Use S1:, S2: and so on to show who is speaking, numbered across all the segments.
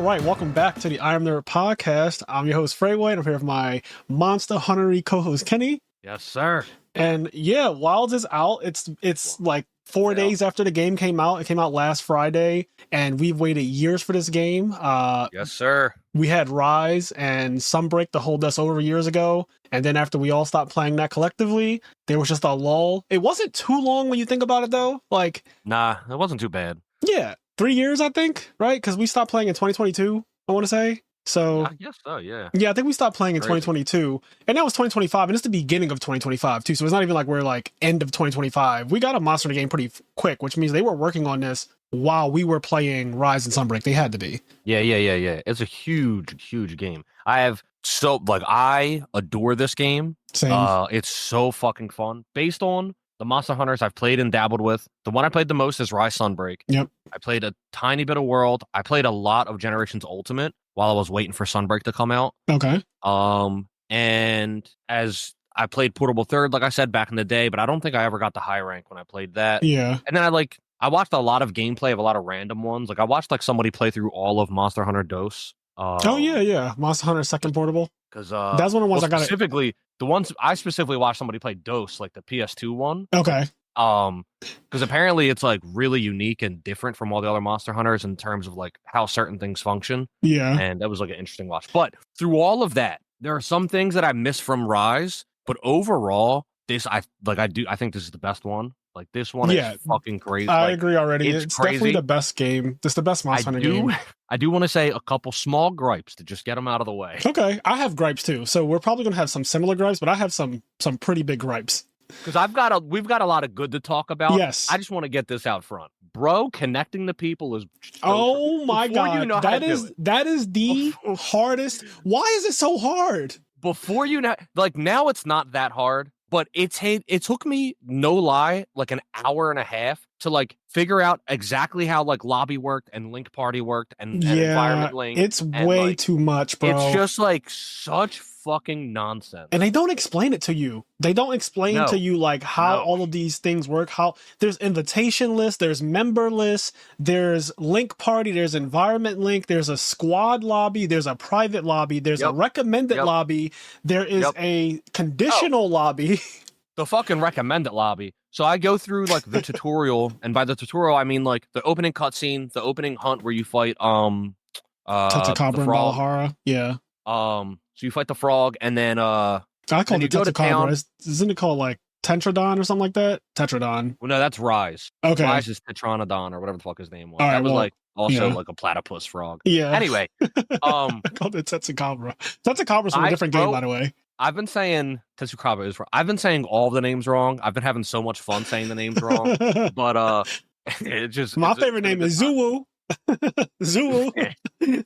S1: right, welcome back to the IMNerd podcast. I'm your host, Frazier, and I'm here with my Monster Hunter-y co-host, Kenny.
S2: Yes, sir.
S1: And yeah, Wilds is out. It's like 4 days after the game came out. It came out last Friday, and we've waited years for this game.
S2: Yes, sir.
S1: We had Rise and Sunbreak to hold us over years ago, and then after we all stopped playing that collectively, there was just a lull. It wasn't too long when you think about it, though. Like,
S2: nah, it wasn't too bad.
S1: Yeah, 3 years, I think, right? Because we stopped playing in 2022, I want to say. So
S2: I guess so, yeah.
S1: Yeah, I think we stopped playing in
S2: Crazy.
S1: 2022, and that was 2025, and it's the beginning of 2025 too. So it's not even like we're like end of 2025. We got a Monster Hunter game pretty quick, which means they were working on this while we were playing Rise and Sunbreak. They had to be.
S2: Yeah. It's a huge game. I adore this game.
S1: Same.
S2: It's so fucking fun. Based on the Monster Hunters I've played and dabbled with, the one I played the most is Rise Sunbreak.
S1: Yep.
S2: I played a tiny bit of World. I played a lot of Generations Ultimate while I was waiting for Sunbreak to come out.
S1: Okay.
S2: And as I played Portable Third, like I said, back in the day, but I don't think I ever got the high rank when I played that.
S1: Yeah.
S2: And then I watched a lot of gameplay of a lot of random ones. Like I watched somebody play through all of Monster Hunter DOS.
S1: Yeah. Monster Hunter Second Portable.
S2: Because
S1: that's one of the ones I got.
S2: Specifically, the ones I specifically watched somebody play DOS, like the PS2 one.
S1: Okay.
S2: Because apparently it's like really unique and different from all the other Monster Hunters in terms of like how certain things function.
S1: Yeah.
S2: And that was like an interesting watch. But through all of that, there are some things that I miss from Rise. But overall, I think this is the best one. Like this one is fucking crazy.
S1: I agree already. It's
S2: crazy.
S1: Definitely the best game. It's the best Monster Hunter game.
S2: I do want to say a couple small gripes to just get them out of the way.
S1: Okay, I have gripes too. So we're probably gonna have some similar gripes, but I have some pretty big gripes.
S2: Because we've got a lot of good to talk about.
S1: Yes.
S2: I just want to get this out front. Bro, connecting the people is
S1: oh my god. That is the hardest. Why is it so hard?
S2: Before you know, like now it's not that hard, but it took me, no lie, like an hour and a half to like figure out exactly how like lobby worked and link party worked and environment link.
S1: It's way too much, bro.
S2: It's just like such fucking nonsense.
S1: And they don't explain it to you. They don't explain to you like how all of these things work. How there's invitation lists, there's member lists, there's link party, there's environment link, there's a squad lobby, there's a private lobby, there's a recommended lobby, there is a conditional lobby.
S2: The fucking recommended lobby. So I go through like the tutorial, and by the tutorial I mean like the opening cutscene, the opening hunt where you fight
S1: Tetsucabra and Valhara. Yeah.
S2: So you fight the frog, and then
S1: I call it Tetsucabra. Isn't it called like Tetradon or something like that? Tetradon.
S2: Well, no, that's Rise.
S1: Okay.
S2: Rise is Tetranodon or whatever the fuck his name was.
S1: All
S2: that was like also like a platypus frog.
S1: Yeah.
S2: Anyway,
S1: I called it Tetsucabra. Tetsucabra's from a different game, by the way.
S2: I've been saying Tetsucabra is wrong. I've been saying all the names wrong. I've been having so much fun saying the names wrong. But it just
S1: my favorite name is Zuwu. Zuwu.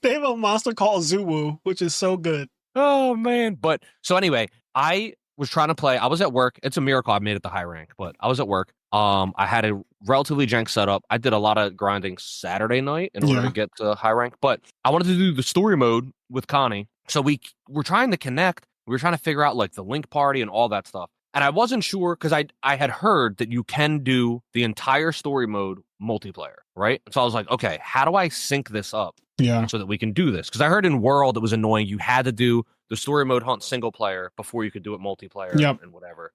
S1: They have a monster called Zuwu, which is so good.
S2: Oh man. But so anyway, I was trying to play. I was at work. It's a miracle I made it the high rank, but I was at work. I had a relatively jank setup. I did a lot of grinding Saturday night in order to get to high rank, but I wanted to do the story mode with Connie. So we were trying to connect. We were trying to figure out like the link party and all that stuff. And I wasn't sure because I had heard that you can do the entire story mode multiplayer, right? So I was like, okay, how do I sync this up?
S1: Yeah.
S2: So that we can do this? Because I heard in World it was annoying. You had to do the story mode hunt single player before you could do it multiplayer and whatever.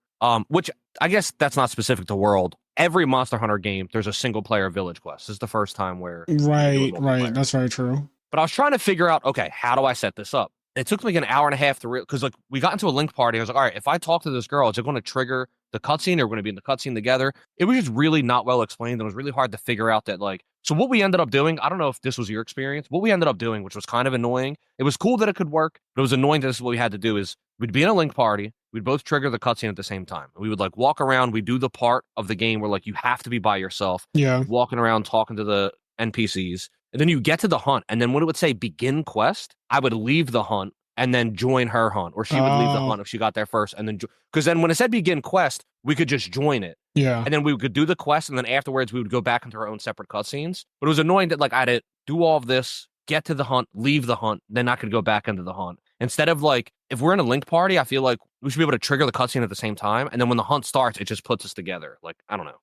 S2: Which I guess that's not specific to World. Every Monster Hunter game, there's a single player village quest. This is the first time where
S1: right. That's very true.
S2: But I was trying to figure out, okay, how do I set this up? It took me like an hour and a half to because like we got into a link party. I was like, all right, if I talk to this girl, is it going to trigger the cutscene? Or we're going to be in the cutscene together? It was just really not well explained. And it was really hard to figure out that like. So what we ended up doing, I don't know if this was your experience. What we ended up doing, which was kind of annoying. It was cool that it could work, but it was annoying that this is what we had to do. Is we'd be in a link party, we'd both trigger the cutscene at the same time. We would like walk around. We do the part of the game where like you have to be by yourself.
S1: Yeah,
S2: walking around talking to the NPCs, and then you get to the hunt, and then when it would say begin quest, I would leave the hunt and then join her hunt, or she would leave the hunt if she got there first, and then because then when it said begin quest, we could just join it.
S1: Yeah,
S2: and then we could do the quest, and then afterwards we would go back into our own separate cutscenes. But it was annoying that like I had to do all of this, get to the hunt, leave the hunt, then I could go back into the hunt. instead of like, if we're in a link party, I feel like we should be able to trigger the cutscene at the same time. And then when the hunt starts, it just puts us together. Like, I don't know.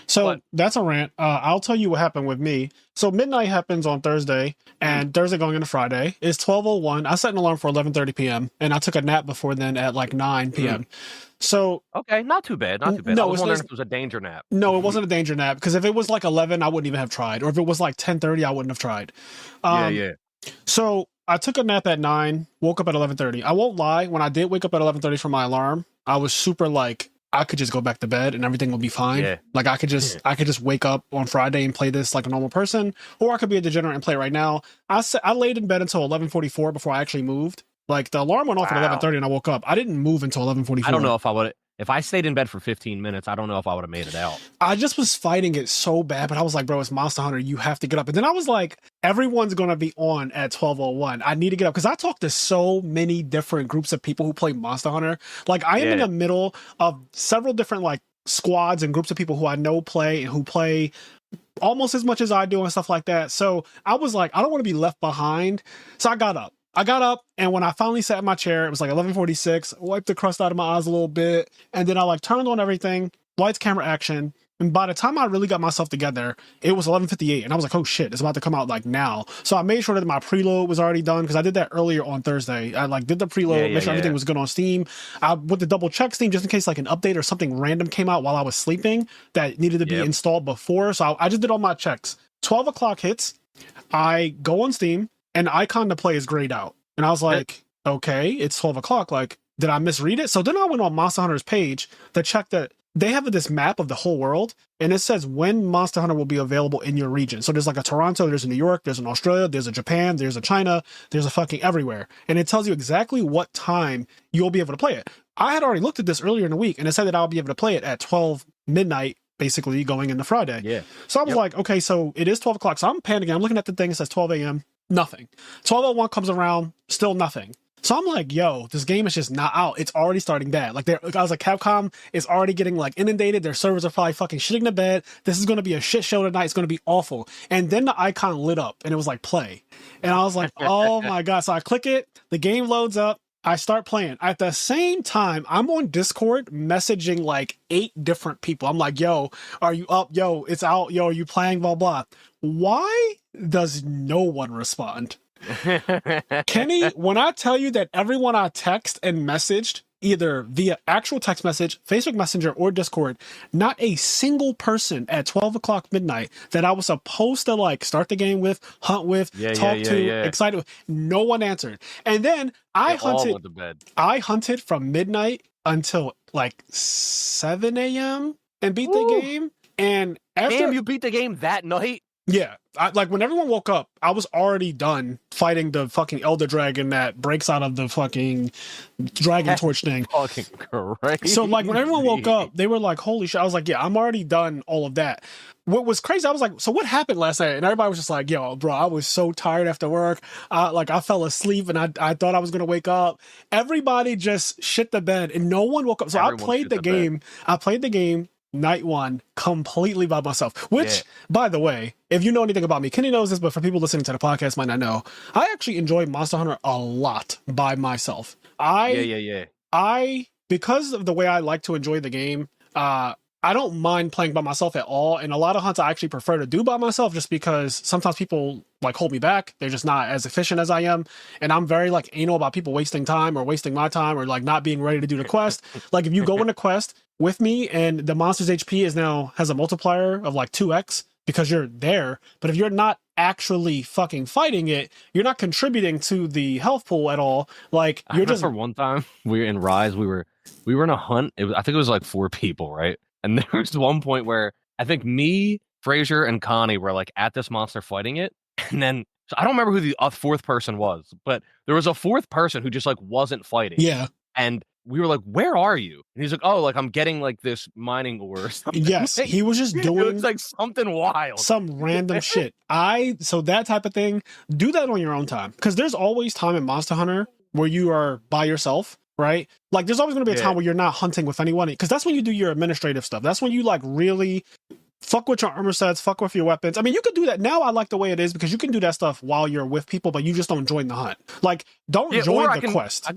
S1: So that's a rant. I'll tell you what happened with me. So midnight happens on Thursday, and Thursday going into Friday. It's 12:01. I set an alarm for 11:30 p.m. and I took a nap before then at like 9 p.m. So
S2: okay, not too bad. Not too bad.
S1: No,
S2: I was wondering if it was a danger nap.
S1: No, it wasn't a danger nap, because if it was like 11, I wouldn't even have tried, or if it was like 10:30, I wouldn't have tried.
S2: Yeah.
S1: So I took a nap at 9, woke up at 11:30. I won't lie, when I did wake up at 11:30 from my alarm, I was super like, I could just go back to bed and everything will be fine. Yeah. Like I could just wake up on Friday and play this like a normal person, or I could be a degenerate and play it right now. I laid in bed until 11:44 before I actually moved. Like the alarm went off at 11:30 and I woke up. I didn't move until 11:44.
S2: I don't know if I would. If I stayed in bed for 15 minutes, I don't know if I would have made it out.
S1: I just was fighting it so bad, but I was like, bro, it's Monster Hunter. You have to get up. And then I was like, everyone's going to be on at 12:01. I need to get up, because I talked to so many different groups of people who play Monster Hunter. Like I am in the middle of several different like squads and groups of people who I know play and who play almost as much as I do and stuff like that. So I was like, I don't want to be left behind. So I got up. And when I finally sat in my chair, it was like 11:46, wiped the crust out of my eyes a little bit, and then I like turned on everything, lights, camera, action. And by the time I really got myself together, it was 11:58, and I was like, oh shit, it's about to come out like now. So I made sure that my preload was already done, because I did that earlier on Thursday. I like did the preload, make sure everything was good on Steam. I went to double check Steam just in case like an update or something random came out while I was sleeping that needed to be installed before. So I just did all my checks. 12 o'clock hits, I go on Steam, and icon to play is grayed out. And I was like, okay, it's 12 o'clock. Like, did I misread it? So then I went on Monster Hunter's page to check that they have this map of the whole world, and it says when Monster Hunter will be available in your region. So there's like a Toronto, there's a New York, there's an Australia, there's a Japan, there's a China, there's a fucking everywhere. And it tells you exactly what time you'll be able to play it. I had already looked at this earlier in the week, and it said that I'll be able to play it at 12 midnight, basically going into Friday.
S2: Yeah.
S1: So I was like, okay, so it is 12 o'clock. So I'm panicking. I'm looking at the thing. It says 12 a.m. Nothing. 12:01 comes around, still nothing. So I'm like, yo, this game is just not out. It's already starting bad. Like, I was like, Capcom is already getting like inundated. Their servers are probably fucking shitting the bed. This is going to be a shit show tonight. It's going to be awful. And then the icon lit up and it was like play. And I was like, oh my God. So I click it. The game loads up. I start playing. At the same time, I'm on Discord messaging like 8 different people. I'm like, yo, are you up? Yo, it's out. Yo, are you playing? Blah, blah. Why does no one respond? Kenny, when I tell you that everyone I text and messaged, either via actual text message, Facebook Messenger, or Discord, not a single person at 12 o'clock midnight that I was supposed to like start the game with, hunt with, talk to, excited with, no one answered. And then I hunted from midnight until like 7 a.m. and beat the game. And after,
S2: damn, you beat the game that night?
S1: Yeah. Like when everyone woke up, I was already done fighting the fucking Elder Dragon that breaks out of the fucking Dragon Torch thing.
S2: Fucking crazy.
S1: So like when everyone woke up, they were like, holy shit. I was like, yeah, I'm already done all of that. What was crazy, I was like, so what happened last night? And everybody was just like, yo, bro, I was so tired after work. I fell asleep and I thought I was going to wake up. Everybody just shit the bed and no one woke up. So I played the game. I played the game night one completely by myself, which by the way, if you know anything about me, Kenny knows this, but for people listening to the podcast might not know, I actually enjoy Monster Hunter a lot by myself. I because of the way I like to enjoy the game, I don't mind playing by myself at all. And a lot of hunts I actually prefer to do by myself, just because sometimes people like hold me back. They're just not as efficient as I am. And I'm very like anal about people wasting time or wasting my time or like not being ready to do the quest. Like if you go in a quest with me and the monster's HP has a multiplier of like 2x because you're there. But if you're not actually fucking fighting it, you're not contributing to the health pool at all. Like you're just.
S2: For one time we were in Rise, we were in a hunt. I think it was like 4 people, right? And there was one point where I think me, Frazier, and Connie were like at this monster fighting it. And then so I don't remember who the 4th person was, but there was a 4th person who just like wasn't fighting.
S1: Yeah.
S2: And we were like, where are you? And he's like, oh, like I'm getting like this mining ore or something.
S1: Yes, he was just doing
S2: it was like something wild.
S1: Some random shit. So that type of thing, do that on your own time. Because there's always time in Monster Hunter where you are by yourself. Right? Like there's always going to be a time where you're not hunting with anyone, because that's when you do your administrative stuff. That's when you like really fuck with your armor sets, fuck with your weapons. I mean, you could do that now. I like the way it is because you can do that stuff while you're with people, but you just don't join the hunt. Like, don't join the quest.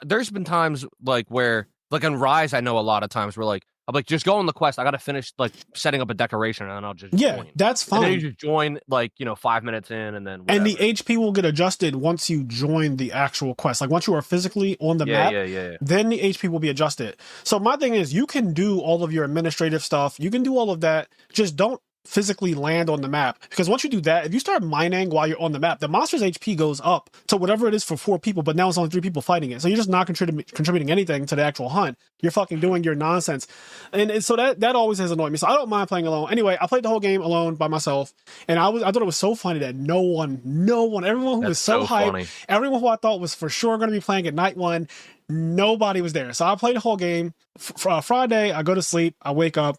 S2: There's been times like where, like in Rise, I know a lot of times where like I'm like, just go on the quest. I got to finish like setting up a decoration, and then I'll just join.
S1: That's fine.
S2: And then you just join like 5 minutes in, and then whatever.
S1: And the HP will get adjusted once you join the actual quest. Like once you are physically on the map, then the HP will be adjusted. So my thing is, you can do all of your administrative stuff. You can do all of that. Just don't physically land on the map, because once you do that, if you start mining while you're on the map, the monster's HP goes up to whatever it is for 4 people, but now it's only 3 people fighting it, so you're just not contributing anything to the actual hunt. You're fucking doing your nonsense, and so that always has annoyed me. So I don't mind playing alone. Anyway, I played the whole game alone by myself, and I thought it was so funny that no one, everyone who was so hyped, funny. Everyone who I thought was for sure going to be playing at night 1, nobody was there. So I played the whole game. Friday, I go to sleep, I wake up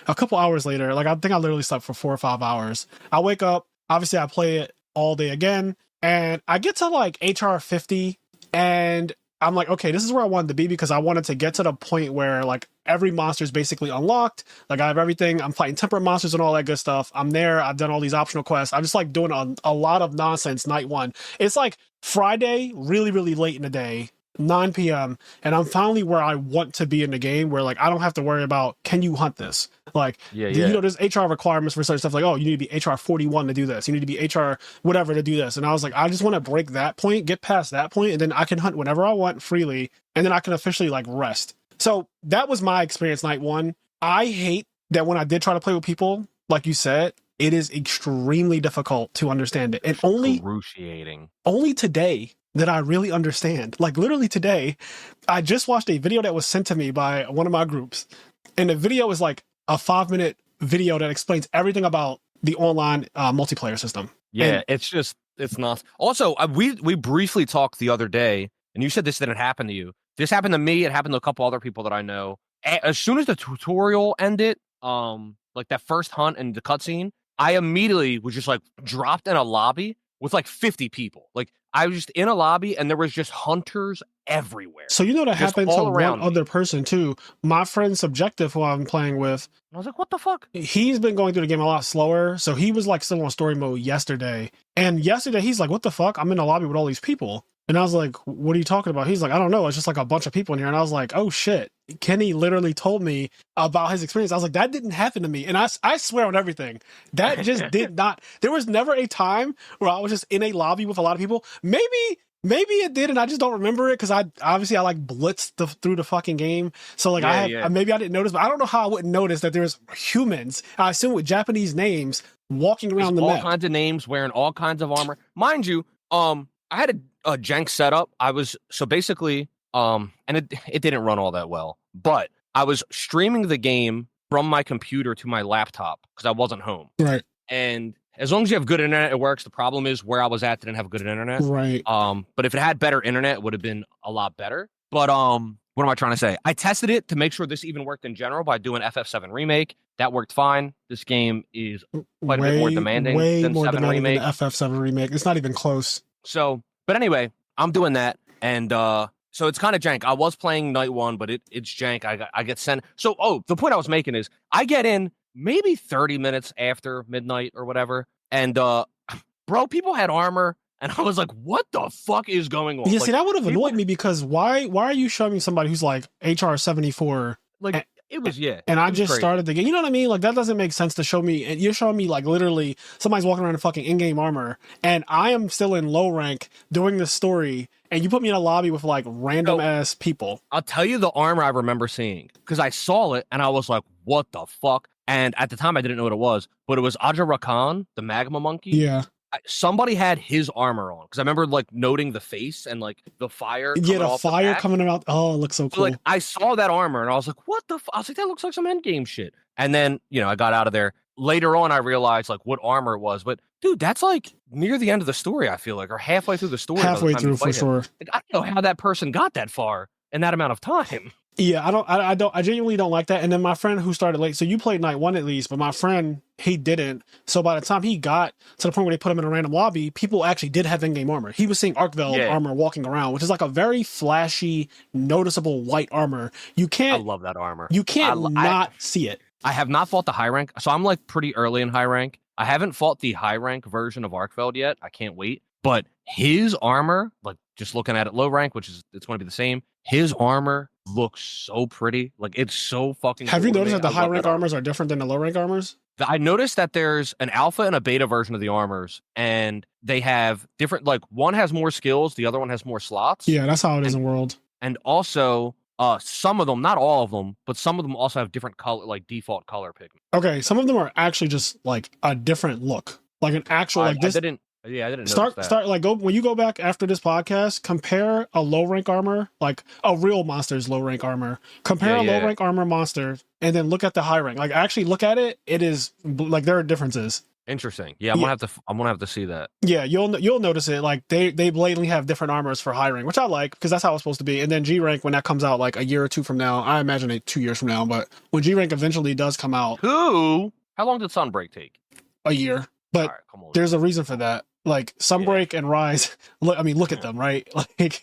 S1: a couple hours later. Like, I think I literally slept for 4 or 5 hours. I wake up, obviously I play it all day again, and I get to like HR 50, and I'm like, okay, this is where I wanted to be, because I wanted to get to the point where like every monster is basically unlocked. Like, I have everything. I'm fighting temperate monsters and all that good stuff. I'm there. I've done all these optional quests. I'm just like doing a lot of nonsense night 1. It's like Friday, really, really late in the day, 9 p.m. and I'm finally where I want to be in the game, where like I don't have to worry about, can you hunt this? Like, you know, there's HR requirements for certain stuff. Like, oh, you need to be HR 41 to do this. You need to be HR whatever to do this. And I was like, I just want to break that point, get past that point, and then I can hunt whenever I want freely, and then I can officially like rest. So that was my experience night 1. I hate that when I did try to play with people, like you said, it is extremely difficult to understand it. And only today that I really understand. Like, literally today, I just watched a video that was sent to me by one of my groups. And the video is like a 5-minute video that explains everything about the online multiplayer system.
S2: Yeah, and it's not. Also, we briefly talked the other day, and you said this didn't happen to you. This happened to me. It happened to a couple other people that I know. As soon as the tutorial ended, like that first hunt and the cutscene, I immediately was just like dropped in a lobby with like 50 people. Like, I was just in a lobby and there was just hunters everywhere.
S1: So you know that happened to one other person too. My friend Subjective, who I'm playing with.
S2: I was like, what the fuck?
S1: He's been going through the game a lot slower. So he was like still on story mode yesterday. And yesterday he's like, what the fuck? I'm in a lobby with all these people. And I was like, what are you talking about? He's like, I don't know. It's just like a bunch of people in here. And I was like, oh shit. Kenny literally told me about his experience. I was like, that didn't happen to me. And I swear on everything, that just did not. There was never a time where I was just in a lobby with a lot of people. Maybe it did, and I just don't remember it, because I like blitzed through the fucking game. So like maybe I didn't notice, but I don't know how I wouldn't notice that there's humans, I assume with Japanese names, walking around the map.
S2: All kinds of names, wearing all kinds of armor. Mind you, I had a jank setup. I was so basically, and it didn't run all that well, but I was streaming the game from my computer to my laptop because I wasn't home.
S1: Right.
S2: And as long as you have good internet, it works. The problem is where I was at didn't have good internet.
S1: Right.
S2: But if it had better internet, it would have been a lot better. But what am I trying to say? I tested it to make sure this even worked in general by doing FF7 Remake. That worked fine. This game is quite a bit more demanding than
S1: more
S2: 7
S1: demanding
S2: Remake.
S1: Than FF7 Remake. It's not even close.
S2: So, but anyway, I'm doing that, and so it's kind of jank. I was playing night 1, but it's jank. I get sent. So, the point I was making is I get in maybe 30 minutes after midnight or whatever, and bro, people had armor, and I was like, what the fuck is going on?
S1: Yeah, see, that would have annoyed me, because why are you showing me somebody who's like HR 74?
S2: Like, it was,
S1: and I just
S2: crazy.
S1: started the game. You know what I mean? Like, that doesn't make sense to show me. And you're showing me like literally somebody's walking around in fucking in-game armor, and I am still in low rank doing this story, and you put me in a lobby with like random ass people.
S2: I'll tell you the armor I remember seeing, because I saw it and I was like, what the fuck? And at the time I didn't know what it was, but it was Aja Rakan, the magma monkey.
S1: Yeah.
S2: Somebody had his armor on, because I remember like noting the face and like the fire.
S1: Yeah, the fire coming out. Oh, it looks so cool.
S2: So, like, I saw that armor and I was like, what the I was like, that looks like some endgame shit. And then, I got out of there. Later on, I realized like what armor it was. But dude, that's like near the end of the story, I feel like, or halfway through the story.
S1: Halfway through, for sure.
S2: Like, I don't know how that person got that far in that amount of time.
S1: Yeah, I genuinely don't like that. And then my friend who started late, so you played night 1 at least, but my friend, he didn't. So by the time he got to the point where they put him in a random lobby, people actually did have in-game armor. He was seeing Arcveld armor walking around, which is like a very flashy, noticeable white armor. You can't.
S2: I love that armor.
S1: You can't not see it.
S2: I have not fought the high rank, so I'm like pretty early in high rank. I haven't fought the high rank version of Arkfeld yet. I can't wait. But his armor, like just looking at it low rank, which is it's going to be the same. His armor looks so pretty. Like it's so fucking.
S1: Have you noticed that the high rank armors are different than the low rank armors?
S2: I noticed that there's an alpha and a beta version of the armors, and they have different. Like one has more skills, the other one has more slots.
S1: Yeah, that's how it is in World.
S2: And also, some of them, not all of them, but some of them also have different color, like default color pigment.
S1: Okay, some of them are actually just like a different look, like an actual like this.
S2: I didn't
S1: start like go when you go back after this podcast, compare a low rank armor, like a real monster's low rank armor, compare a low rank armor monster, and then look at the high rank. Like actually look at it. It is like there are differences.
S2: Interesting. Yeah, I'm gonna have to see that.
S1: Yeah, you'll notice it. Like they blatantly have different armors for high rank, which I like because that's how it's supposed to be. And then G rank, when that comes out like a year or two from now, I imagine 2 years from now, but when G rank eventually does come out,
S2: how long did Sunbreak take?
S1: A year. But there's a reason for that. Like Sunbreak and Rise, look at them, right? Like,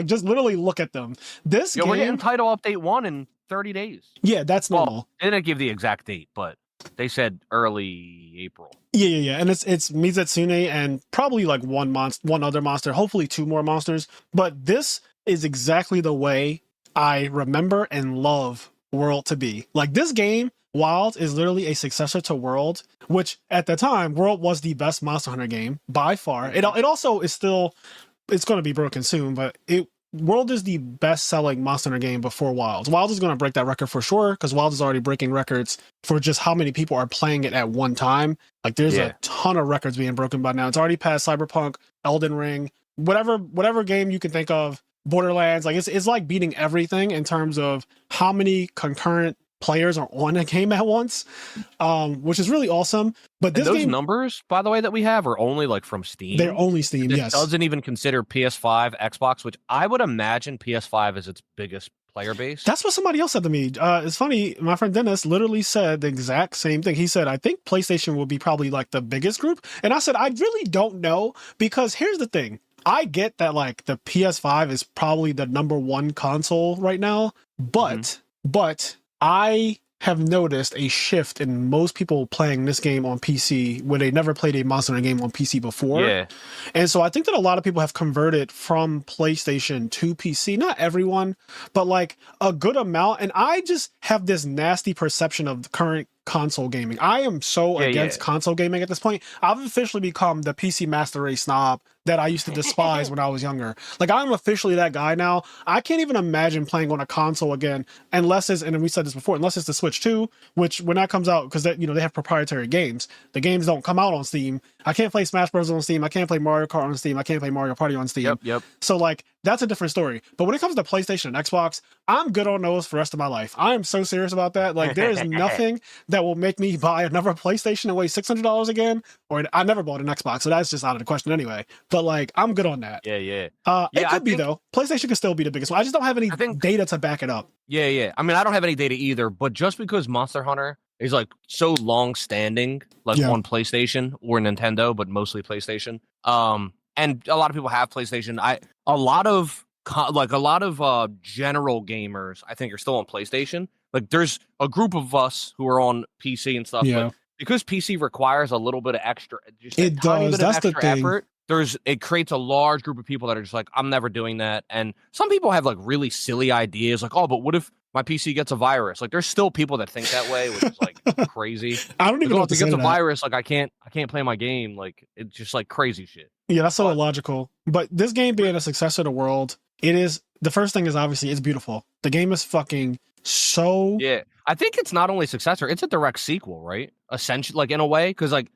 S1: just literally look at them. This game,
S2: we're getting title update 1 in 30 days.
S1: Yeah, that's normal.
S2: They didn't give the exact date, but they said early April.
S1: Yeah. And it's Mizutsune and probably like one other monster, hopefully 2 more monsters. But this is exactly the way I remember and love World to be. Like this game, Wild, is literally a successor to World, which at the time, World was the best Monster Hunter game by far. It also is still, it's going to be broken soon, but World is the best-selling Monster Hunter game before Wild. Wild is going to break that record for sure, because Wild is already breaking records for just how many people are playing it at one time. Like, there's a ton of records being broken by now. It's already past Cyberpunk, Elden Ring, whatever game you can think of, Borderlands. Like, it's like beating everything in terms of how many concurrent players are on a game at once, which is really awesome. But this
S2: those numbers, by the way, that we have are only like from Steam.
S1: They're only Steam. Yes,
S2: doesn't even consider PS5, Xbox, which I would imagine PS5 is its biggest player base.
S1: That's what somebody else said to me. It's funny. My friend Dennis literally said the exact same thing. He said, "I think PlayStation will be probably like the biggest group," and I said, "I really don't know because here's the thing." I get that like the PS5 is probably the number one console right now, but I have noticed a shift in most people playing this game on PC where they never played a Monster Hunter game on PC before.
S2: Yeah.
S1: And so I think that a lot of people have converted from PlayStation to PC. Not everyone, but like a good amount. And I just have this nasty perception of the current console gaming. I am so against console gaming at this point. I've officially become the PC Master Race snob that I used to despise when I was younger. Like, I'm officially that guy now. I can't even imagine playing on a console again unless it's, and we said this before, unless it's the Switch 2, which when that comes out, because they have proprietary games. The games don't come out on Steam. I can't play Smash Bros. On Steam. I can't play Mario Kart on Steam. I can't play Mario Party on Steam.
S2: Yep.
S1: So, like, that's a different story. But when it comes to PlayStation and Xbox, I'm good on those for the rest of my life. I am so serious about that. Like, there is nothing that will make me buy another PlayStation and waste $600 again. Or I never bought an Xbox, so that's just out of the question anyway. But, like, I'm good on that.
S2: It
S1: could be, though. PlayStation could still be the biggest one. I just don't have any data to back it up.
S2: Yeah. I mean, I don't have any data either, but just because Monster Hunter is, like, so long-standing, like, on PlayStation or Nintendo, but mostly PlayStation, and a lot of people have PlayStation. A lot of general gamers, I think, are still on PlayStation. Like, there's a group of us who are on PC and stuff. But because PC requires a little bit of extra, effort. It creates a large group of people that are just like, I'm never doing that. And some people have like really silly ideas, like, oh, but what if my PC gets a virus? Like, there's still people that think that way, which is like crazy.
S1: I don't even know if
S2: it gets a virus. Like, I can't play my game. Like, it's just like crazy shit.
S1: Yeah, that's so illogical. But this game being a successor to World, it is, the first thing is obviously it's beautiful. The game is fucking so...
S2: Yeah, I think it's not only successor, it's a direct sequel, right? Essentially, like, in a way, because like,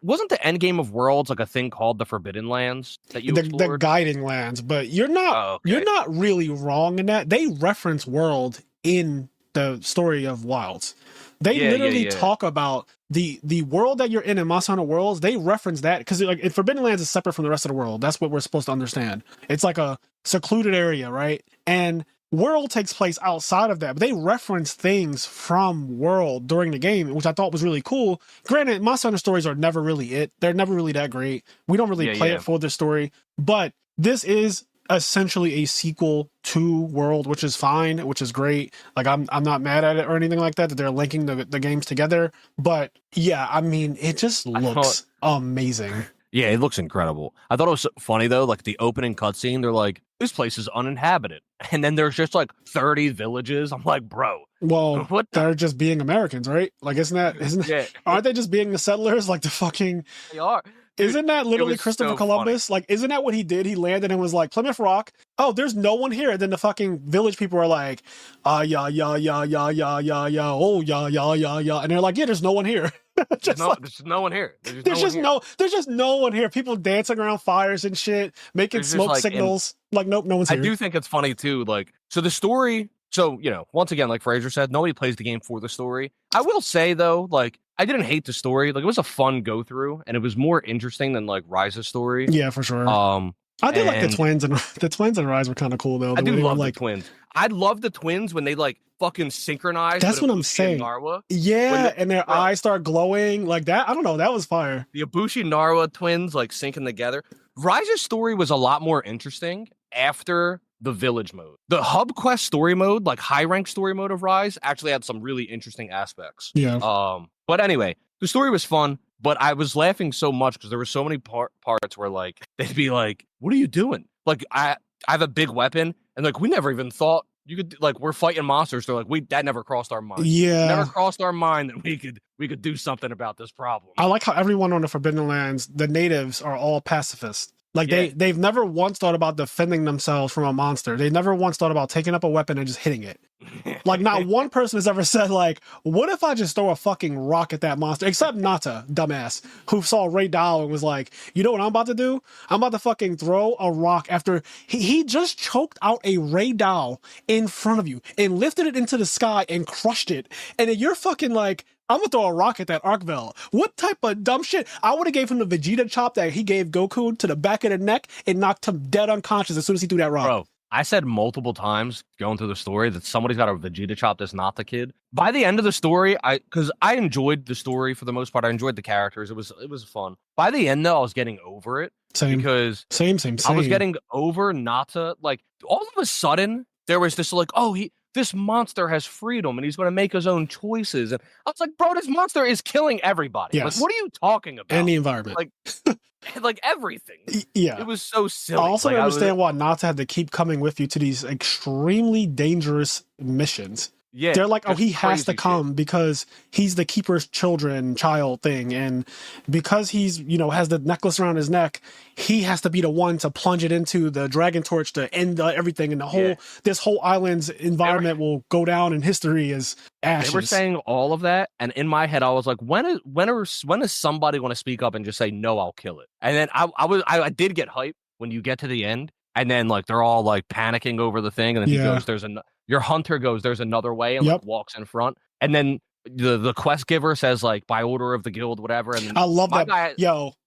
S2: wasn't the end game of Worlds like a thing called the Forbidden Lands that you explored?
S1: The Guiding Lands, but you're not really wrong in that. They reference World in the story of Wilds. They literally talk about the world that you're in Monster Hunter Worlds. They reference that because like Forbidden Lands is separate from the rest of the world. That's what we're supposed to understand. It's like a secluded area, right? And World takes place outside of that, but they reference things from World during the game, which I thought was really cool. Granted, Monster Hunter stories are never really it. They're never really that great. We don't really play it for the story, but this is essentially a sequel to World, which is fine, which is great. Like I'm not mad at it or anything like that they're linking the games together. But yeah, I mean, it just looks amazing.
S2: Yeah, it looks incredible. I thought it was funny though, like the opening cutscene, they're like, this place is uninhabited. And then there's just like 30 villages. I'm like, bro.
S1: Well, they're just being Americans, right? Like, aren't they just being the settlers? Like the fucking...
S2: They are.
S1: Isn't that literally Christopher Columbus? Funny. Like, isn't that what he did? He landed and was like, Plymouth Rock. Oh, there's no one here. And then the fucking village people are like, yeah, yeah, yeah, yeah, yeah, yeah, yeah. Oh, yeah, yeah, yeah, yeah. And they're like, yeah, there's no one here.
S2: There's no one here.
S1: There's just no one here. People dancing around fires and shit, making smoke signals. Like, nope, no one's here.
S2: I do think it's funny too. Like, so the story. So, once again, like Frazier said, nobody plays the game for the story. I will say, though, like, I didn't hate the story. Like, it was a fun go-through, and it was more interesting than, like, Rise's story.
S1: Yeah, for sure. I did like the twins, and the twins and Rise were kind of cool, though.
S2: I do love the twins. I love the twins when they, like, fucking synchronize.
S1: That's what I'm saying. Narwa. Yeah, and their eyes start glowing like that. I don't know. That was fire.
S2: The Ibushi Narwa twins, like, syncing together. Rise's story was a lot more interesting after the village mode. The hub quest story mode, like high rank story mode of Rise, actually had some really interesting aspects.
S1: Yeah.
S2: But anyway, the story was fun, but I was laughing so much because there were so many parts where like they'd be like, "What are you doing?" Like I have a big weapon, and like we never even thought you could like we're fighting monsters. So like that never crossed our mind.
S1: Yeah.
S2: Never crossed our mind that we could do something about this problem.
S1: I like how everyone on the Forbidden Lands, the natives, are all pacifists. Like they've never once thought about defending themselves from a monster. They never once thought about taking up a weapon and just hitting it. Like not one person has ever said like, what if I just throw a fucking rock at that monster? Except Nata, dumbass, who saw Ray Dow and was like, you know what I'm about to do? I'm about to fucking throw a rock after he just choked out a Ray Dow in front of you and lifted it into the sky and crushed it. And then you're fucking like, I'm gonna throw a rock at that Arcvel. What type of dumb shit? I would have gave him the Vegeta chop that he gave Goku to the back of the neck and knocked him dead unconscious as soon as he threw that rock.
S2: Bro, I said multiple times going through the story that somebody's got a Vegeta chop that's not the kid. By the end of the story, because I enjoyed the story for the most part. I enjoyed the characters. It was fun. By the end, though, I was getting over it.
S1: Same.
S2: Because
S1: same.
S2: I was getting over Nata. Like, all of a sudden, there was this like, this monster has freedom and he's going to make his own choices. And I was like, bro, this monster is killing everybody.
S1: Yes.
S2: Like, what are you talking about?
S1: And the environment.
S2: Like everything.
S1: Yeah.
S2: It was so silly.
S1: I also understand why Nata had to keep coming with you to these extremely dangerous missions.
S2: Yeah.
S1: They're like, he has to come because he's the keeper's child thing. And because he's, has the necklace around his neck, he has to be the one to plunge it into the dragon torch to end everything. And this whole island's environment will go down in history as ashes.
S2: They were saying all of that. And in my head, I was like, when is somebody going to speak up and just say, no, I'll kill it? And then I did get hyped when you get to the end. And then like, they're all like panicking over the thing. And then he goes, your hunter goes, there's another way, and like walks in front. And then the quest giver says like, by order of the guild, whatever. And
S1: I love that.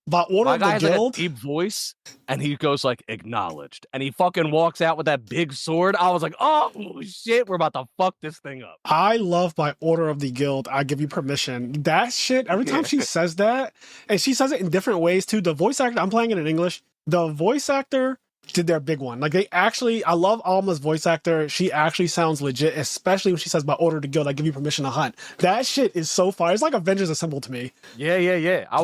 S1: By order of the guild,
S2: like a deep voice, and he goes like, acknowledged. And he fucking walks out with that big sword. I was like, oh shit, we're about to fuck this thing up.
S1: I love by order of the guild, I give you permission. That shit, every time she says that, and she says it in different ways too. The voice actor, I'm playing it in English. The voice actor did their big one. Like I love Alma's voice actor. She actually sounds legit, especially when she says by order of the guild, I give you permission to hunt. That shit is so fire. It's like Avengers Assemble to me.
S2: Yeah.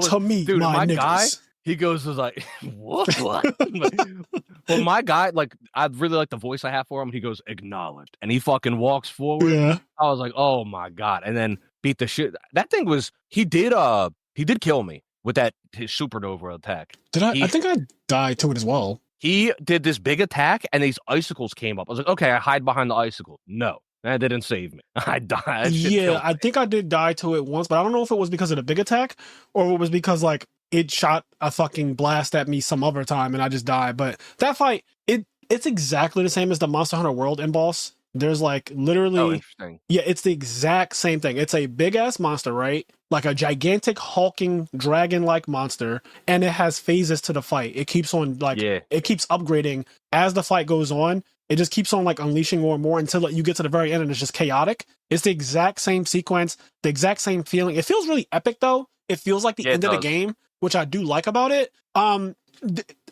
S1: To me, dude, my
S2: guy, he goes was like, what? Well, my guy, like, I really like the voice I have for him. He goes, acknowledged. And he fucking walks forward.
S1: Yeah.
S2: I was like, oh my God. And then beat the shit. That thing was, he did kill me with his supernova attack.
S1: I think I died to it as well.
S2: He did this big attack, and these icicles came up. I was like, okay, I hide behind the icicle. No, that didn't save me. I died.
S1: Yeah, I think I did die to it once, but I don't know if it was because of the big attack or it was because, like, it shot a fucking blast at me some other time and I just died. But that fight, it's exactly the same as the Monster Hunter World end boss. There's like literally,
S2: interesting.
S1: Yeah, it's the exact same thing. It's a big ass monster, right? Like a gigantic hulking dragon-like monster, and it has phases to the fight. It keeps on it keeps upgrading as the fight goes on. It just keeps on like unleashing more and more until you get to the very end and it's just chaotic. It's the exact same sequence, the exact same feeling. It feels really epic though. It feels like the end of the game, which I do like about it. What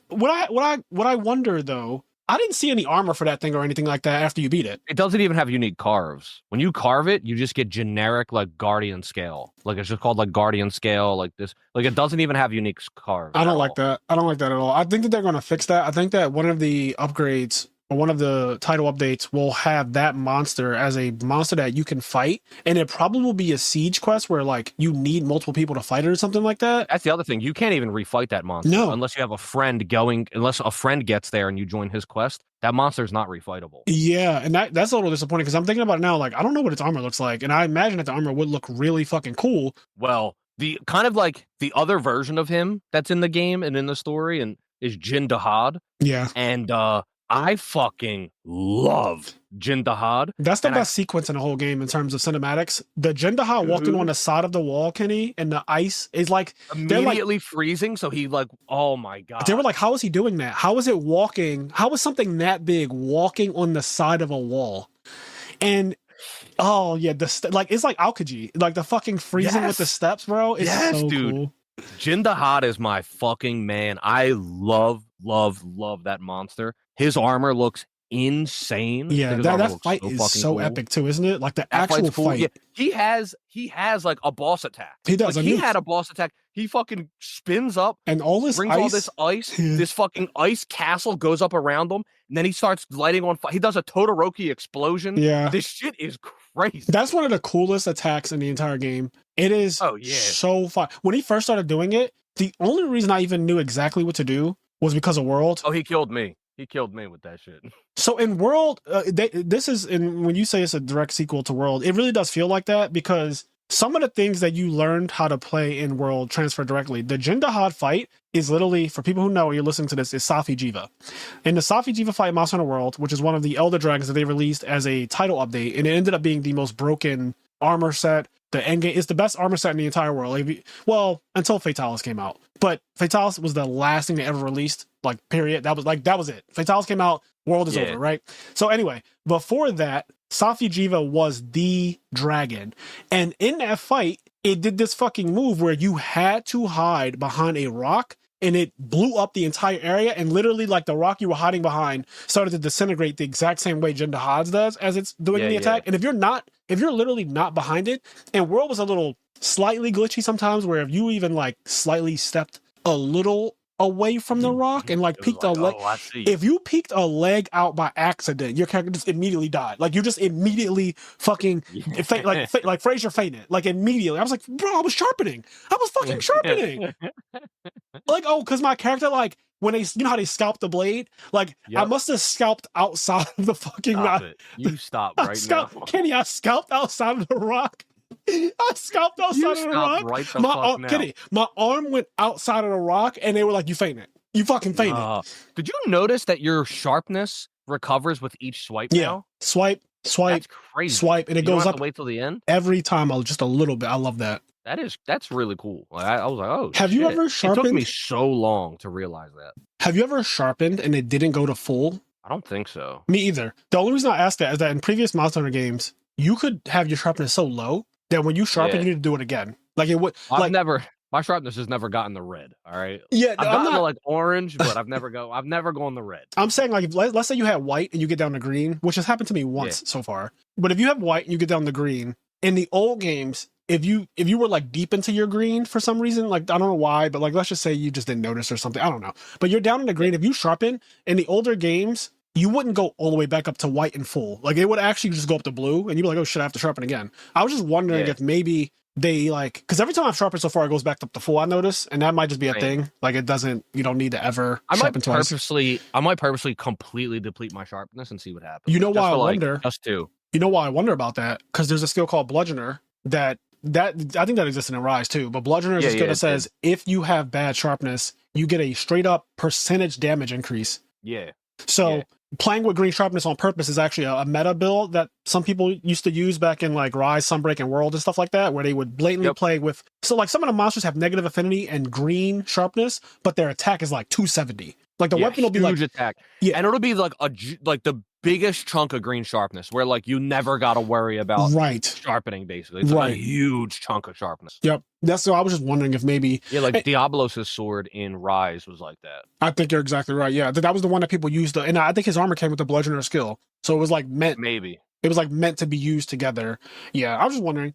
S1: I wonder though, I didn't see any armor for that thing or anything like that after you beat it.
S2: It doesn't even have unique carves. When you carve it, you just get generic like Guardian scale. Like it's just called like Guardian scale, like this. Like it doesn't even have unique carves.
S1: I don't like that. I don't like that at all. I think that they're going to fix that. I think that one of the upgrades or one of the title updates will have that monster as a monster that you can fight, and it probably will be a siege quest where like you need multiple people to fight it or something like that.
S2: That's the other thing. You can't even refight that monster unless you have a friend going. Unless a friend gets there and you join his quest, that monster is not refightable.
S1: Yeah, and that's a little disappointing because I'm thinking about it now. Like I don't know what its armor looks like, and I imagine that the armor would look really fucking cool.
S2: Well, the kind of like the other version of him that's in the game and in the story and is Jin Dahad.
S1: Yeah,
S2: and I fucking love Jin Dahad.
S1: That's the best sequence in the whole game in terms of cinematics. The Jin Dahad walking on the side of the wall, Kenny, and the ice is like
S2: immediately freezing. So he like, oh my god.
S1: They were like, how is he doing that? How is it walking? How is something that big walking on the side of a wall? And oh yeah, like it's like Aokiji, like the fucking freezing with the steps, bro. It's so
S2: dude.
S1: Cool.
S2: Jin Dahad is my fucking man. I love that monster. His armor looks insane.
S1: Yeah, that fight is so cool. Epic too, isn't it? Like the actual fight.
S2: Yeah. He has like a boss attack.
S1: He does.
S2: Like, he had a boss attack. He fucking spins up
S1: and all this
S2: brings
S1: ice.
S2: all this ice. This fucking ice castle goes up around him, and then he starts lighting on fire. He does a Todoroki explosion.
S1: Yeah,
S2: this shit is crazy.
S1: That's one of the coolest attacks in the entire game. It is so fun. When he first started doing it, the only reason I even knew exactly what to do was because of World.
S2: Oh, he killed me. He killed me with that shit.
S1: So in World, when you say it's a direct sequel to World, it really does feel like that because some of the things that you learned how to play in World transfer directly. The Jin Dahad fight is literally, for people who know, you're listening to this, is Safi Jiva. And the Safi Jiva fight in Monster Hunter World, which is one of the Elder Dragons that they released as a title update, and it ended up being the most broken armor set. The endgame is the best armor set in the entire world. Well, until Fatalis came out. But Fatalis was the last thing they ever released, like, period. That was it. Fatalis came out, world is over, right? So anyway, before that, Safi Jiva was the dragon. And in that fight, it did this fucking move where you had to hide behind a rock, and it blew up the entire area, and literally, like, the rock you were hiding behind started to disintegrate the exact same way Jin Dahad's does as it's doing the attack. And if you're literally not behind it, and World was a little slightly glitchy sometimes, where if you even, like, slightly stepped a little away from the rock and, like, peeked a leg, if you peeked a leg out by accident, your character just immediately died. Like, you just immediately fucking, like Frazier fainted, like, immediately. I was like, bro, I was fucking sharpening. Like, oh, because my character, like, when they, you know how they scalp the blade? Like, I must have scalped outside of the fucking rock.
S2: You stop right now.
S1: Kenny, I scalped outside of the rock. I scalped outside of the rock.
S2: Right the fuck now.
S1: Kenny, my arm went outside of the rock, and they were like, you fainted. You fucking fainted.
S2: Did you notice that your sharpness recovers with each swipe now?
S1: Swipe. That's
S2: crazy.
S1: Swipe, and it goes up.
S2: Wait till the end?
S1: Every time, just a little bit. I love that.
S2: That's really cool. Like, I was like, oh,
S1: have you ever sharpened?
S2: It took me so long to realize that.
S1: Have you ever sharpened and it didn't go to full?
S2: I don't think so.
S1: Me either. The only reason I asked that is that in previous Monster Hunter games, you could have your sharpness so low that when you sharpen, you need to do it again. Like, it would.
S2: My sharpness has never gotten the red. All right.
S1: Yeah,
S2: I've gotten the, like, orange, but I've never gone the red.
S1: I'm saying, like, let's say you had white and you get down to green, which has happened to me once so far. But if you have white and you get down to green, in the old games, if you were, like, deep into your green for some reason, like, I don't know why, but, like, let's just say you just didn't notice or something. I don't know. But you're down in the green. If you sharpen in the older games, you wouldn't go all the way back up to white and full. Like, it would actually just go up to blue, and you'd be like, oh shit, I have to sharpen again. I was just wondering if maybe they, like, because every time I've sharpened so far, it goes back up to full, I notice, and that might just be a thing. Like, you don't need to ever sharpen twice. I might purposely completely deplete my sharpness and see what happens. You know why I wonder?
S2: Just two.
S1: You know why I wonder about that? Because there's a skill called Bludgeoner that I think that exists in Rise too, but Bludgeoner is a skill that says if you have bad sharpness, you get a straight up percentage damage increase.
S2: Yeah.
S1: So playing with green sharpness on purpose is actually a meta build that some people used to use back in, like, Rise, Sunbreak, and World and stuff like that, where they would blatantly play with. So, like, some of the monsters have negative affinity and green sharpness, but their attack is like 270. Like, the weapon will be like
S2: huge attack. Yeah, and it'll be like the biggest chunk of green sharpness where like you never got to worry about sharpening, basically. It's like a huge chunk of sharpness.
S1: Yep. That's so I was just wondering if maybe
S2: like Diablos' sword in Rise was like that.
S1: I think you're exactly right. Yeah, that was the one that people used, and I think his armor came with the bludgeoner skill, so it was like meant it was like meant to be used together. Yeah, I was just wondering.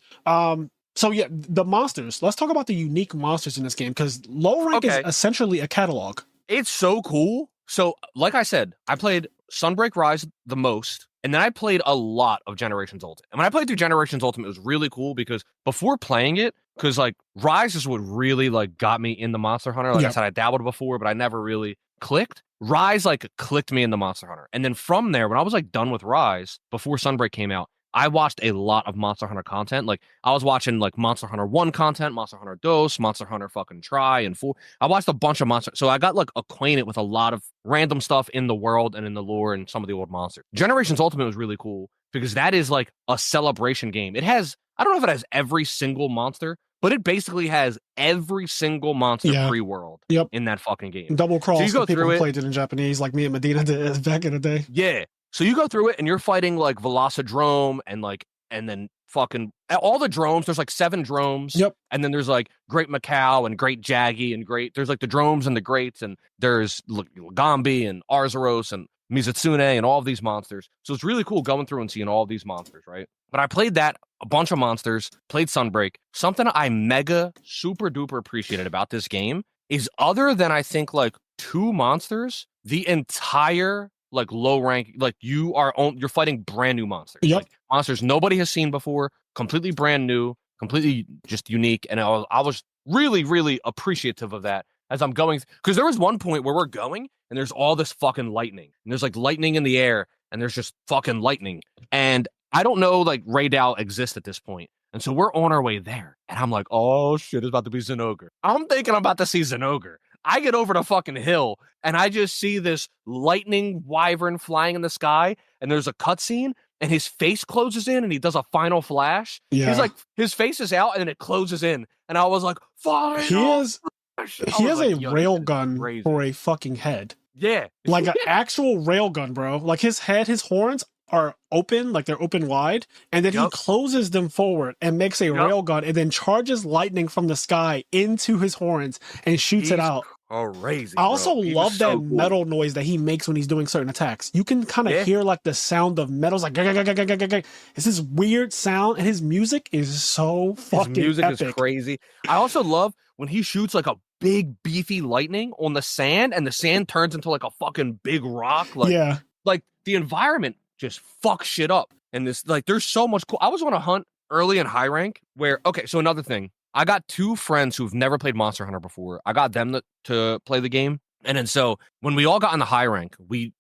S1: So yeah, the monsters. Let's talk about the unique monsters in this game, because low rank is essentially a catalog.
S2: It's so cool. So, like I said, I played Sunbreak Rise the most, and then I played a lot of Generations Ultimate. And when I played through Generations Ultimate, it was really cool because before playing it, because like Rise is what really like got me in the Monster Hunter. Like I said, I dabbled before, but I never really clicked. Rise like clicked me in the Monster Hunter. And then from there, when I was like done with Rise, before Sunbreak came out, I watched a lot of Monster Hunter content. Like I was watching like Monster Hunter 1 content, Monster Hunter Dos, Monster Hunter fucking Try and 4. I watched a bunch of monsters. So I got like acquainted with a lot of random stuff in the world and in the lore and some of the old monsters. Generations Ultimate was really cool because that is like a celebration game. It has, I don't know if it has every single monster, but it basically has every single monster pre-world in that fucking game.
S1: Double cross. So you go people who played it in Japanese like me and Medina did back in the day.
S2: Yeah. So you go through it and you're fighting like Velocidrome and then fucking all the drones. There's like 7 drones.
S1: Yep.
S2: And then there's like Great Macau and Great Jaggy and there's like the drones and the greats, and there's Gambi and Arzuros and Mizutsune and all of these monsters. So it's really cool going through and seeing all of these monsters, right? But I played that, a bunch of monsters, played Sunbreak. Something I mega super duper appreciated about this game is, other than I think like 2 monsters, the entire like low rank, like you're fighting brand new monsters. Like monsters nobody has seen before, completely brand new, completely just unique. And I was really, really appreciative of that as I'm going, because there was one point where we're going and there's all this fucking lightning, and there's like lightning in the air, and there's just fucking lightning. And I don't know, like Raydal exists at this point. And so we're on our way there. And I'm like, oh shit, it's about to be Zinogre. I'm thinking I'm about to see Zinogre. I get over the fucking hill and I just see this lightning wyvern flying in the sky, and there's a cutscene and his face closes in and he does a final flash. Yeah. He's like, his face is out and then it closes in. And I was like, fine.
S1: He has a railgun for a fucking head.
S2: Yeah.
S1: Like an actual railgun, bro. Like his head, his horns are open, like they're open wide, and then he closes them forward and makes a railgun and then charges lightning from the sky into his horns and shoots it out.
S2: Crazy.
S1: I also love that metal noise that he makes when he's doing certain attacks. You can kind of hear like the sound of metals, like it's this weird sound, and his music is so fucking epic.
S2: Is crazy. I also love when he shoots like a big beefy lightning on the sand, and the sand turns into like a fucking big rock. Like, like the environment just fuck shit up. And this, like, there's so much cool. I was on a hunt early in high rank where, so another thing, I got 2 friends who've never played Monster Hunter before. I got them to play the game. And then so when we all got in the high rank, we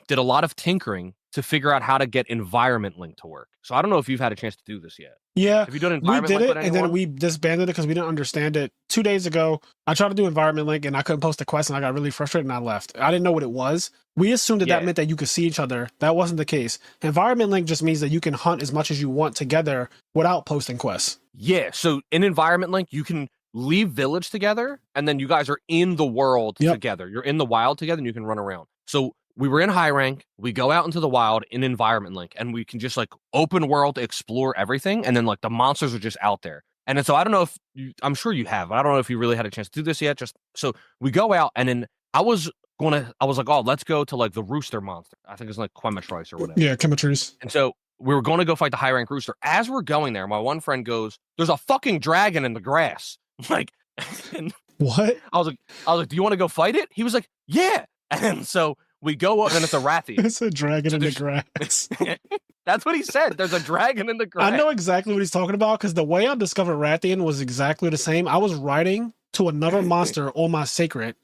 S2: did a lot of tinkering to figure out how to get Environment Link to work. So I don't know if you've had a chance to do this yet.
S1: Yeah,
S2: have you done Environment
S1: Link? We did
S2: it,
S1: and then we disbanded it because we didn't understand it. 2 days ago, I tried to do Environment Link and I couldn't post a quest, and I got really frustrated and I left. I didn't know what it was. We assumed that meant that you could see each other. That wasn't the case. Environment Link just means that you can hunt as much as you want together without posting quests.
S2: Yeah, so in Environment Link, you can leave village together, and then you guys are in the world together. You're in the wild together, and you can run around. So we were in high rank, we go out into the wild in Environment Link, and we can just like open world explore everything, and then like the monsters are just out there. And then so I don't know if I'm sure you have, but I don't know if you really had a chance to do this yet. Just so we go out, and then I was like, oh, let's go to like the rooster monster. I think it's like Quematrice or whatever.
S1: Yeah, Quematrice.
S2: And so we were going to go fight the high rank rooster. As we're going there, my one friend goes, "There's a fucking dragon in the grass." Like,
S1: what?
S2: I was like, "Do you want to go fight it?" He was like, "Yeah." And so we go up, and it's a Rathian.
S1: It's a dragon in the grass.
S2: That's what he said. There's a dragon in the grass.
S1: I know exactly what he's talking about, because the way I discovered Rathian was exactly the same. I was riding to another monster on my sacred,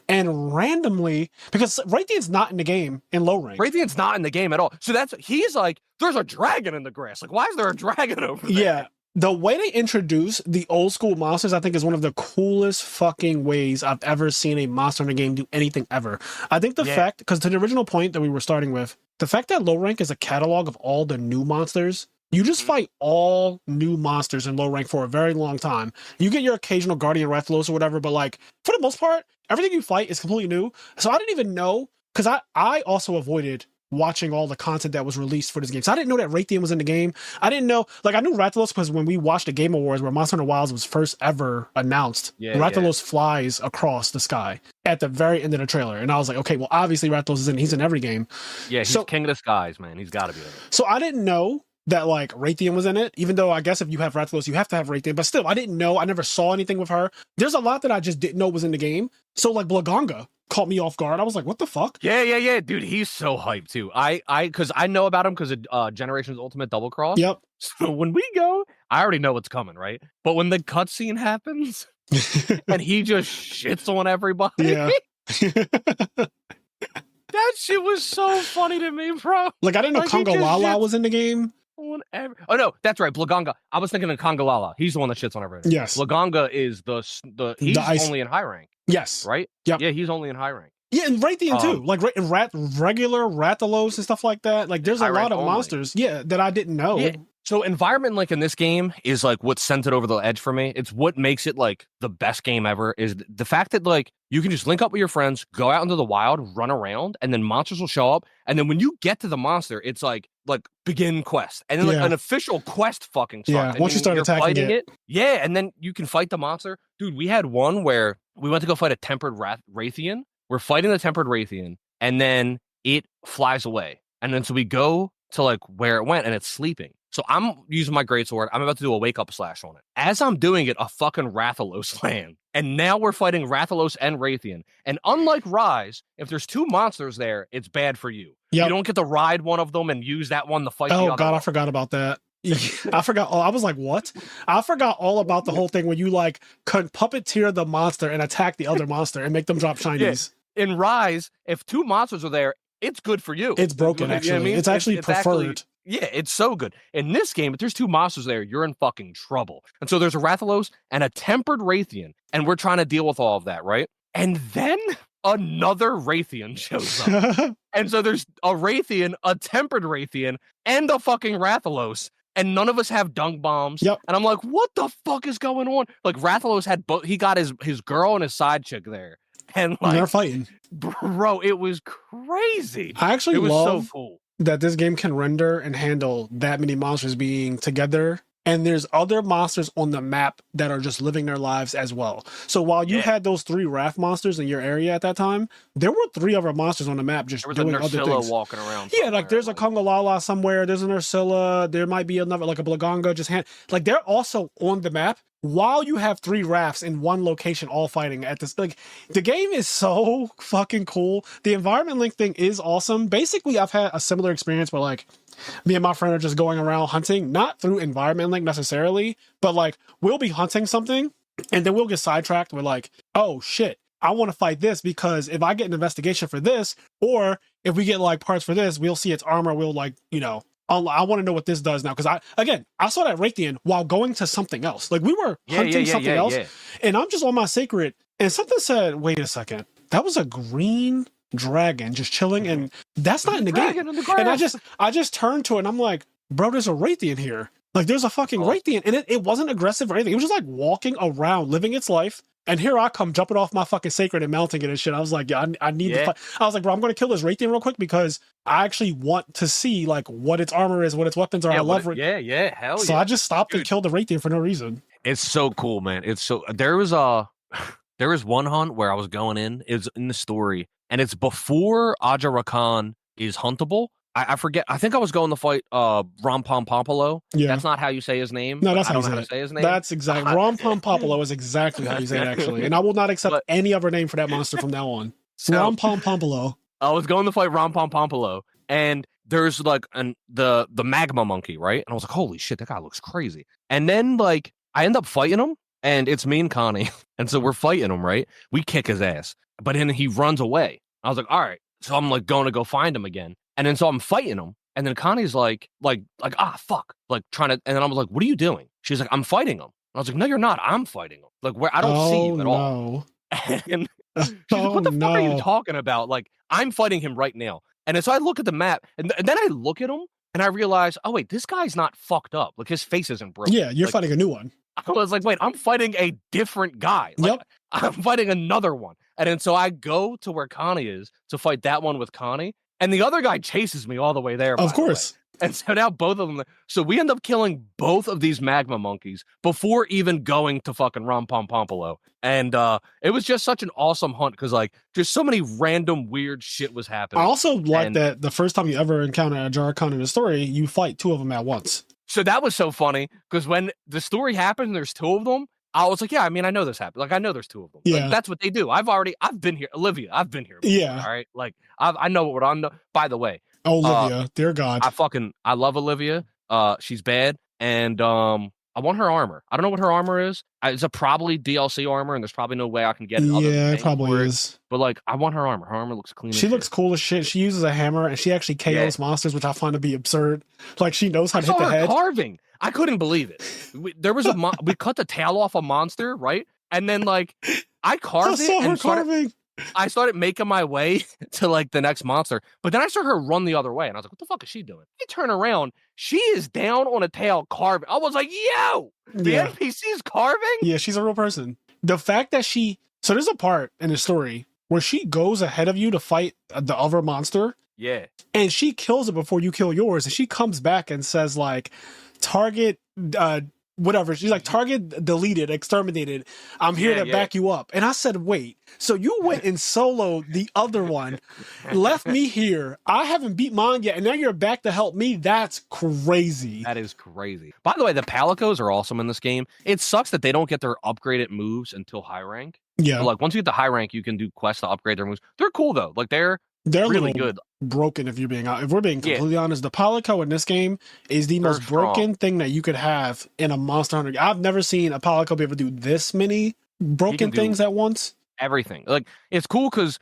S1: and randomly, because Rathian's not in the game in low rank.
S2: Rathian's not in the game at all. So he's like, there's a dragon in the grass. Like, why is there a dragon over there?
S1: Yeah. The way they introduce the old school monsters, I think, is one of the coolest fucking ways I've ever seen a monster in a game do anything ever. I think the fact, because to the original point that we were starting with, the fact that low rank is a catalog of all the new monsters, you just fight all new monsters in low rank for a very long time. You get your occasional Guardian Rathalos or whatever, but like, for the most part, everything you fight is completely new. So I didn't even know, because I also avoided watching all the content that was released for this game. So I didn't know that Raytheon was in the game. I didn't know, like, I knew Rathalos because when we watched the Game Awards where Monster Hunter Wilds was first ever announced, Rathalos flies across the sky at the very end of the trailer. And I was like, okay, well, obviously Rathalos is in, he's in every game.
S2: Yeah, he's king of the skies, man. He's got to be in it.
S1: So I didn't know that like Raytheon was in it, even though I guess if you have Rathalos, you have to have Raytheon, but still, I didn't know. I never saw anything with her. There's a lot that I just didn't know was in the game. So like Blaganga caught me off guard. I was like, what the fuck?
S2: Yeah. Dude, he's so hyped too. Because I know about him because of Generations Ultimate Double Cross.
S1: Yep.
S2: So when we go, I already know what's coming, right? But when the cutscene happens and he just shits on everybody.
S1: Yeah.
S2: That shit was so funny to me, bro.
S1: Like, I didn't know Conga Lala was in the game.
S2: Oh no, that's right, Blaganga. I was thinking of Conga Lala. He's the one that shits on everything.
S1: Yes.
S2: Blaganga is he's only in high rank.
S1: Yes.
S2: Right?
S1: Yep.
S2: Yeah, he's only in high rank.
S1: Yeah, and Raytheon too. Like regular Rathalos and stuff like that. Like, there's a lot of monsters, that I didn't know.
S2: Yeah. So environment link in this game is like what sent it over the edge for me. It's what makes it like the best game ever is the fact that like you can just link up with your friends, go out into the wild, run around, and then monsters will show up. And then when you get to the monster, it's like begin quest. And then like an official quest fucking starts.
S1: Yeah, once you start attacking it.
S2: Yeah, and then you can fight the monster. Dude, we had one where we went to go fight a tempered Raytheon. We're fighting the tempered Raytheon, and then it flies away. And then so we go to like where it went, and it's sleeping. So I'm using my greatsword. I'm about to do a wake-up slash on it. As I'm doing it, a fucking Rathalos land. And now we're fighting Rathalos and Raytheon. And unlike Rise, if there's two monsters there, it's bad for you. Yep. You don't get to ride one of them and use that one to fight the other. Oh,
S1: God, I forgot about that. I forgot. I was like, what? I forgot all about the whole thing when you like could puppeteer the monster and attack the other monster and make them drop shinies.
S2: Yeah. In Rise, if two monsters are there, it's good for you.
S1: It's broken, actually. You know what I mean? It's actually preferred.
S2: Yeah, it's so good. In this game, if there's two monsters there, you're in fucking trouble. And so there's a Rathalos and a tempered Raytheon, and we're trying to deal with all of that, right? And then another Raytheon shows up. And so there's a Raytheon, a tempered Raytheon, and a fucking Rathalos. And none of us have dunk bombs.
S1: Yep.
S2: And I'm like, what the fuck is going on? Like, Rathalos had he got his girl and his side chick there. And like,
S1: they're fighting.
S2: Bro, it was crazy.
S1: I actually
S2: love so cool
S1: that this game can render and handle that many monsters being together. And there's other monsters on the map that are just living their lives as well. So while you had those 3 Wrath monsters in your area at that time, there were 3 other monsters on the map just doing other things.
S2: Walking around.
S1: Yeah, like there's a Conga Lala somewhere. There's an Ursula. There might be another, like a Blaganga. Like they're also on the map while you have 3 Wraths in one location all fighting at this. Like, the game is so fucking cool. The environment link thing is awesome. Basically, I've had a similar experience where like me and my friend are just going around hunting, not through environment link necessarily, but like we'll be hunting something and then we'll get sidetracked. We're like, oh shit, I want to fight this because if I get an investigation for this, or if we get like parts for this, we'll see its armor. We'll like, I want to know what this does now. Because I saw that Raytheon while going to something else. Like we were hunting something else and I'm just on my sacred and something said, wait a second, that was a green dragon just chilling and that's not in the game. And I just turned to it and I'm like, bro, there's a Raytheon here. Like there's a fucking Raytheon and it wasn't aggressive or anything. It was just like walking around, living its life. And here I come jumping off my fucking sacred and mounting it and shit. I was like, yeah, I need to fight. I was like, bro, I'm going to kill this Raytheon real quick because I actually want to see like what its armor is, what its weapons are. I love it.
S2: Yeah, hell yeah.
S1: So I just stopped and killed the Raytheon for no reason.
S2: It's so cool, man. It's so there was one hunt where I was going in. It's in the story, and it's before Aja Rakan is huntable. I forget. I think I was going to fight Rompom Pompolo. Yeah. That's not how you say his name.
S1: No, that's how
S2: you say his name.
S1: That's exactly. Rompom Pompolo is exactly how you say it, actually. And I will not accept any other name for that monster from now on. Rompom Pompolo.
S2: I was going to fight Rompom Pompolo, and there's like the magma monkey, right? And I was like, holy shit, that guy looks crazy. And then like I end up fighting him, and it's me and Connie. And so we're fighting him, right? We kick his ass. But then he runs away. I was like, all right. So I'm like going to go find him again. And then so I'm fighting him. And then Connie's like, fuck. Like trying to, and then I was like, what are you doing? She's like, I'm fighting him. And I was like, no, you're not. I'm fighting him. Like where I don't see him at all. And she's like, what the fuck are you talking about? Like, I'm fighting him right now. And then so I look at the map and then I look at him and I realize, oh wait, this guy's not fucked up. Like his face isn't broken.
S1: Yeah, you're fighting a new one.
S2: I was like, wait, I'm fighting a different guy. Like, I'm fighting another one. And then so I go to where Connie is to fight that one with Connie. And the other guy chases me all the way there.
S1: Of course.
S2: And so now both of them. So we end up killing both of these magma monkeys before even going to fucking Rompompopolo. And it was just such an awesome hunt because like just so many random weird shit was happening.
S1: I also like that the first time you ever encounter a Jarkon in the story, you fight two of them at once.
S2: So that was so funny because when the story happened, and there's two of them. I was like, yeah, I mean, I know this happened. Like, I know there's two of them.
S1: Yeah.
S2: Like, that's what they do. I've been here. Olivia, I've been here before,
S1: yeah.
S2: All right. Like, I know what I'm. By the way,
S1: Olivia, dear God.
S2: I love Olivia. She's bad. And I want her armor. I don't know what her armor is. It's a probably DLC armor, and there's probably no way I can get it.
S1: Yeah, it probably is.
S2: But like, I want her armor. Her armor looks clean.
S1: She looks cool as shit. She uses a hammer, and she actually KOs monsters, which I find to be absurd. Like, she knows how to hit the head.
S2: Carving. I couldn't believe it. There was we cut the tail off a monster, right? And then like I carved it and I started making my way to like the next monster. But then I saw her run the other way, and I was like, "What the fuck is she doing?" I turn around, she is down on a tail carving. I was like, "Yo, the NPC's carving."
S1: Yeah, she's a real person. The fact that so there's a part in the story where she goes ahead of you to fight the other monster.
S2: Yeah,
S1: and she kills it before you kill yours, and she comes back and says like, target whatever, she's like, target deleted, exterminated, I'm here to back you up. And I said, wait, so you went and soloed the other one, left me here, I haven't beat mine yet, and now you're back to help me? That's crazy.
S2: That is crazy. By the way, the Palicos are awesome in this game. It sucks that they don't get their upgraded moves until high rank.
S1: Yeah,
S2: but like once you get to high rank, you can do quests to upgrade their moves. They're cool though. Like they're really good.
S1: Broken, if we're being completely honest. The Palico in this game is the most broken thing that you could have in a Monster Hunter. I've never seen a Palico be able to do this many broken things at once.
S2: Everything. Like it's cool because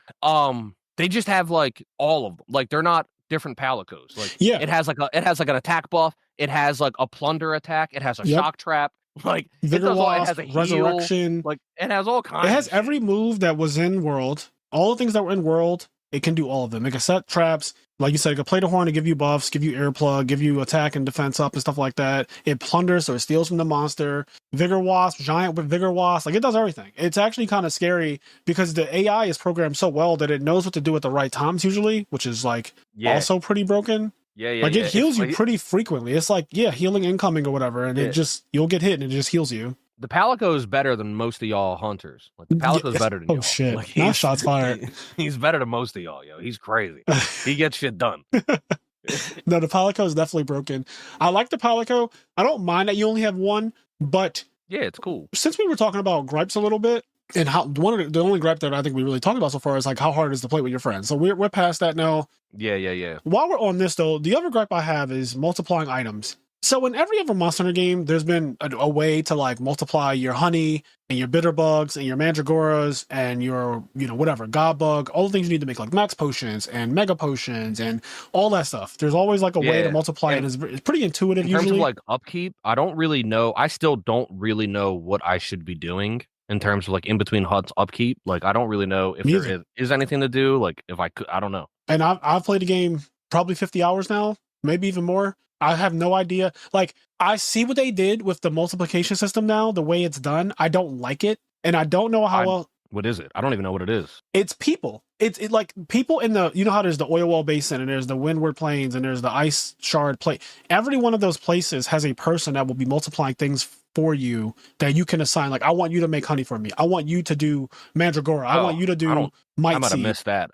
S2: they just have like all of them. Like they're not different Palicos. Like it has like an attack buff. It has like a plunder attack. It has a shock trap. Like
S1: Vigor
S2: it has a
S1: resurrection.
S2: Heal. Like it has all kinds.
S1: It has every move that was in World. All the things that were in World. It can do all of them. It can set traps. Like you said, it can play the horn to give you buffs, give you earplug, give you attack and defense up and stuff like that. It plunders, so it steals from the monster. Vigor Wasp, giant with Vigor Wasp. Like, it does everything. It's actually kind of scary because the AI is programmed so well that it knows what to do at the right times usually, which is, like, also pretty broken. Like, it heals you pretty frequently. It's like, healing incoming or whatever, and it just, you'll get hit and it just heals you.
S2: The Palico is better than most of y'all hunters. Like the Palico's better than y'all.
S1: Oh shit!
S2: Like,
S1: now shots fired.
S2: He's better than most of y'all, yo. He's crazy. He gets shit done.
S1: No, the Palico is definitely broken. I like the Palico. I don't mind that you only have one, but
S2: yeah, it's cool.
S1: Since we were talking about gripes a little bit, and how the only gripe that I think we really talked about so far is like how hard it is to play with your friends. So we're past that now.
S2: Yeah.
S1: While we're on this though, the other gripe I have is multiplying items. So in every other Monster Hunter game, there's been a way to like multiply your honey and your bitter bugs and your mandragoras and your, whatever, god bug, all the things you need to make like max potions and mega potions and all that stuff. There's always like a way to multiply it. It's pretty intuitive usually.
S2: In terms of like upkeep, I don't really know. I still don't really know what I should be doing in terms of like in between hunts upkeep. Like I don't really know if there is anything to do. Like if I could, I don't know.
S1: And I've played the game probably 50 hours now, maybe even more. I have no idea. Like, I see what they did with the multiplication system now, the way it's done. I don't like it. And I don't know how
S2: what is it? I don't even know what it is.
S1: It's people. It's like people in the, how there's the oil well basin and there's the windward plains and there's the ice shard plate. Every one of those places has a person that will be multiplying things for you that you can assign. Like, I want you to make honey for me. I want you to do mandragora. I want you to do might seed.
S2: I might have missed that.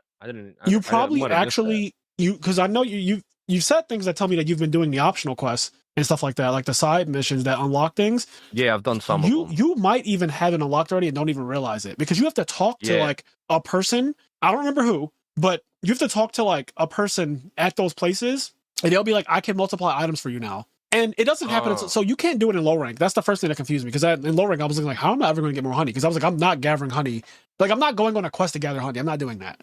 S1: You probably actually, because I know you've said things that tell me that you've been doing the optional quests and stuff like that, like the side missions that unlock things.
S2: Yeah, I've done some of them.
S1: You might even have it unlocked already and don't even realize it because you have to talk to like a person. I don't remember who, but you have to talk to like a person at those places and they'll be like, I can multiply items for you now. And it doesn't happen. So you can't do it in low rank. That's the first thing that confused me because in low rank, I was like, how am I ever going to get more honey? Because I was like, I'm not gathering honey. Like, I'm not going on a quest to gather honey. I'm not doing that.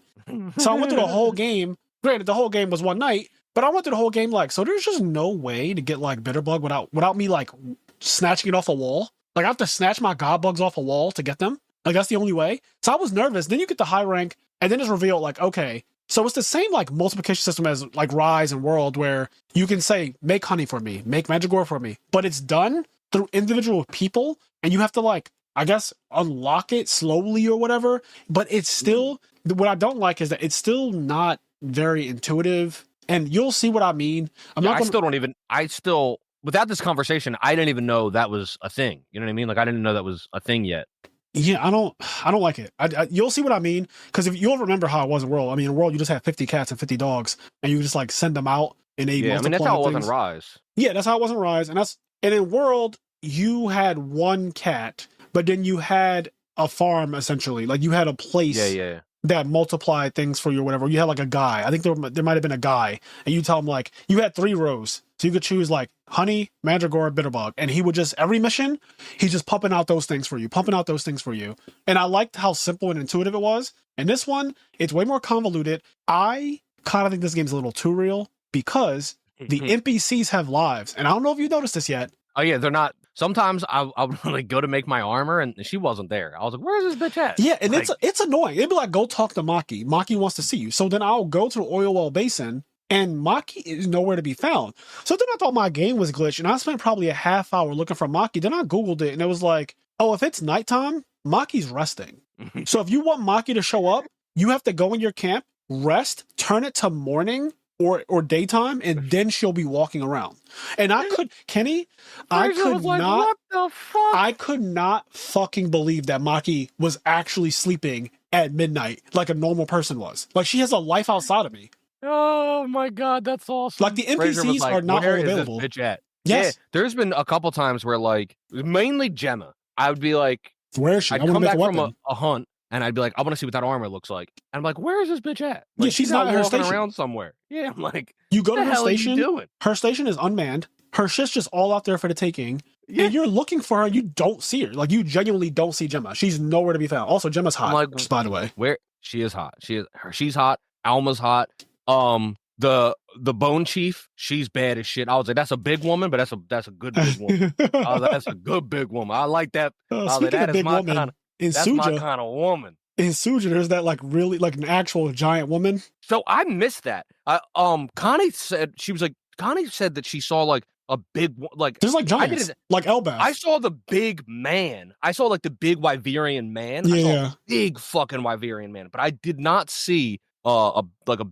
S1: So I went through the whole game. Granted, the whole game was one night, but I went through the whole game like, so there's just no way to get like Bitterbug without me like snatching it off a wall. Like I have to snatch my god bugs off a wall to get them. Like that's the only way. So I was nervous. Then you get the high rank and then it's revealed like, okay, so it's the same like multiplication system as like Rise and World where you can say, make honey for me, make mandragora for me, but it's done through individual people and you have to like, I guess, unlock it slowly or whatever. But it's still, what I don't like is that it's still not very intuitive, and you'll see what I mean.
S2: Without this conversation, I didn't even know that was a thing. You know what I mean? Like, I didn't know that was a thing yet.
S1: Yeah, I don't like it. You'll see what I mean, because if you'll remember how it was in World. I mean, in World, you just have 50 cats and 50 dogs, and you just like send them out, and they multiply.
S2: I mean, that's how it was in Rise.
S1: Yeah, that's how it was in Rise, and in World, you had one cat, but then you had a farm essentially. Like you had a place. That multiplied things for you or whatever. You had like a guy. I think there might have been a guy, and you tell him like you had 3 rows, so you could choose like honey, mandragora, bitterbug, and he would just every mission he's just pumping out those things for you. And I liked how simple and intuitive it was. And this one, it's way more convoluted. I kind of think this game's a little too real because the NPCs have lives, and I don't know if you noticed this yet.
S2: Oh yeah, they're not. Sometimes I would like go to make my armor and she wasn't there. I was like, "Where's this bitch at?"
S1: Yeah, and like, it's annoying. It'd be like, "Go talk to Maki. Maki wants to see you." So then I'll go to the oil well basin, and Maki is nowhere to be found. So then I thought my game was glitched, and I spent probably a half hour looking for Maki. Then I googled it, and it was like, "Oh, if it's nighttime, Maki's resting." So if you want Maki to show up, you have to go in your camp, rest, turn it to morning or daytime, and then she'll be walking around. And I could not fucking believe that Maki was actually sleeping at midnight like a normal person was. Like, she has a life outside of me.
S2: Oh my god, that's awesome.
S1: Like, the NPCs are not all available.
S2: Where is this bitch at?
S1: Yes.
S2: Yeah, there's been a couple times where, like, mainly Gemma, I would be like,
S1: where is she?
S2: I'd come back from a hunt, and I'd be like, I want to see what that armor looks like. And I'm like, where is this bitch at? Like,
S1: yeah, she's not at her station.
S2: Around somewhere. Yeah, I'm like,
S1: you go to her
S2: station.
S1: Her station is unmanned. Her shit's just all out there for the taking. Yeah. And you're looking for her. You don't see her. Like, you genuinely don't see Gemma. She's nowhere to be found. Also, Gemma's hot. Like, just by the way,
S2: where she is hot. She's hot. Alma's hot. The Bone Chief, she's bad as shit. I was like, that's a big woman, but that's a good big woman. I was like, that's a good big woman. I like that. That's my kind of woman.
S1: In Suja, there's that like really like an actual giant woman.
S2: So I missed that. Connie said that she saw like a big like.
S1: There's like giants, like Elbaf.
S2: I saw the big man. I saw like the big Wyverian man.
S1: Yeah,
S2: I saw a big fucking Wyverian man, but I did not see a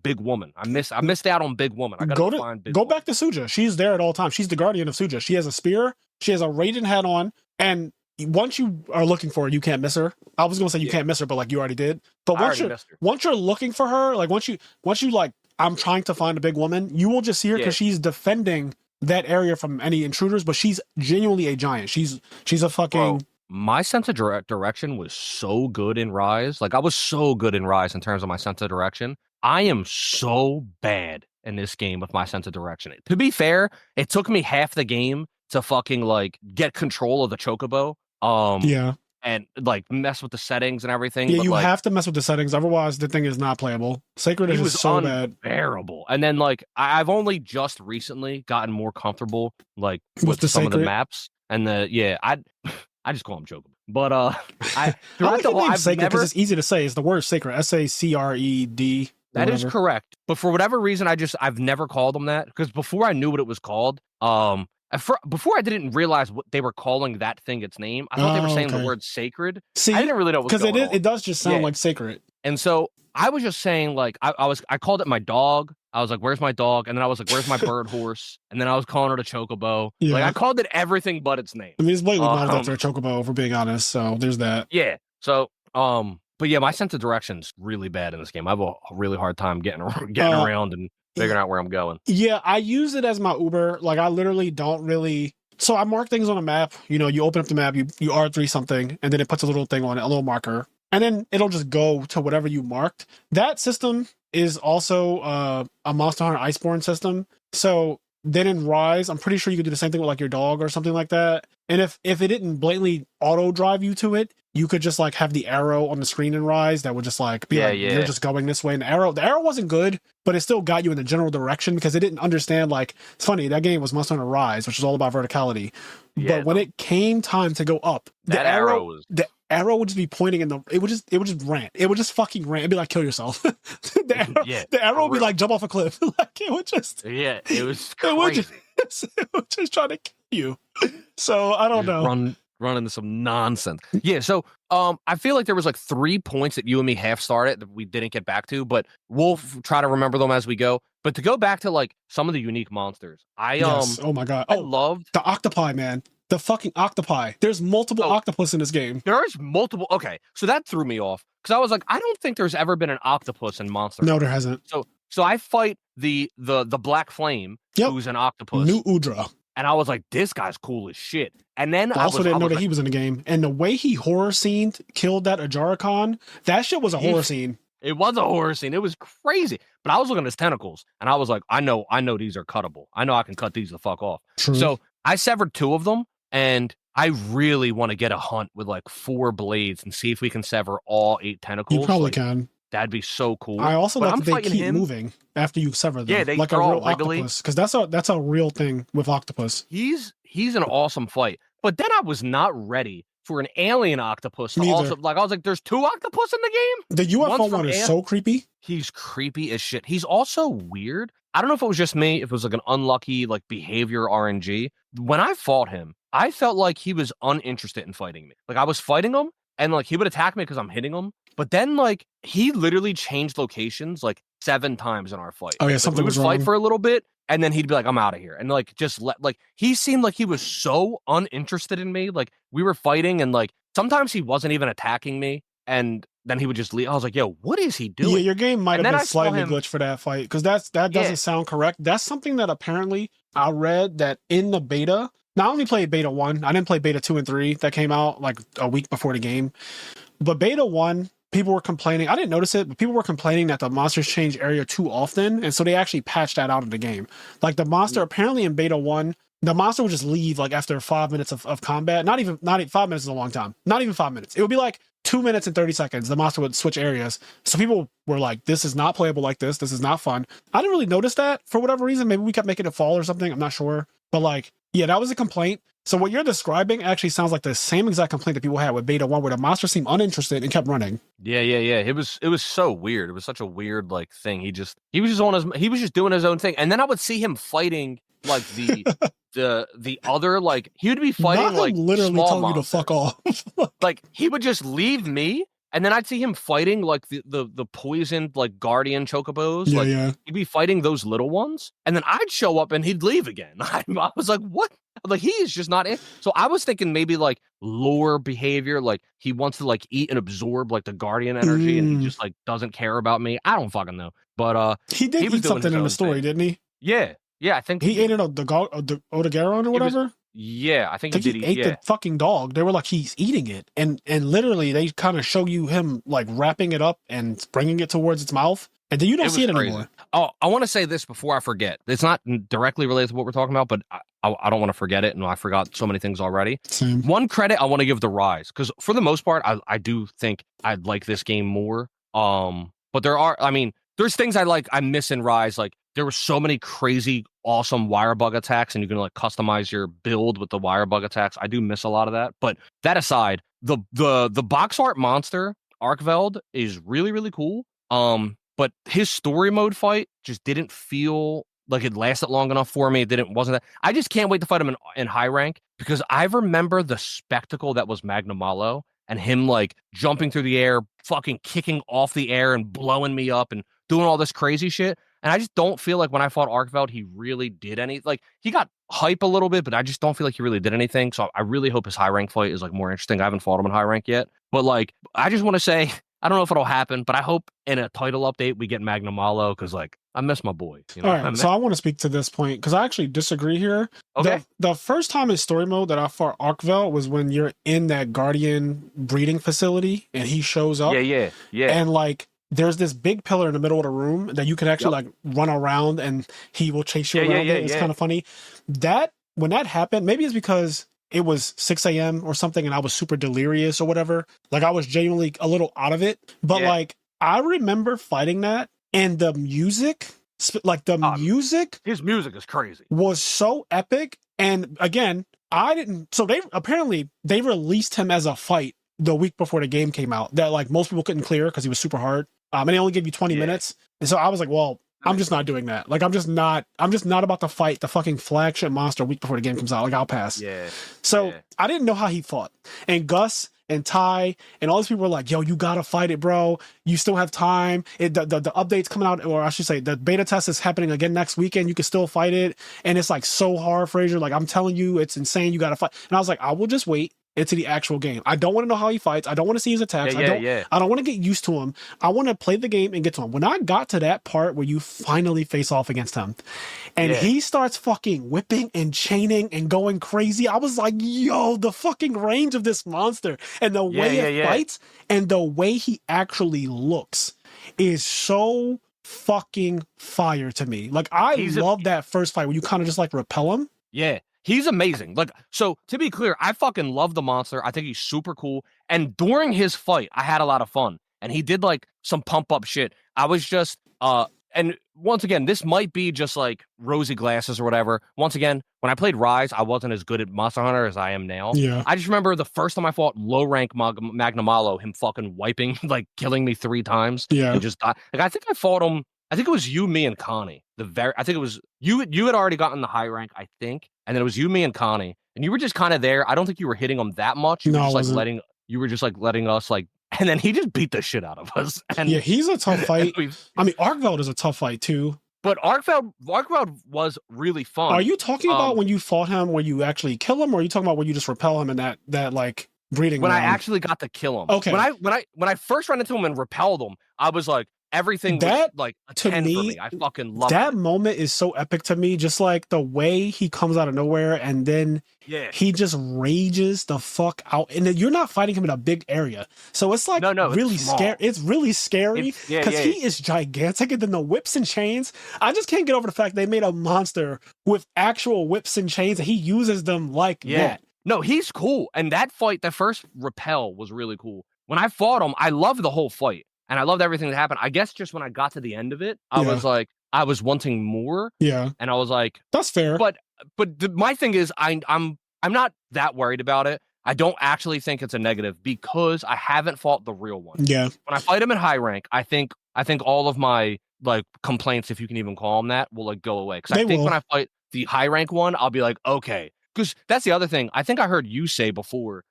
S2: big woman. I missed out on big woman. I gotta find big.
S1: Go back to Suja. She's there at all times. She's the guardian of Suja. She has a spear. She has a Raiden hat on, and once you are looking for her, you can't miss her. I was gonna say you can't miss her, but like you already did. But once you're looking for her, like once you like, I'm trying to find a big woman, you will just see her because she's defending that area from any intruders. But she's genuinely a giant. She's a fucking.
S2: Bro, my sense of direction was so good in Rise. Like, I was so good in Rise in terms of my sense of direction. I am so bad in this game with my sense of direction. To be fair, it took me half the game to fucking like get control of the Chocobo. And like mess with the settings and everything.
S1: Yeah, you have to mess with the settings, otherwise the thing is not playable. Sacred is so
S2: unbearable. And then like I've only just recently gotten more comfortable like with some of the maps and I just call him Chocobo. But I
S1: like the name Sacred because it's easy to say. It's the word Sacred. SACRED.
S2: That is correct. But for whatever reason, I've never called them that because before I knew what it was called, before I didn't realize what they were calling that thing its name. I thought they were saying the word sacred.
S1: See,
S2: I didn't really know what was going on.
S1: It does just sound like sacred.
S2: And so I was just saying like I called it my dog. I was like, where's my dog? And then I was like, where's my bird horse? And then I was calling her the Chocobo. Yeah. Like I called it everything but its name.
S1: I mean, it's blatantly modeled after a Chocobo, if we're being honest. So there's that.
S2: Yeah. So but yeah, my sense of direction's really bad in this game. I have a really hard time getting around and figuring out where I'm going.
S1: Yeah, I use it as my Uber. Like I literally don't really. So I mark things on a map. You know, you open up the map, you R3 something, and then it puts a little thing on it, a little marker, and then it'll just go to whatever you marked. That system is also a Monster Hunter Iceborne system. So then in Rise, I'm pretty sure you could do the same thing with like your dog or something like that. And if it didn't blatantly auto drive you to it, you could just like have the arrow on the screen in Rise that would just like be you're just going this way. And the arrow wasn't good, but it still got you in the general direction because it didn't understand. Like, it's funny, that game was Monster Hunter Rise, which is all about verticality. Yeah, but when it came time to go up, the arrow would just be pointing it would just rant. It would just fucking rant. It'd be like, kill yourself. The arrow would be like, jump off a cliff. Like it would just
S2: it was crazy.
S1: It was just trying to kill you. So I don't know.
S2: run into some nonsense. Yeah, so I feel like there was like 3 points that you and me half started that we didn't get back to, but we'll try to remember them as we go. But to go back to like some of the unique monsters,
S1: oh my god,
S2: I loved
S1: the octopi, man. The fucking octopi. There's multiple octopus in this game.
S2: There's multiple. Okay, so that threw me off because I was like, I don't think there's ever been an octopus in Monster.
S1: No, there hasn't.
S2: So I fight the Black Flame, who's an octopus,
S1: New Udra,
S2: and I was like, this guy's cool as shit. And then
S1: I also didn't know that he was in the game. And the way he horror scened killed that Ajaricon, that shit was a horror scene.
S2: It was a horror scene. It was crazy. But I was looking at his tentacles, and I was like, I know these are cuttable. I know I can cut these the fuck off.
S1: True.
S2: So I severed 2 of them. And I really want to get a hunt with like 4 blades and see if we can sever all 8 tentacles.
S1: You probably can.
S2: That'd be so cool.
S1: I also like that they keep moving after you sever them.
S2: Yeah, they
S1: like a real octopus. Because that's a real thing with octopus.
S2: He's an awesome fight. But then I was not ready for an alien octopus to also like. I was like, "There's 2 octopus in the game."
S1: The UFO one is so creepy.
S2: He's creepy as shit. He's also weird. I don't know if it was just me, if it was like an unlucky like behavior RNG. When I fought him, I felt like he was uninterested in fighting me. Like I was fighting him and like he would attack me because I'm hitting him. But then like he literally changed locations like 7 times in our fight.
S1: Oh yeah,
S2: like,
S1: something
S2: we would
S1: was wrong.
S2: fight for a little bit and then he'd be like, I'm out of here. And like just he seemed like he was so uninterested in me. Like we were fighting and like sometimes he wasn't even attacking me. And then he would just leave. I was like, yo, what is he doing?
S1: Yeah, your game might have been slightly glitched for that fight because that doesn't sound correct. That's something that apparently I read that in the beta. Now, I only played beta 1. I didn't play beta 2 and 3 that came out like a week before the game. But beta 1, people were complaining. I didn't notice it, but people were complaining that the monsters change area too often. And so they actually patched that out of the game. Like the monster, apparently in beta 1, the monster would just leave like after 5 minutes of combat. Not even 5 minutes is a long time. Not even 5 minutes. It would be like 2 minutes and 30 seconds. The monster would switch areas. So people were like, this is not playable like this. This is not fun. I didn't really notice that for whatever reason. Maybe we kept making it fall or something. I'm not sure. But like, yeah, that was a complaint. So what you're describing actually sounds like the same exact complaint that people had with beta 1 where the monster seemed uninterested and kept running.
S2: Yeah. It was so weird. It was such a weird like thing. He was just doing his own thing. And then I would see him fighting like the other like he would be fighting like
S1: literally
S2: small
S1: telling
S2: monsters.
S1: you to fuck off.
S2: Like he would just leave me and then I'd see him fighting like the poisoned like guardian chocobos.
S1: Yeah,
S2: like
S1: yeah.
S2: He'd be fighting those little ones and then I'd show up and he'd leave again. I was like, what? Like he is just not in. So I was thinking maybe like lore behavior, like he wants to like eat and absorb like the guardian energy and he just like doesn't care about me. I don't fucking know. But
S1: he did eat something in the story, didn't he?
S2: Yeah, I think
S1: he ate it the Odogaron or whatever.
S2: I think he did.
S1: He ate the fucking dog. They were like, he's eating it, and literally they kind of show you him like wrapping it up and bringing it towards its mouth, and then you don't see it anymore.
S2: Oh, I want to say this before I forget. It's not directly related to what we're talking about, but I don't want to forget it, and I forgot so many things already.
S1: Same.
S2: One credit I want to give the Rise because for the most part, I do think I'd like this game more. But there's things I miss in Rise. Like there were so many crazy, awesome wire bug attacks, and you can like customize your build with the wire bug attacks. I do miss a lot of that. But that aside, the box art monster Arkveld is really, really cool. But his story mode fight just didn't feel like it lasted long enough for me. Wasn't that. I just can't wait to fight him in high rank because I remember the spectacle that was Magna Malo and him like jumping through the air, fucking kicking off the air and blowing me up and doing all this crazy shit. And I just don't feel like when I fought Arkveld, he really did any. Like he got hype a little bit, but I just don't feel like he really did anything. So I really hope his high rank fight is like more interesting. I haven't fought him in high rank yet, but like I just want to say I don't know if it'll happen, but I hope in a title update we get Magna Malo because like I miss my boy. You know?
S1: All right, so I want to speak to this point because I actually disagree here.
S2: Okay.
S1: The first time in story mode that I fought Arkveld was when you're in that Guardian breeding facility and he shows up.
S2: Yeah.
S1: And like there's this big pillar in the middle of the room that you can actually like run around and he will chase you around. It's kind of funny. When that happened, maybe it's because it was 6 a.m. or something and I was super delirious or whatever. Like I was genuinely a little out of it. But like I remember fighting that and the music, music.
S2: His music is crazy.
S1: Was so epic. And again, so they released him as a fight the week before the game came out that like most people couldn't clear because he was super hard. And they only gave you 20 minutes. And so I was like, well, I'm just not doing that. Like, I'm just not about to fight the fucking flagship monster a week before the game comes out. Like, I'll pass.
S2: Yeah.
S1: So I didn't know how he fought. And Gus and Ty and all these people were like, yo, you gotta fight it, bro. You still have time. The update's coming out, or I should say the beta test is happening again next weekend. You can still fight it. And it's like so hard, Frazier. Like, I'm telling you, it's insane. You gotta fight. And I was like, I will just wait into the actual game. I don't want to know how he fights. I don't want to see his attacks. I don't want to get used to him. I want to play the game and get to him. When I got to that part where you finally face off against him and he starts fucking whipping and chaining and going crazy, I was like, yo, the fucking range of this monster and the way it fights and the way he actually looks is so fucking fire to me. Like, I love that first fight where you kind of just like repel him.
S2: Yeah. He's amazing. Like, so to be clear, I fucking love the monster. I think he's super cool. And during his fight, I had a lot of fun. And he did like some pump up shit. I was just, and once again, this might be just like rosy glasses or whatever. Once again, when I played Rise, I wasn't as good at Monster Hunter as I am now.
S1: Yeah.
S2: I just remember the first time I fought low rank Magnamalo, him fucking wiping, like killing me 3 times.
S1: Yeah.
S2: And just like, I think I fought him. I think it was you, me, and Connie. I think it was you. You had already gotten the high rank, I think, and then it was you, me, and Connie, and you were just kind of there. I don't think you were hitting him that much. You were just like letting us like, and then he just beat the shit out of us. And
S1: yeah, he's a tough fight. I mean, Arkveld is a tough fight too.
S2: But Arkveld was really fun.
S1: Are you talking about when you fought him, where you actually kill him, or are you talking about when you just repel him in that like breeding?
S2: When
S1: round?
S2: I actually got to kill him.
S1: Okay.
S2: When I first ran into him and repelled him, I was like. Everything was like a 10 for me. I fucking love
S1: that
S2: it.
S1: moment is so epic to me. Just like the way he comes out of nowhere and then he just rages the fuck out. And then you're not fighting him in a big area, so it's like really scary. It's really scary because he is gigantic, and then the whips and chains. I just can't get over the fact they made a monster with actual whips and chains, and he uses them like that.
S2: No, he's cool. And that fight, the first repel was really cool. When I fought him, I loved the whole fight. And I loved everything that happened. I guess just when I got to the end of it, I was like, I was wanting more.
S1: Yeah.
S2: And I was like,
S1: that's fair.
S2: But my thing is, I'm not that worried about it. I don't actually think it's a negative because I haven't fought the real one.
S1: Yeah.
S2: When I fight him in high rank, I think all of my like complaints, if you can even call them that, will like go away. Because I think when I fight the high rank one, I'll be like, okay. Because that's the other thing. I think I heard you say before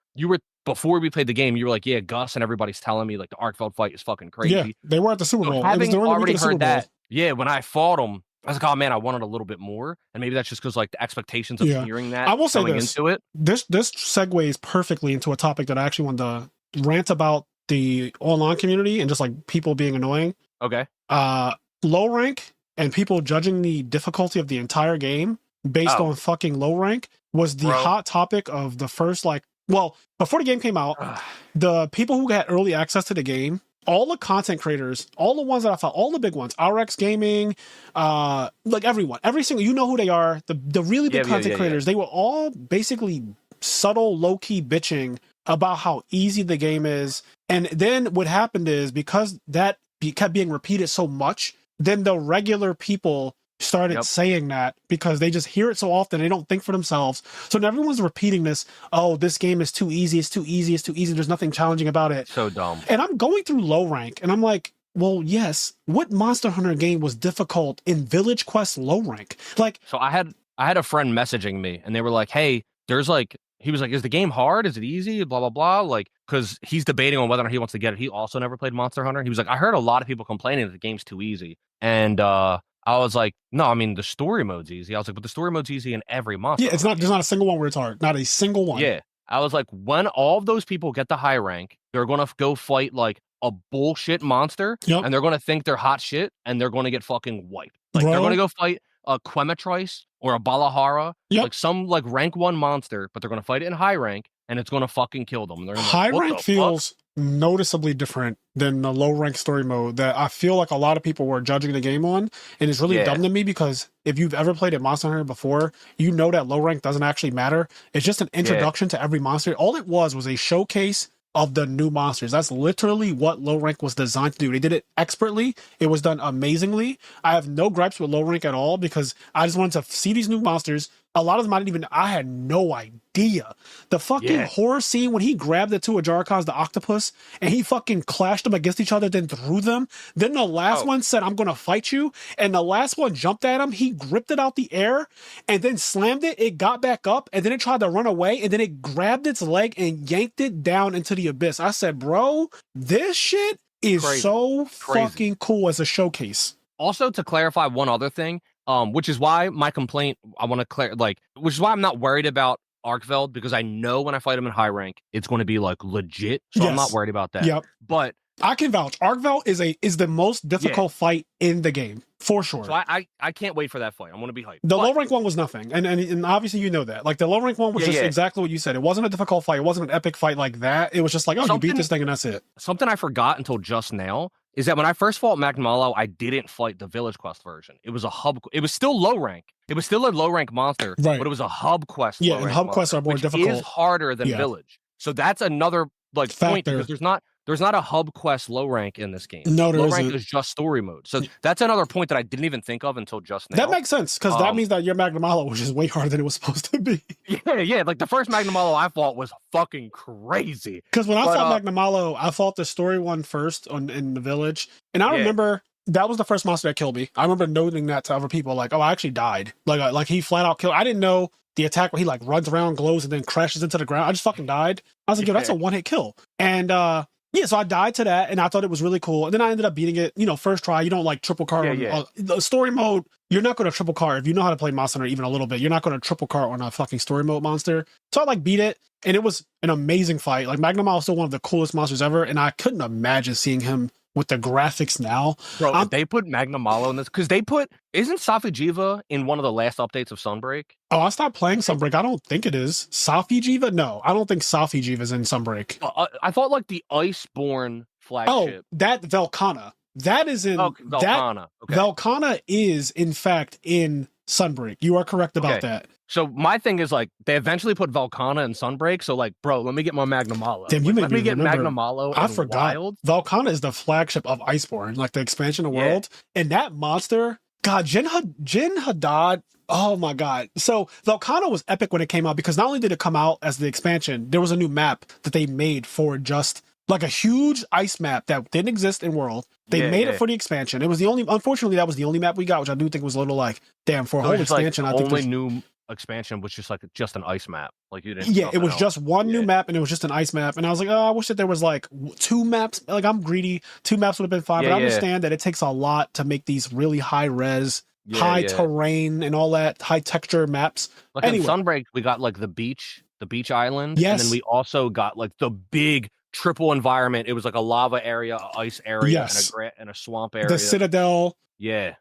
S2: we played the game, you were like, yeah, Gus and everybody's telling me like the Arkveld fight is fucking crazy.
S1: Yeah, they were at the Super Bowl.
S2: Having already heard that, when I fought him, I was like, oh man, I wanted a little bit more. And maybe that's just because like the expectations of hearing that.
S1: I will say this.
S2: Into it.
S1: This segues perfectly into a topic that I actually wanted to rant about the online community and just like people being annoying.
S2: Okay.
S1: Low rank and people judging the difficulty of the entire game based on fucking low rank was the hot topic of the first before the game came out, the people who had early access to the game, all the content creators, all the ones that I thought, all the big ones, RX Gaming, like everyone, every single, you know who they are, the really big content creators, they were all basically subtle, low-key bitching about how easy the game is. And then what happened is because that kept being repeated so much, then the regular people started saying that because they just hear it so often, they don't think for themselves. So now everyone's repeating this, oh, this game is too easy, it's too easy, it's too easy, there's nothing challenging about it.
S2: So dumb.
S1: And I'm going through low rank, and I'm like, well, yes, what Monster Hunter game was difficult in Village Quest low rank? Like,
S2: so I had a friend messaging me, and they were like, hey, there's like, he was like, is the game hard? Is it easy? Blah, blah, blah. Like, because he's debating on whether or not he wants to get it. He also never played Monster Hunter. He was like, I heard a lot of people complaining that the game's too easy. And I was like, no, I mean, the story mode's easy. I was like, but the story mode's easy in every Monster
S1: Hunter. Yeah, there's not a single one where it's hard. Not a single one.
S2: Yeah. I was like, when all of those people get the high rank, they're going to go fight like a bullshit monster, and they're going to think they're hot shit, and they're going to get fucking wiped. Like, they're going to go fight a Quematrice or a Balahara, like some like rank 1 monster, but they're going to fight it in high rank, and it's going to fucking kill them. They're
S1: high rank feels noticeably different than the low rank story mode that I feel like a lot of people were judging the game on, and it's really dumb to me because if you've ever played a Monster Hunter before, you know that low rank doesn't actually matter. It's just an introduction to every monster. All it was a showcase of the new monsters. That's literally what low rank was designed to do. They did it expertly. It was done amazingly. I have no gripes with low rank at all because I just wanted to see these new monsters, a lot of them I had no idea. The fucking horror scene when he grabbed the two Ajarkans, the octopus, and he fucking clashed them against each other, then threw them. Then the last one said, I'm going to fight you. And the last one jumped at him. He gripped it out the air and then slammed it. It got back up and then it tried to run away. And then it grabbed its leg and yanked it down into the abyss. I said, bro, this shit is so fucking cool as a showcase.
S2: Also, to clarify one other thing, which is why my complaint, I want to which is why I'm not worried about Arkveld, because I know when I fight him in high rank, it's going to be like legit. So I'm not worried about that.
S1: Yep.
S2: But
S1: I can vouch. Arkveld is the most difficult fight in the game, for sure.
S2: So I can't wait for that fight. I'm going to be hyped.
S1: The low rank one was nothing. And obviously you know that. Like the low rank one was just exactly what you said. It wasn't a difficult fight. It wasn't an epic fight like that. It was just like, oh, you beat this thing and that's it.
S2: Something I forgot until just now is that when I first fought Magnamalo, I didn't fight the Village Quest version. It was a hub. It was still low rank. It was still a low rank monster, but it was a hub quest.
S1: Yeah, and hub quests are more difficult.
S2: It is harder than Village. So that's another point, because there's not a hub quest low rank in this game.
S1: No, there
S2: low
S1: isn't.
S2: rank is just story mode. So that's another point that I didn't even think of until just now.
S1: That makes sense, because that means that your Magnamalo was just way harder than it was supposed to be.
S2: Yeah. Like the first Magnamalo I fought was fucking crazy.
S1: Because when I fought Magnamalo, I fought the story one first in the village, and I remember that was the first monster that killed me. I remember noting that to other people, like, oh, I actually died. Like he flat out killed. I didn't know the attack where he like runs around, glows, and then crashes into the ground. I just fucking died. I was like, yo, that's a one-hit kill. And so I died to that, and I thought it was really cool. And then I ended up beating it, first try. You don't like triple car. The story mode, you're not going to triple car. If you know how to play Monster Hunter even a little bit, you're not going to triple car on a fucking story mode monster. So I beat it, and it was an amazing fight. Like Magnamalo is still one of the coolest monsters ever, and I couldn't imagine seeing him with the graphics now.
S2: Bro, if they put Magnamalo in this, because isn't Safijiva in one of the last updates of Sunbreak?
S1: Oh, I stopped playing Sunbreak. I don't think it is. Safijiva? No, I don't think Safijiva is in Sunbreak.
S2: I thought like the Iceborne flagship.
S1: Oh, that Velkhana. That is in...
S2: Velkhana.
S1: Velkhana is, in fact, in Sunbreak. You are correct about that.
S2: So my thing is like they eventually put Velkhana in Sunbreak. So like, bro, let me get my Magnamalo.
S1: Damn,
S2: let me get Magnamalo.
S1: I forgot. Wild. Velkhana is the flagship of Iceborne, like the expansion of world, and that monster. God, Jin Haddad. Oh my God. So Velkhana was epic when it came out, because not only did it come out as the expansion, there was a new map that they made for just like a huge ice map that didn't exist in world. They made it for the expansion. It was unfortunately, that was the only map we got, which I do think was a little like, damn, for a whole expansion.
S2: Like,
S1: I think
S2: only new expansion was just an ice map. Like you didn't.
S1: Yeah, it was just one new map, and it was just an ice map. And I was like, oh, I wish that there was like two maps. Like I'm greedy. 2 maps would have been fine. But I understand that it takes a lot to make these really high res, high terrain, and all that high texture maps.
S2: Like in Sunbreak, we got like the beach island, and then we also got like the big triple environment. It was like a lava area, a ice area, and a swamp area.
S1: The Citadel.
S2: The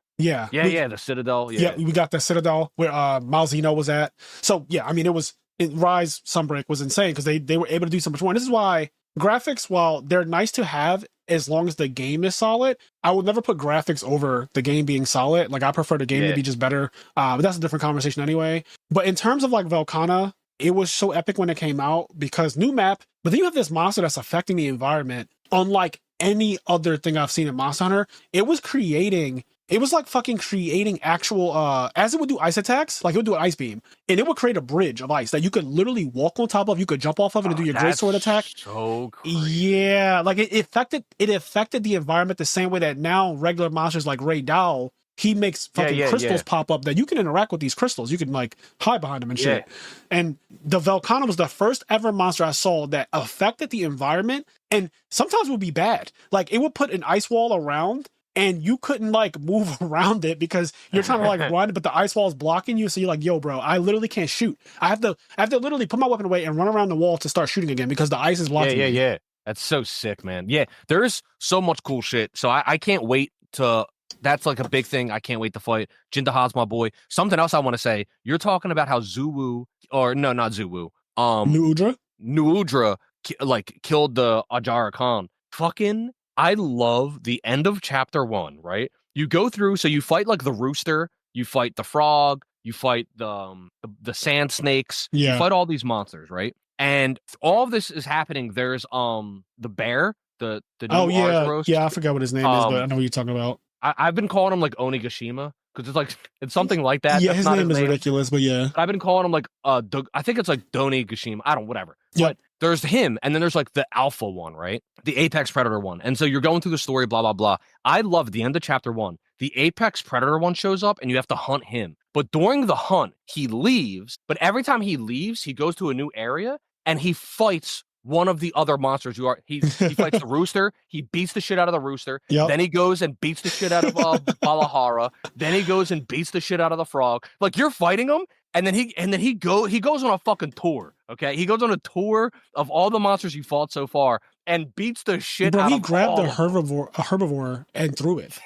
S2: Citadel.
S1: Yeah, we got the Citadel where Malzeno was at. So yeah, I mean, Rise Sunbreak was insane because they were able to do so much more. And this is why graphics, while they're nice to have as long as the game is solid, I would never put graphics over the game being solid. Like I prefer the game to be just better. But that's a different conversation anyway. But in terms of like Velkhana, it was so epic when it came out because new map, but then you have this monster that's affecting the environment unlike any other thing I've seen in Monster Hunter. It was like fucking creating actual, as it would do ice attacks, like it would do an ice beam, and it would create a bridge of ice that you could literally walk on top of, you could jump off of and do your great sword attack.
S2: So crazy.
S1: Yeah, like it affected the environment the same way that now regular monsters like Ray Dow, he makes fucking crystals pop up that you can interact with these crystals. You can like hide behind them and shit. And the Velkhana was the first ever monster I saw that affected the environment, and sometimes it would be bad. Like it would put an ice wall around, and you couldn't like move around it because you're trying to like run, but the ice wall is blocking you. So you're like, yo, bro, I literally can't shoot. I have to literally put my weapon away and run around the wall to start shooting again because the ice is blocking me.
S2: Yeah. That's so sick, man. Yeah, there is so much cool shit. So I can't wait to. That's like a big thing. I can't wait to fight. Jindahad's my boy. Something else I want to say. You're talking about how Zuwu, or no, not Zuwu. Nuudra like killed the Ajara Khan. Fucking, I love the end of chapter 1, right? You go through, so you fight like the rooster, you fight the frog, you fight the sand snakes, you fight all these monsters, right? And all of this is happening. There's the bear, the new Ars roast.
S1: Yeah, I forgot what his name is, but I know what you're talking about.
S2: I've been calling him like Onigashima because it's something like that.
S1: Yeah,
S2: That's
S1: his
S2: not
S1: name is
S2: name.
S1: ridiculous, but yeah.
S2: I've been calling him like I think it's like Doni Gashima. I don't whatever.
S1: Yep.
S2: But there's him, and then there's like the alpha one, right? The Apex Predator one. And so you're going through the story, blah blah blah. I love the end of chapter 1. The Apex Predator one shows up, and you have to hunt him. But during the hunt, he leaves. But every time he leaves, he goes to a new area, and he fights one of the other monsters. He fights the rooster. He beats the shit out of the rooster.
S1: Yep.
S2: Then he goes and beats the shit out of Balahara. Then he goes and beats the shit out of the frog. Like, you're fighting him, and then he goes on a fucking tour. Okay, he goes on a tour of all the monsters he fought so far and beats the shit out of them.
S1: He grabbed a herbivore and threw it.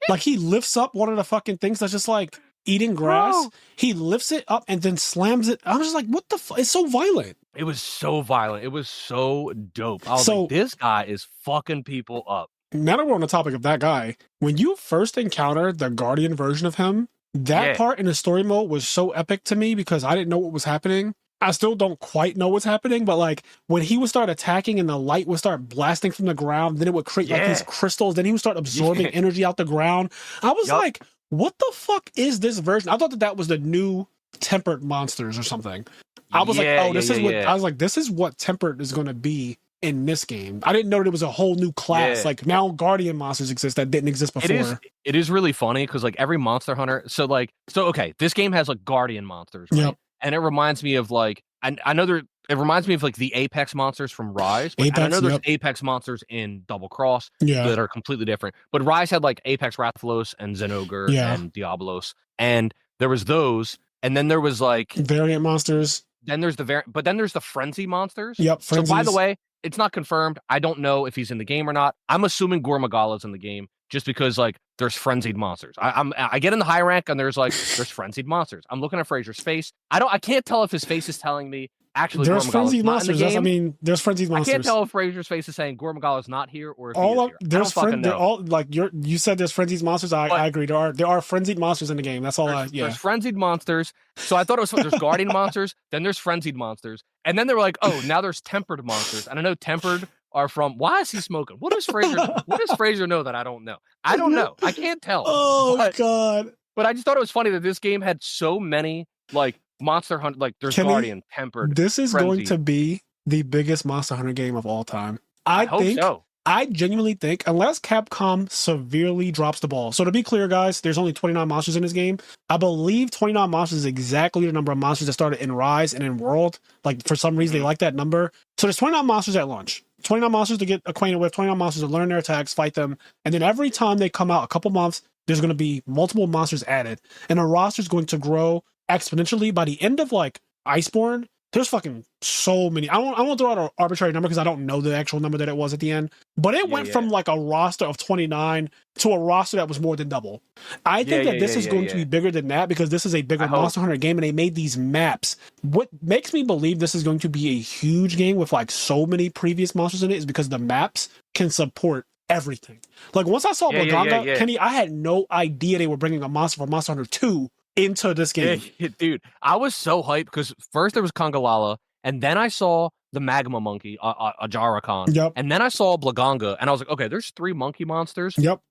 S1: Like, he lifts up one of the fucking things that's just like eating grass. Bro. He lifts it up and then slams it. I was just like, what the fuck? It's so violent.
S2: It was so violent. It was so dope. I was like, this guy is fucking people up.
S1: Now that we're on the topic of that guy, when you first encountered the Guardian version of him, that part in the story mode was so epic to me because I didn't know what was happening. I still don't quite know what's happening, but like when he would start attacking and the light would start blasting from the ground, then it would create like these crystals, then he would start absorbing energy out the ground. I was like, what the fuck is this version? I thought that was the new tempered monsters or something. I was like, oh, this is what I was like, this is what tempered is going to be in this game. I didn't know that it was a whole new class. Like now Guardian monsters exist that didn't exist before.
S2: It is really funny because like every Monster Hunter, so okay, this game has like Guardian monsters, right? Yep. And it reminds me of like I know it reminds me of like the Apex monsters from Rise. But I know there's Apex monsters in Double Cross that are completely different. But Rise had like Apex Rathalos and Zenogre and Diablos. And there was those. And then there was like
S1: variant monsters.
S2: Then there's but then there's the Frenzy monsters.
S1: Yep.
S2: Frenzies. So by the way, it's not confirmed. I don't know if he's in the game or not. I'm assuming Gormagala's in the game just because like there's frenzied monsters. I get in the high rank and there's frenzied monsters. I'm looking at Frazier's face. I can't tell if his face is telling me actually
S1: there's frenzied monsters. There's frenzied monsters.
S2: I can't tell if Frazier's face is saying Gormagala's not here or if he is here.
S1: They're all like you said there's frenzied monsters. I agree. There are frenzied monsters in the game. That's all. There's
S2: frenzied monsters. So I thought it was there's guardian monsters, then there's frenzied monsters, and then they were like, oh, now there's tempered monsters. And I know tempered are from. Why is he smoking? What does Frazier know that I don't know? I don't know. I can't tell.
S1: Oh God!
S2: But I just thought it was funny that this game had so many like Monster Hunter. Like there's Guardian, tempered.
S1: This is
S2: frenzied.
S1: going to be the biggest Monster Hunter game of all time. I
S2: hope
S1: think
S2: so.
S1: I genuinely think, unless Capcom severely drops the ball. So to be clear, guys, there's only 29 monsters in this game. I believe 29 monsters is exactly the number of monsters that started in Rise and in World. Like, for some reason, they like that number. So there's 29 monsters at launch. 29 monsters to get acquainted with, 29 monsters to learn their attacks, fight them. And then every time they come out, a couple months, there's going to be multiple monsters added. And the roster is going to grow exponentially. By the end of, like, Iceborne, there's fucking so many. I won't throw out an arbitrary number because I don't know the actual number that it was at the end. But it went from like a roster of 29 to a roster that was more than double. I think that this is going to be bigger than that because this is a bigger Monster Hunter game and they made these maps. What makes me believe this is going to be a huge game with like so many previous monsters in it is because the maps can support everything. Like once I saw Blaganga, Kenny, I had no idea they were bringing a monster from Monster Hunter 2 into this game.
S2: Dude, I was so hyped because first there was Congalala, and then I saw the Magma Monkey, Ajarakan.
S1: Yep.
S2: And then I saw Blaganga, and I was like, okay, there's 3 monkey monsters.
S1: Yep.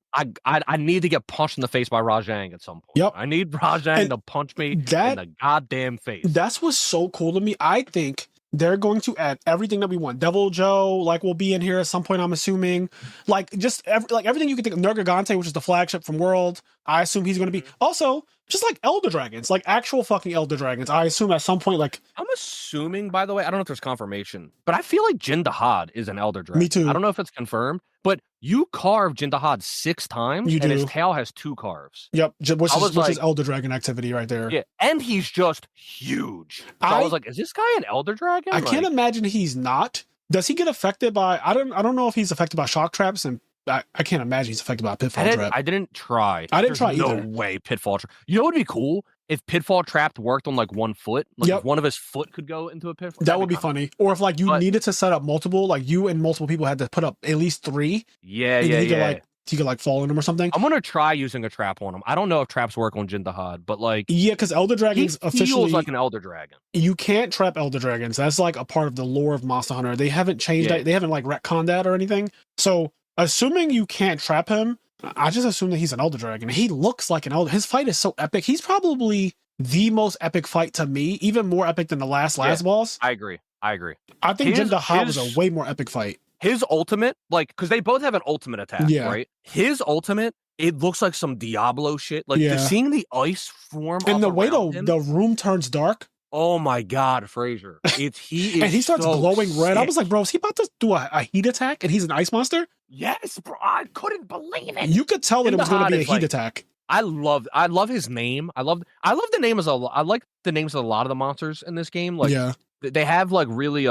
S2: I need to get punched in the face by Rajang at some point.
S1: Yep.
S2: I need Rajang to punch me in the goddamn face.
S1: That's what's so cool to me. I think they're going to add everything that we want. Devil Joe, like, will be in here at some point, I'm assuming. Like, just everything you can think of. Nergigante, which is the flagship from World. I assume he's going to be. Also, just like Elder Dragons, like actual fucking Elder Dragons. I assume at some point, like.
S2: I'm assuming, by the way, I don't know if there's confirmation, but I feel like Jindahad is an Elder Dragon.
S1: Me too.
S2: I don't know if it's confirmed, but you carved Jindahad 6 times, and his tail has 2 carves.
S1: Yep, which is Elder Dragon activity right there.
S2: Yeah, and he's just huge. So I was like, is this guy an Elder Dragon?
S1: I can't imagine he's not. Does he get affected by? I don't know if he's affected by shock traps, and I can't imagine he's affected by a pitfall trap.
S2: I didn't try.
S1: There's either.
S2: No way pitfall trap. You know what would be cool? If pitfall trap worked on like one foot, like if one of his foot could go into a pitfall,
S1: that would be funny. Or if like you needed to set up multiple, like you and multiple people had to put up at least 3. He could like fall in them or something.
S2: I'm gonna try using a trap on him. I don't know if traps work on Jindahad, but like
S1: because Elder Dragons officially
S2: feels like an Elder Dragon.
S1: You can't trap Elder Dragons. That's like a part of the lore of Monster Hunter. They haven't changed that. They haven't like retconned that or anything. So assuming you can't trap him, I just assume that he's an Elder Dragon. He looks like an Elder. His fight is so epic. He's probably the most epic fight to me, even more epic than the last boss.
S2: I agree.
S1: I think Jin Dahad was a way more epic fight.
S2: His ultimate, like, because they both have an ultimate attack, right? His ultimate, it looks like some Diablo shit. Like, seeing the ice form
S1: and the way the room turns dark.
S2: Oh my God, Frazier! And
S1: he starts glowing red. I was like, bro, is he about to do a heat attack? And he's an ice monster?
S2: Yes, bro. I couldn't believe it.
S1: You could tell that it was going to be a heat attack.
S2: I love his name. I love the name I like the names of a lot of the monsters in this game. Like, they have like really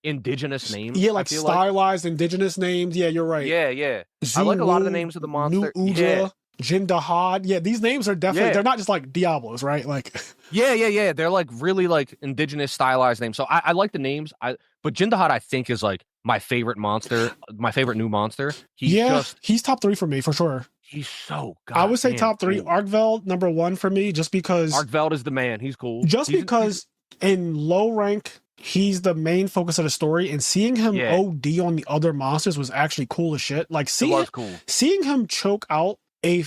S2: indigenous names.
S1: Yeah, like stylized indigenous names. Yeah, you're right.
S2: Yeah. I like a lot of the names of the monsters.
S1: Jin Dahad. Yeah, these names are definitely, they're not just like Diablos, right? Like,
S2: yeah. They're like really like indigenous stylized names. So I like the names. But Jin Dahad, I think, is like my favorite monster, my favorite new monster.
S1: He's top 3 for me for sure.
S2: He's so good.
S1: I would say top 3. Cool. Arkveld, number 1 for me, just because
S2: Arkveld is the man. He's cool.
S1: Because in low rank, he's the main focus of the story, and seeing him OD on the other monsters was actually cool as shit. Like, seeing him choke out a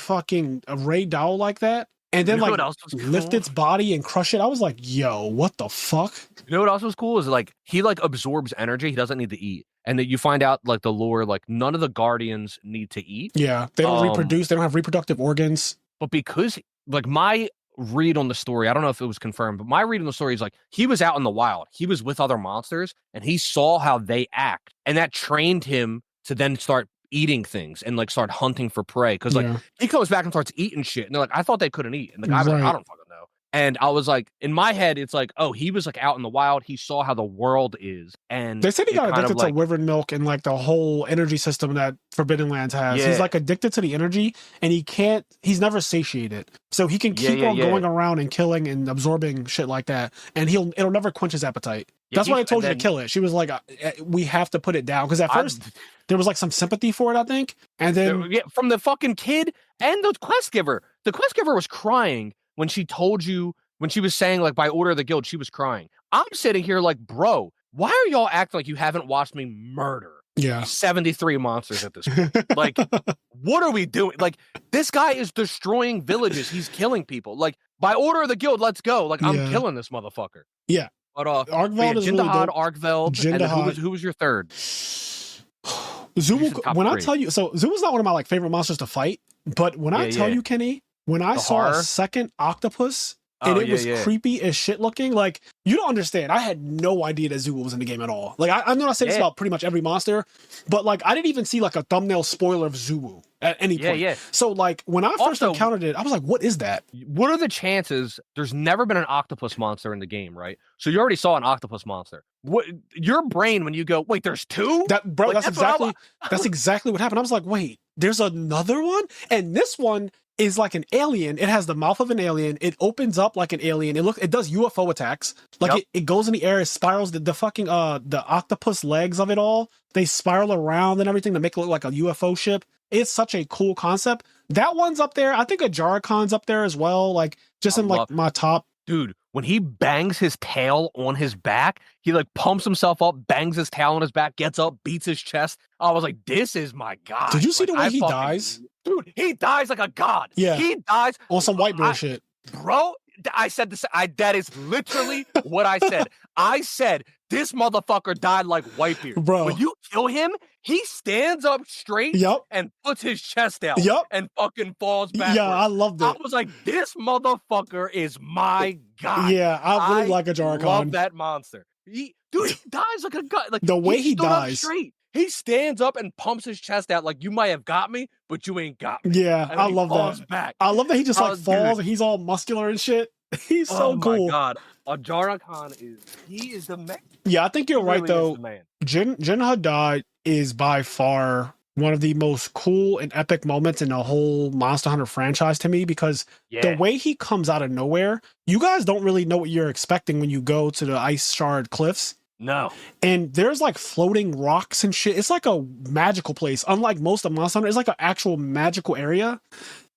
S1: Ray Dow like that, and then like lift its body and crush it. I was like, yo, what the fuck?
S2: You know what else was cool is like he like absorbs energy. He doesn't need to eat. And then you find out like the lore, like none of the guardians need to eat.
S1: Yeah, they don't reproduce. They don't have reproductive organs.
S2: But because like my read on the story, I don't know if it was confirmed, but my read on the story is like he was out in the wild. He was with other monsters and he saw how they act. And that trained him to then start eating things and like start hunting for prey. Cause like he comes back and starts eating shit. And they're like, I thought they couldn't eat. And the guy's like, I don't fucking know. And I was like, in my head, it's like, oh, he was like out in the wild. He saw how the world is. And
S1: they said he got addicted to wyvern milk and like the whole energy system that Forbidden Lands has. Yeah. He's like addicted to the energy and he's never satiated. So he can keep on going around and killing and absorbing shit like that. And it'll never quench his appetite. That's why I told you to kill it. She was like, we have to put it down. Because at first there was like some sympathy for it, I think. And then
S2: from the fucking kid and the quest giver. The quest giver was crying when she told you, when she was saying like by order of the guild, she was crying. I'm sitting here like, bro, why are y'all acting like you haven't watched me murder 73 monsters at this point? Like, what are we doing? Like, this guy is destroying villages. He's killing people. Like, by order of the guild, let's go. Like, I'm killing this motherfucker.
S1: Yeah.
S2: But
S1: Arkveld is
S2: Jin
S1: really
S2: Dahad,
S1: dope.
S2: Arkveld, and who was your third?
S1: Zubu, when I tell you, so Zubu's not one of my like favorite monsters to fight, but when I tell you, Kenny, when I saw a second octopus and it was creepy as shit looking, like, you don't understand. I had no idea that Zubu was in the game at all. Like, I know I say this about pretty much every monster, but like, I didn't even see like a thumbnail spoiler of Zubu at any point. So like, when I first encountered it, I was like, what is that?
S2: What are the chances? There's never been an octopus monster in the game, right? So you already saw an octopus monster. What your brain when you go, wait, there's 2?
S1: Like, that's exactly what happened. I was like, wait, there's another one? And this one is like an alien. It has the mouth of an alien. It opens up like an alien. It does UFO attacks. Like it goes in the air, it spirals the fucking the octopus legs of it all. They spiral around and everything to make it look like a UFO ship. It's such a cool concept. That one's up there. I think Ajarakan's up there as well. Like just in like my top.
S2: Dude, when he bangs his tail on his back, he like pumps himself up, bangs his tail on his back, gets up, beats his chest. I was like, this is my god.
S1: Did you see the way he dies?
S2: Dude, he dies like a god.
S1: Yeah.
S2: He dies
S1: on some white boy shit.
S2: Bro, I said this. That is literally what I said. I said, this motherfucker died like Whitebeard.
S1: Bro.
S2: When you kill him, he stands up straight and puts his chest out and fucking falls back.
S1: Yeah, I loved it.
S2: I was like, this motherfucker is my god.
S1: Yeah, I really like Ajarakan.
S2: I love that monster. He dies like a god. Like,
S1: the way he dies.
S2: Straight. He stands up and pumps his chest out like, you might have got me, but you ain't got me.
S1: Yeah, I love that.
S2: Back.
S1: I love that he just like falls and he's all muscular and shit. He's so cool.
S2: Oh my god. Ajarakan is the man.
S1: Yeah, I think you're right though. Jin Dahad is by far one of the most cool and epic moments in the whole Monster Hunter franchise to me, because the way he comes out of nowhere, you guys don't really know what you're expecting when you go to the Ice Shard Cliffs.
S2: No.
S1: And there's like floating rocks and shit. It's like a magical place. Unlike most of Monster Hunter, it's like an actual magical area.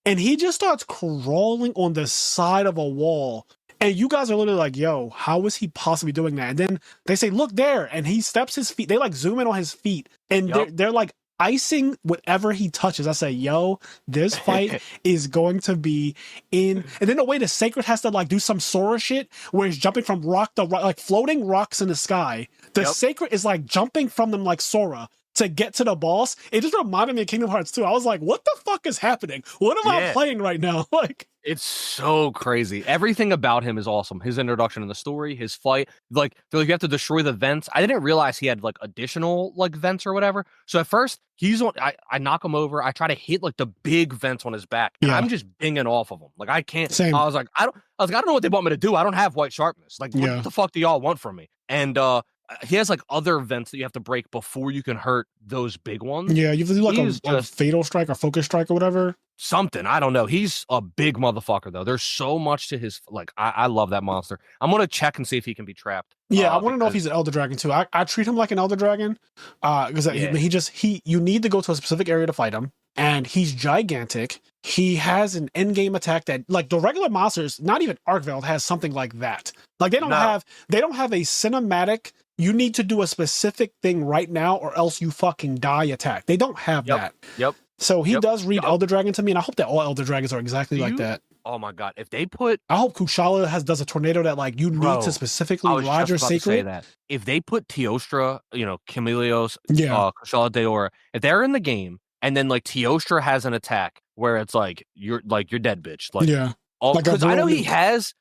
S1: And he just starts crawling on the side of a wall. And you guys are literally like, yo, how is he possibly doing that? And then they say, look there. And he steps his feet. They like zoom in on his feet. And they're like icing whatever he touches. I say, yo, this fight is going to be in. And then the way the Sacred has to like do some Sora shit where he's jumping from rock to rock, like floating rocks in the sky. The Sacred is like jumping from them like Sora to get to the boss. It just reminded me of Kingdom Hearts 2. I was like, what the fuck is happening? What am I playing right now? Like,
S2: it's so crazy. Everything about him is awesome. His introduction in the story, his fight, like you have to destroy the vents. I didn't realize he had like additional like vents or whatever. So at first he's on, I knock him over. I try to hit like the big vents on his back. And I'm just binging off of him. Like I can't.
S1: Same.
S2: I was like, I don't know what they want me to do. I don't have white sharpness. Like what the fuck do y'all want from me? And he has like other vents that you have to break before you can hurt those big ones.
S1: Yeah, you have to do like a fatal strike or focus strike or whatever.
S2: Something. I don't know. He's a big motherfucker, though. There's so much to his... Like, I love that monster. I'm going to check and see if he can be trapped.
S1: Yeah, I want to know if he's an Elder Dragon, too. I treat him like an Elder Dragon. Because you need to go to a specific area to fight him. And he's gigantic. He has an endgame attack that... Like, the regular monsters, not even Arkveld, has something like that. Like, they don't have a cinematic... You need to do a specific thing right now or else you fucking die attack. They don't have that.
S2: Yep.
S1: So he does read Elder Dragon to me, and I hope that all Elder Dragons are exactly like that.
S2: Oh my god! If they put,
S1: I hope Kushala does a tornado that like you need to specifically ride your Sacred.
S2: Say that. If they put Teostra, Camelios, Kushala Daora, if they're in the game, and then like Teostra has an attack where it's like you're dead, bitch. Like because I know he has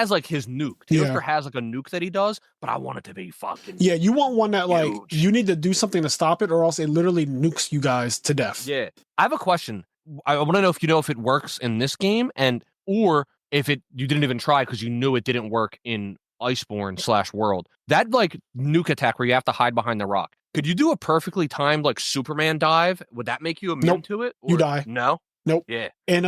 S2: like his nuke. Teostra has like a nuke that he does, but I want it to be fucking
S1: you want one that like you need to do something to stop it, or else it literally nukes you guys to death.
S2: Yeah, I have a question. I want to know if it works in this game, or if you didn't even try because you knew it didn't work in Iceborne/World. That like nuke attack where you have to hide behind the rock. Could you do a perfectly timed like Superman dive? Would that make you immune to it?
S1: Or, you die.
S2: No.
S1: Nope.
S2: Yeah.
S1: And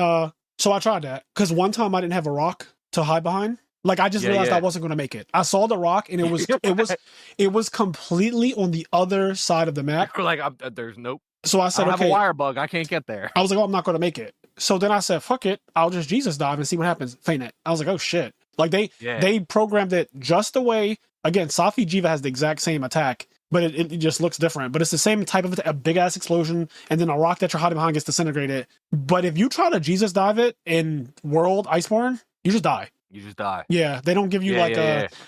S1: so I tried that because one time I didn't have a rock to hide behind. Like I just realized I wasn't going to make it. I saw the rock and it was completely on the other side of the map.
S2: You're like, there's nope.
S1: So I said,
S2: I have a wire bug. I can't get there.
S1: I was like, oh, I'm not going to make it. So then I said, fuck it. I'll just Jesus dive and see what happens. Feint it. I was like, oh shit. Like they programmed it just the way, again, Safi Jiva has the exact same attack, but it just looks different. But it's the same type of a big ass explosion, and then a rock that you're hiding behind gets disintegrated. But if you try to Jesus dive it in World Iceborne, you just die.
S2: You just die.
S1: Yeah, they don't give you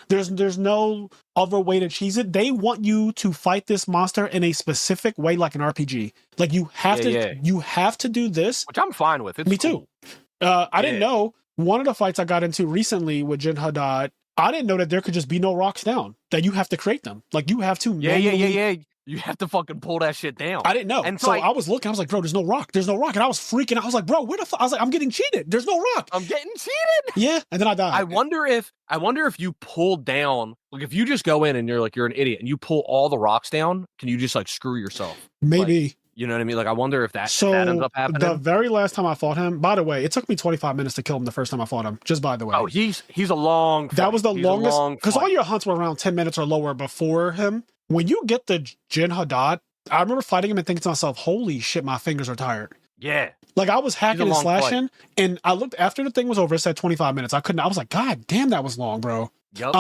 S1: there's no other way to cheese it. They want you to fight this monster in a specific way, like an RPG. Like you have to do this.
S2: Which I'm fine with. It's
S1: Me too. I didn't know. One of the fights I got into recently with Jin Haddad, I didn't know that there could just be no rocks down. That you have to create them. Like you have to manually...
S2: You have to fucking pull that shit down.
S1: I didn't know. And so I was looking. I was like, bro, there's no rock. There's no rock. And I was freaking out. I was like, bro, where the fuck? I was like, I'm getting cheated. There's no rock.
S2: I'm getting cheated.
S1: Yeah. And then I died.
S2: I wonder if you pull down, like if you just go in and you're an idiot and you pull all the rocks down, can you just like screw yourself?
S1: Maybe.
S2: Like, you know what I mean? Like I wonder if that ends up happening.
S1: The very last time I fought him, by the way, it took me 25 minutes to kill him the first time I fought him. Just by the way.
S2: Oh, he's a long fight.
S1: That was the longest, because all your hunts were around 10 minutes or lower before him. When you get the Jin Haddad, I remember fighting him and thinking to myself, holy shit, my fingers are tired.
S2: Yeah.
S1: Like I was hacking and slashing, and I looked after the thing was over, it said 25 minutes. I was like, God damn, that was long, bro.
S2: Yep.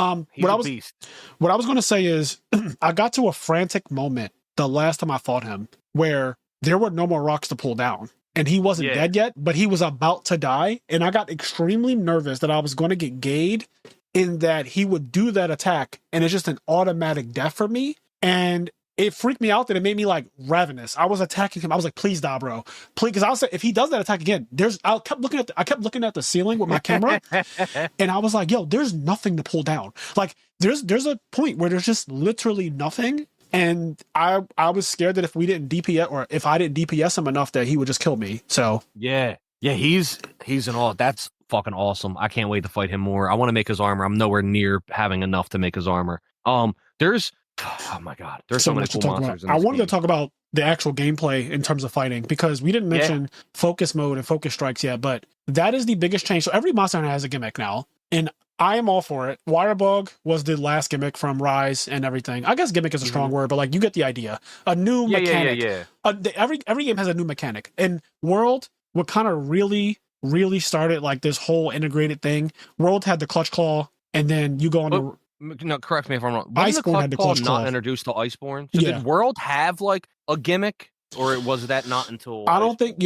S1: Beast. What I was going to say is I got to a frantic moment the last time I fought him where there were no more rocks to pull down. And he wasn't dead yet, but he was about to die. And I got extremely nervous that I was going to get gayed in that he would do that attack, and it's just an automatic death for me. And it freaked me out that it made me like ravenous. I was attacking him. I was like, please die, bro. Please. Because I was saying, if he does that attack again, I kept looking at the ceiling with my camera and I was like, yo, there's nothing to pull down. Like there's a point where there's just literally nothing. And I was scared that if we didn't DPS, or if I didn't DPS him enough, that he would just kill me. So
S2: yeah, he's an all. That's fucking awesome. I can't wait to fight him more. I want to make his armor. I'm nowhere near having enough to make his armor. There's oh my god, there's so many cool monsters.
S1: I wanted to talk about the actual gameplay in terms of fighting, because we didn't mention focus mode and focus strikes yet, but that is the biggest change. So every monster hunter has a gimmick now, and I am all for it. Wirebug was the last gimmick from Rise and everything. I guess gimmick is a strong word, but like you get the idea. A new mechanic. Every game has a new mechanic. And World, what kind of really started like this whole integrated thing. World had the clutch claw, and then you go on the...
S2: No, correct me if I'm wrong. Wasn't the clutch claw not introduced to Iceborne? So did World have like a gimmick Or was that not until?
S1: I don't think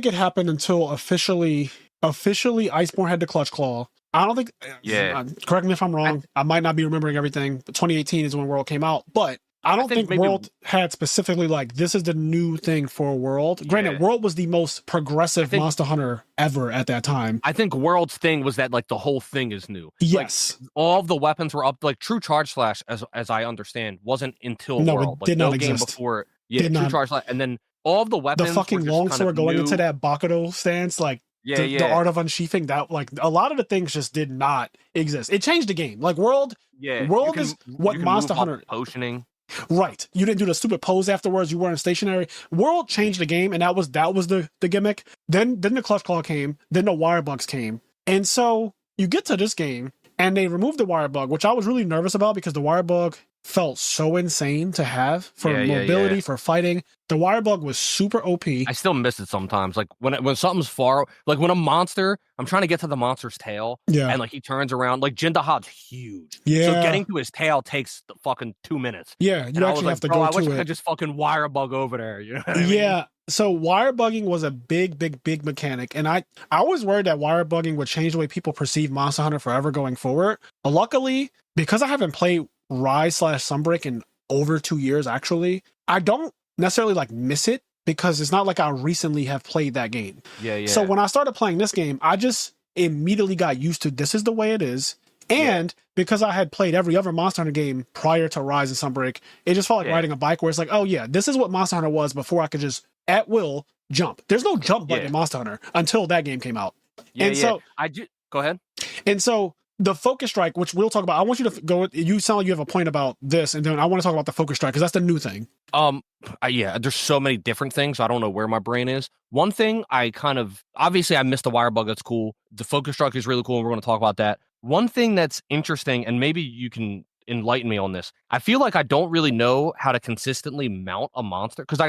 S1: it happened until officially Iceborne had the Clutch Claw. I don't think.
S2: Yeah.
S1: Correct me if I'm wrong. I might not be remembering everything. But 2018 is when World came out, but I don't think World had specifically like this is the new thing for World. Granted, World was the most progressive Monster Hunter ever at that time.
S2: I think World's thing was that like the whole thing is new.
S1: Yes,
S2: like, all of the weapons were up. Like True Charge Slash, as I understand, wasn't until World.
S1: It did not
S2: game
S1: exist
S2: before. Yeah, True Charge Slash, and then all of the weapons.
S1: The fucking longsword going into that Bakudo stance, like. The art of unsheathing, that like a lot of the things just did not exist. It changed the game. Like World is what Monster Hunter
S2: potioning.
S1: Right. You didn't do the stupid pose afterwards. You weren't stationary. World changed the game, and that was the gimmick. Then the Clutch Claw came. Then the wire bugs came, and so you get to this game, and they removed the wire bug, which I was really nervous about because the wire bug felt so insane to have for mobility, for fighting. The wire bug was super OP.
S2: I still miss it sometimes. Like when something's far, like when a monster, I'm trying to get to the monster's tail, and like he turns around. Like Jindahad's huge, so getting to his tail takes the fucking 2 minutes.
S1: Yeah, you actually have to go to it. I wish I
S2: could just fucking wire bug over there. You know what I mean?
S1: So wire bugging was a big mechanic, and I was worried that wire bugging would change the way people perceive Monster Hunter forever going forward. But luckily, because I haven't played Rise/Sunbreak in over 2 years, actually, I don't necessarily like miss it because it's not like I recently have played that game. So when I started playing this game, I just immediately got used to this is the way it is. And because I had played every other Monster Hunter game prior to Rise and Sunbreak, it just felt like riding a bike where it's like, oh yeah, this is what Monster Hunter was before I could just at will jump. There's no jump button in Monster Hunter until that game came out. So
S2: go ahead.
S1: And so the Focus Strike, which we'll talk about, I want you to go. You sound like you have a point about this, and then I want to talk about the Focus Strike because that's the new thing.
S2: There's so many different things. I don't know where my brain is. One thing obviously I missed the wire bug. That's cool. The Focus Strike is really cool, and we're going to talk about that. One thing that's interesting, and maybe you can enlighten me on this. I feel like I don't really know how to consistently mount a monster because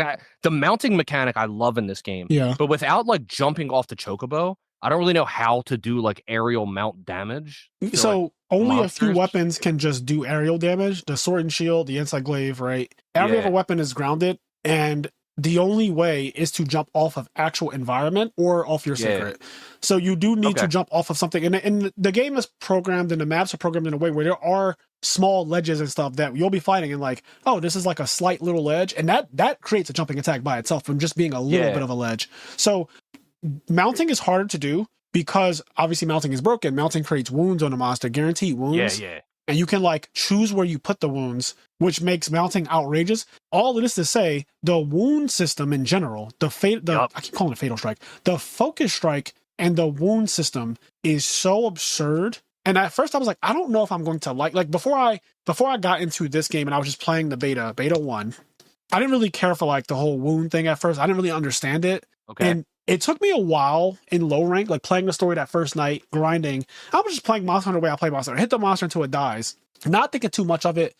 S2: the mounting mechanic I love in this game. But without like jumping off the chocobo, I don't really know how to do like aerial mount damage.
S1: So
S2: like,
S1: only monsters. A few weapons can just do aerial damage. The sword and shield, the inside glaive, right? Every other weapon is grounded, and the only way is to jump off of actual environment or off your secret. So you do need to jump off of something. And the game is programmed and the maps are programmed in a way where there are small ledges and stuff that you'll be fighting and like, oh, this is like a slight little ledge. And that creates a jumping attack by itself from just being a little bit of a ledge. So mounting is harder to do because obviously mounting is broken. Mounting creates wounds on a monster, guaranteed wounds. And you can like choose where you put the wounds, which makes mounting outrageous. All of this to say, the wound system in general, I keep calling it Fatal Strike, the Focus Strike and the wound system is so absurd. And at first I was like, I don't know if I'm going to like before I got into this game and I was just playing the beta 1, I didn't really care for like the whole wound thing at first. I didn't really understand it. And it took me a while in low rank, like playing the story that first night, grinding. I was just playing Monster Hunter the way I play Monster Hunter. Hit the monster until it dies. Not thinking too much of it.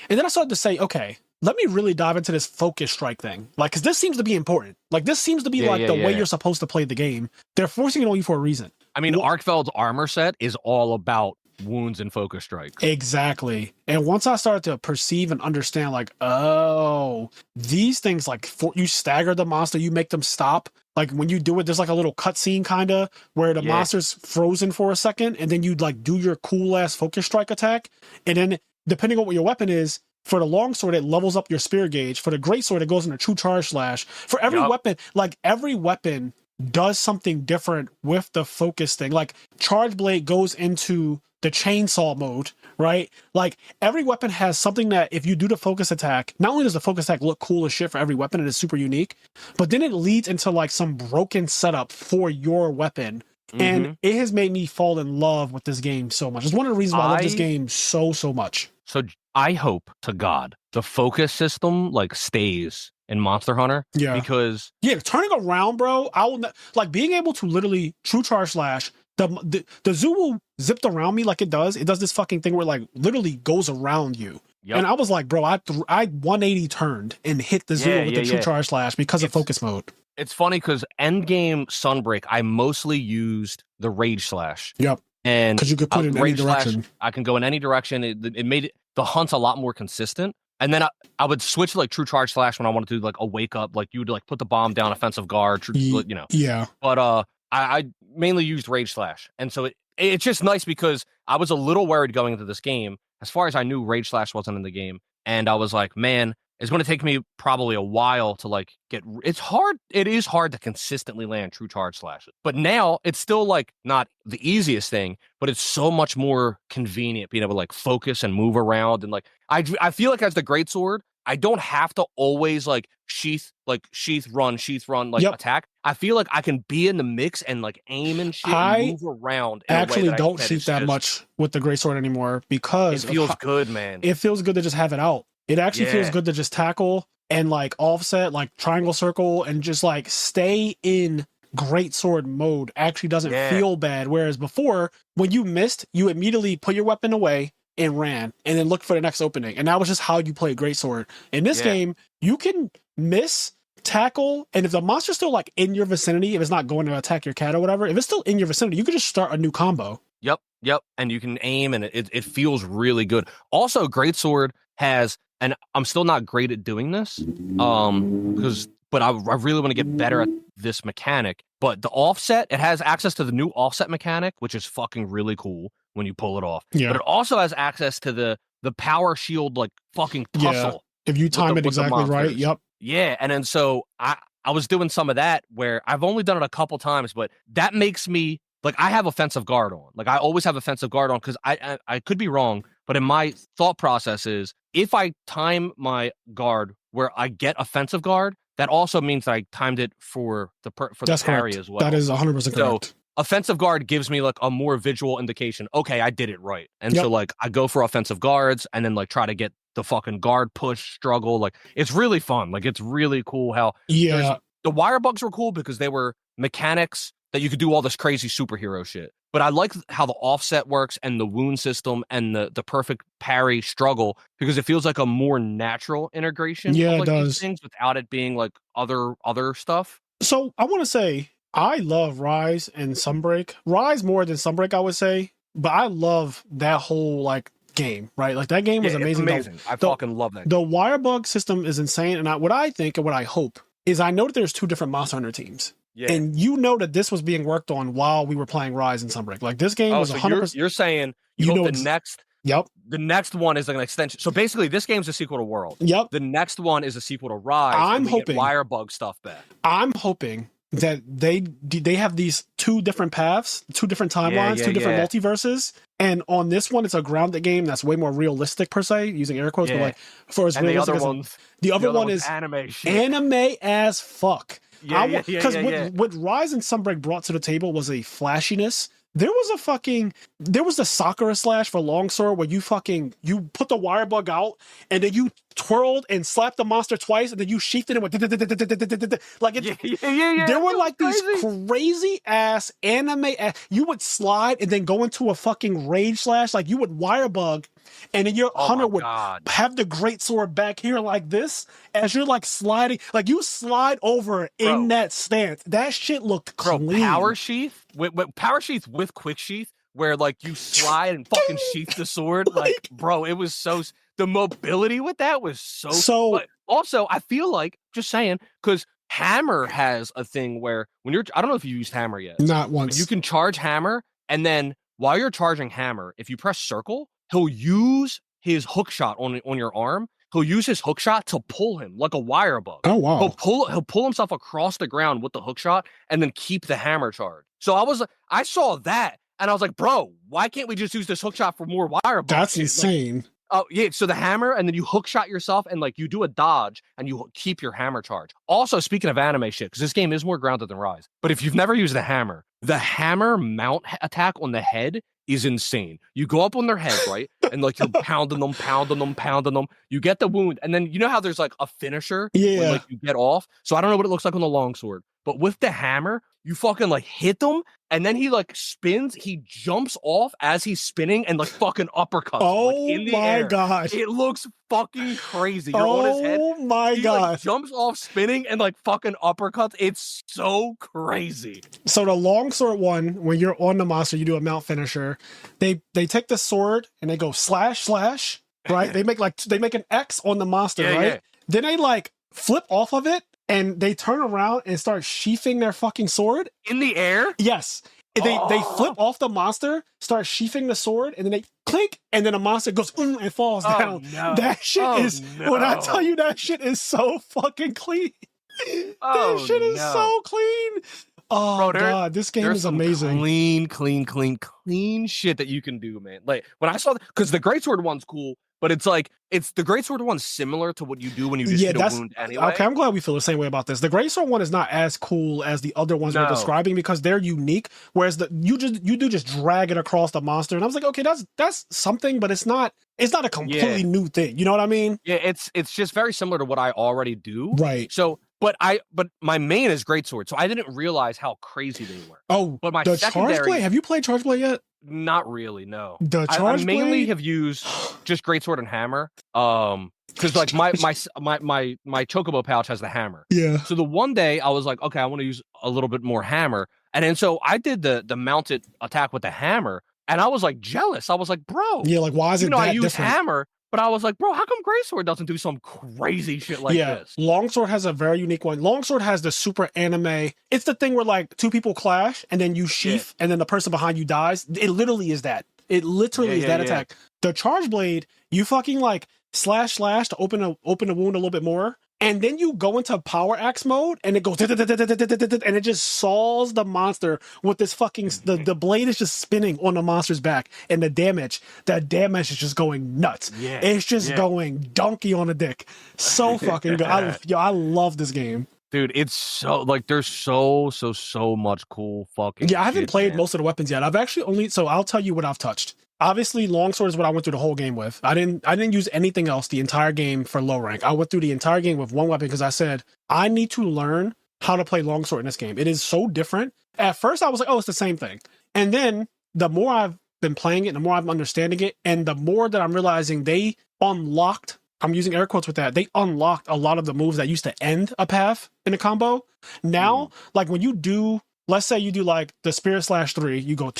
S1: And then I started to say, okay, let me really dive into this Focus Strike thing. Like, because this seems to be important. Like, this seems to be the way you're supposed to play the game. They're forcing it on you for a reason.
S2: I mean, Arkfeld's armor set is all about wounds and Focus Strikes.
S1: Exactly. And once I started to perceive and understand, like, oh, these things, like, you stagger the monster, you make them stop. Like, when you do it, there's like a little cutscene kind of where the monster's frozen for a second, and then you'd like do your cool ass Focus Strike attack. And then, depending on what your weapon is, for the longsword, it levels up your spear gauge. For the greatsword, it goes into True Charge Slash. For every weapon, like, every weapon does something different with the focus thing. Like, Charge Blade goes into the chainsaw mode, right? Like, every weapon has something that if you do the focus attack, not only does the focus attack look cool as shit for every weapon, it is super unique, but then it leads into like some broken setup for your weapon. And it has made me fall in love with this game so much. It's one of the reasons why I love this game so much.
S2: So I hope to God the focus system like stays in Monster Hunter. Because
S1: turning around, bro, I will like being able to literally True Charge Slash. The zoo will zipped around me like it does. It does this fucking thing where it like literally goes around you. And I was like, bro, I 180 turned and hit the zoo with the True Charge Slash because of focus mode.
S2: It's funny because endgame Sunbreak, I mostly used the Rage Slash. And
S1: because you could put it in any direction.
S2: I can go in any direction. It made the hunt a lot more consistent. And then I would switch to like True Charge Slash when I wanted to do like a wake up, like you would like put the bomb down, offensive guard, you know.
S1: Yeah.
S2: But I mainly used Rage Slash, and so it's just nice because I was a little worried going into this game. As far as I knew, Rage Slash wasn't in the game, and I was like, man, it's going to take me probably a while to like get. It's hard. It is hard to consistently land True Charge Slashes, but now it's still like not the easiest thing, but it's so much more convenient being able to like focus and move around, and like I feel like as the greatsword, I don't have to always like sheath, run, like attack. I feel like I can be in the mix and like aim and shit and move around.
S1: I actually don't sheath that much with the greatsword anymore because
S2: it feels good, man.
S1: It feels good to just have it out. It actually feels good to just tackle and like offset, like triangle circle, and just like stay in greatsword mode. Actually doesn't feel bad. Whereas before, when you missed, you immediately put your weapon away and ran and then looked for the next opening. And that was just how you play greatsword. In this game, you can miss, tackle, and if the monster's still like in your vicinity, if it's not going to attack your cat or whatever, if it's still in your vicinity, you can just start a new combo.
S2: Yep. And you can aim, and it feels really good. Also, greatsword has, and I'm still not great at doing this, but I really want to get better at this mechanic. But the offset, it has access to the new offset mechanic, which is fucking really cool when you pull it off. Yeah. But it also has access to the power shield, like fucking tussle.
S1: If you time it exactly right. Yep.
S2: Yeah. And then so I was doing some of that where I've only done it a couple times, but that makes me like, I have offensive guard on. Like I always have offensive guard on because I could be wrong, but in my thought process is if I time my guard where I get offensive guard, that also means that I timed it for the parry as well.
S1: That is 100% correct.
S2: So offensive guard gives me like a more visual indication. Okay, I did it right. And so like I go for offensive guards and then like try to get the fucking guard push struggle. Like it's really fun. Like it's really cool how the wire bugs were cool because they were mechanics that you could do all this crazy superhero shit. But I like how the offset works and the wound system and the perfect parry struggle because it feels like a more natural integration of like these things without it being like other stuff.
S1: So I want to say I love Rise and Sunbreak. Rise more than Sunbreak, I would say. But I love that whole like game, right? Like that game was amazing.
S2: It's amazing. I fucking love that.
S1: The wire bug system is insane. And what I think and what I hope is I know that there's two different Monster Hunter teams. Yeah. And you know that this was being worked on while we were playing Rise and Sunbreak. Like this game was 100%.
S2: You're saying you know the next.
S1: Yep.
S2: The next one is like an extension. So basically, this game's a sequel to World.
S1: Yep.
S2: The next one is a sequel to Rise.
S1: I'm hoping
S2: wire bug stuff back.
S1: I'm hoping that they have these two different paths, two different timelines, two different multiverses. And on this one, it's a grounded game that's way more realistic per se, using air quotes. But like for as realistic as the other one is anime as fuck. Because what Rise and Sunbreak brought to the table was a flashiness. There was a Sakura slash for longsword where you put the wire bug out and then you twirled and slapped the monster twice and then you sheathed it and went like it. There were like these crazy ass anime. You would slide and then go into a fucking rage slash. Like you would wire bug and then your hunter would have the great sword back here like this as you're like sliding. Like you slide over in that stance. That shit looked clean.
S2: Power sheath with quick sheath where like you slide and fucking sheath the sword. Like bro, it was so. The mobility with that was so. But also, I feel like just saying because Hammer has a thing where when I don't know if you used Hammer yet.
S1: Not once.
S2: You can charge Hammer, and then while you're charging Hammer, if you press circle, he'll use his hook shot on your arm. He'll use his hook shot to pull him like a wire bug.
S1: Oh wow!
S2: He'll pull himself across the ground with the hook shot, and then keep the hammer charge. So I saw that, and I was like, bro, why can't we just use this hook shot for more wire bugs?
S1: That's insane.
S2: Like, oh, yeah, so the hammer, and then you hook shot yourself, and, like, you do a dodge, and you keep your hammer charge. Also, speaking of anime shit, because this game is more grounded than Rise, but if you've never used the hammer mount attack on the head is insane. You go up on their head, right? And, like, you're pounding them. You get the wound, and then you know how there's, like, a finisher?
S1: Yeah.
S2: When, like, you get off? So I don't know what it looks like on the longsword, but with the hammer, you fucking, like, hit them, and then he, like, spins, he jumps off as he's spinning and, like, fucking uppercuts.
S1: Oh,
S2: like, in the
S1: my
S2: air.
S1: gosh.
S2: It looks fucking crazy. You're on his head.
S1: Oh, my
S2: he,
S1: gosh.
S2: Like, jumps off spinning and, like, fucking uppercuts. It's so crazy.
S1: So the longsword one, when you're on the monster, you do a mount finisher. They take the sword and they go slash, right? They make an X on the monster,
S2: Yeah,
S1: right?
S2: yeah.
S1: Then they like flip off of it and they turn around and start sheathing their fucking sword.
S2: In the air?
S1: Yes. They flip off the monster, start sheathing the sword, and then they clink, and then the monster goes and falls down.
S2: No.
S1: That shit when I tell you that shit is so fucking clean. That shit is so clean. Oh, bro, God, this game is amazing.
S2: Clean shit that you can do, man. Like, when I saw because the Greatsword one's cool, but it's like, the Greatsword one's similar to what you do when you just hit a wound anyway.
S1: Okay, I'm glad we feel the same way about this. The Greatsword one is not as cool as the other ones we're describing because they're unique, whereas you just drag it across the monster. And I was like, okay, that's something, but it's not a completely new thing. You know what I mean?
S2: Yeah, it's just very similar to what I already do.
S1: Right.
S2: So But my main is Greatsword, so I didn't realize how crazy they were.
S1: Oh,
S2: but my
S1: the
S2: secondary,
S1: Charge Blade? Have you played Charge Blade yet?
S2: Not really, no.
S1: The Charge
S2: I mainly
S1: Blade?
S2: have used just Greatsword and Hammer. Because like my Chocobo pouch has the hammer.
S1: Yeah.
S2: So the one day I was like, okay, I want to use a little bit more hammer, and then so I did the mounted attack with the hammer, and I was like jealous. I was like, bro,
S1: yeah, like why is it that
S2: I use
S1: different?
S2: hammer. But I was like, bro, how come Greatsword doesn't do some crazy shit like this?
S1: Longsword has a very unique one. Longsword has the super anime. It's the thing where like two people clash and then you sheath and then the person behind you dies. It literally is that. It literally is that attack. The Charge Blade, you fucking like slash to open a wound a little bit more. And then you go into power axe mode and it goes and it just saws the monster with this fucking the blade is just spinning on the monster's back and the damage is just going nuts. Yeah, it's just going donkey on a dick. So fucking good. I love this game.
S2: Dude, it's so like there's so much cool fucking
S1: I haven't played most of the weapons yet. I've actually so I'll tell you what I've touched. Obviously, Longsword is what I went through the whole game with. I didn't use anything else the entire game for low rank. I went through the entire game with one weapon because I said, I need to learn how to play Longsword in this game. It is so different. At first, I was like, oh, it's the same thing. And then the more I've been playing it, the more I'm understanding it, and the more that I'm realizing they unlocked, I'm using air quotes with that, they unlocked a lot of the moves that used to end a path in a combo. Now, like when you do, let's say you do like the Spirit Slash 3, you go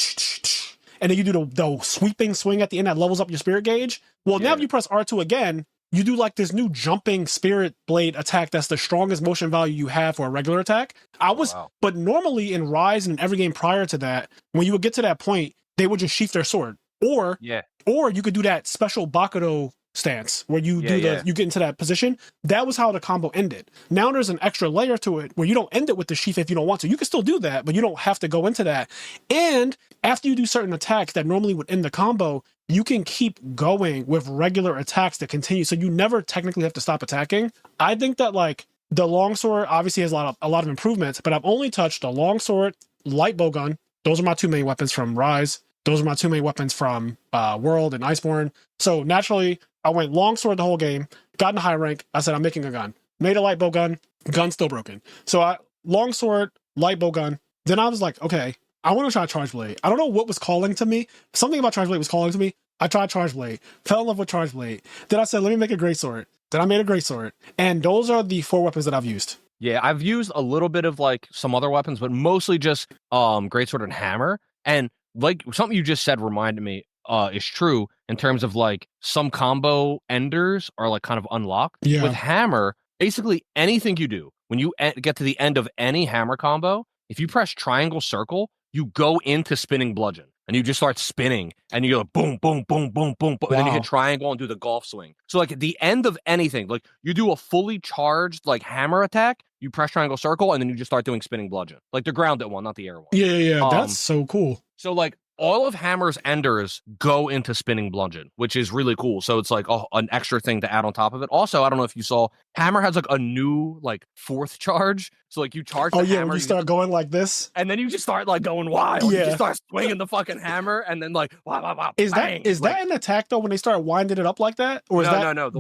S1: and then you do the sweeping swing at the end that levels up your spirit gauge. Well, now if you press R2 again, you do like this new jumping spirit blade attack that's the strongest motion value you have for a regular attack. But normally in Rise and in every game prior to that, when you would get to that point, they would just sheath their sword. Or you could do that special Bakudo stance where you you get into that position. That was how the combo ended. Now there's an extra layer to it where you don't end it with the sheath if you don't want to. You can still do that, but you don't have to go into that. And after you do certain attacks that normally would end the combo, you can keep going with regular attacks that continue. So you never technically have to stop attacking. I think that like the longsword obviously has a lot of improvements, but I've only touched the longsword, light bowgun. Those are my two main weapons from Rise. Those are my two main weapons from World and Iceborne. So naturally, I went longsword the whole game, got in high rank. I said, I'm making a gun. Made a light bow gun. Gun still broken. So I longsword, light bow gun. Then I was like, okay, I want to try Charge Blade. I don't know what was calling to me. Something about Charge Blade was calling to me. I tried Charge Blade. Fell in love with Charge Blade. Then I said, let me make a greatsword. Then I made a greatsword. And those are the 4 weapons that I've used.
S2: Yeah, I've used a little bit of like some other weapons, but mostly just greatsword and hammer. And like something you just said reminded me is true in terms of like some combo enders are like kind of unlocked.
S1: Yeah.
S2: With hammer, basically anything you do, when you get to the end of any hammer combo, if you press triangle circle, you go into spinning bludgeon and you just start spinning and you go boom, boom, boom, boom, boom, boom. And then you hit triangle and do the golf swing. So like at the end of anything, like you do a fully charged like hammer attack, you press triangle circle and then you just start doing spinning bludgeon. Like the grounded one, not the air one.
S1: Yeah. That's so cool.
S2: So like all of Hammer's enders go into spinning bludgeon, which is really cool. So it's like an extra thing to add on top of it. Also, I don't know if you saw, Hammer has like a new like 4th charge. So like you charge the hammer.
S1: When you start going like this.
S2: And then you just start like going wild. Yeah. You just start swinging the fucking hammer and then like, wow,
S1: Is that an attack though when they start winding it up like that? Or is
S2: no. The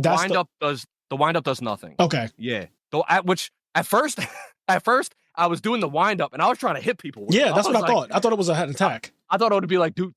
S2: wind up does nothing.
S1: Okay.
S2: Yeah. At first I was doing the wind up and I was trying to hit people.
S1: Yeah, that's what I thought. I thought it was an attack.
S2: I thought it would be like do,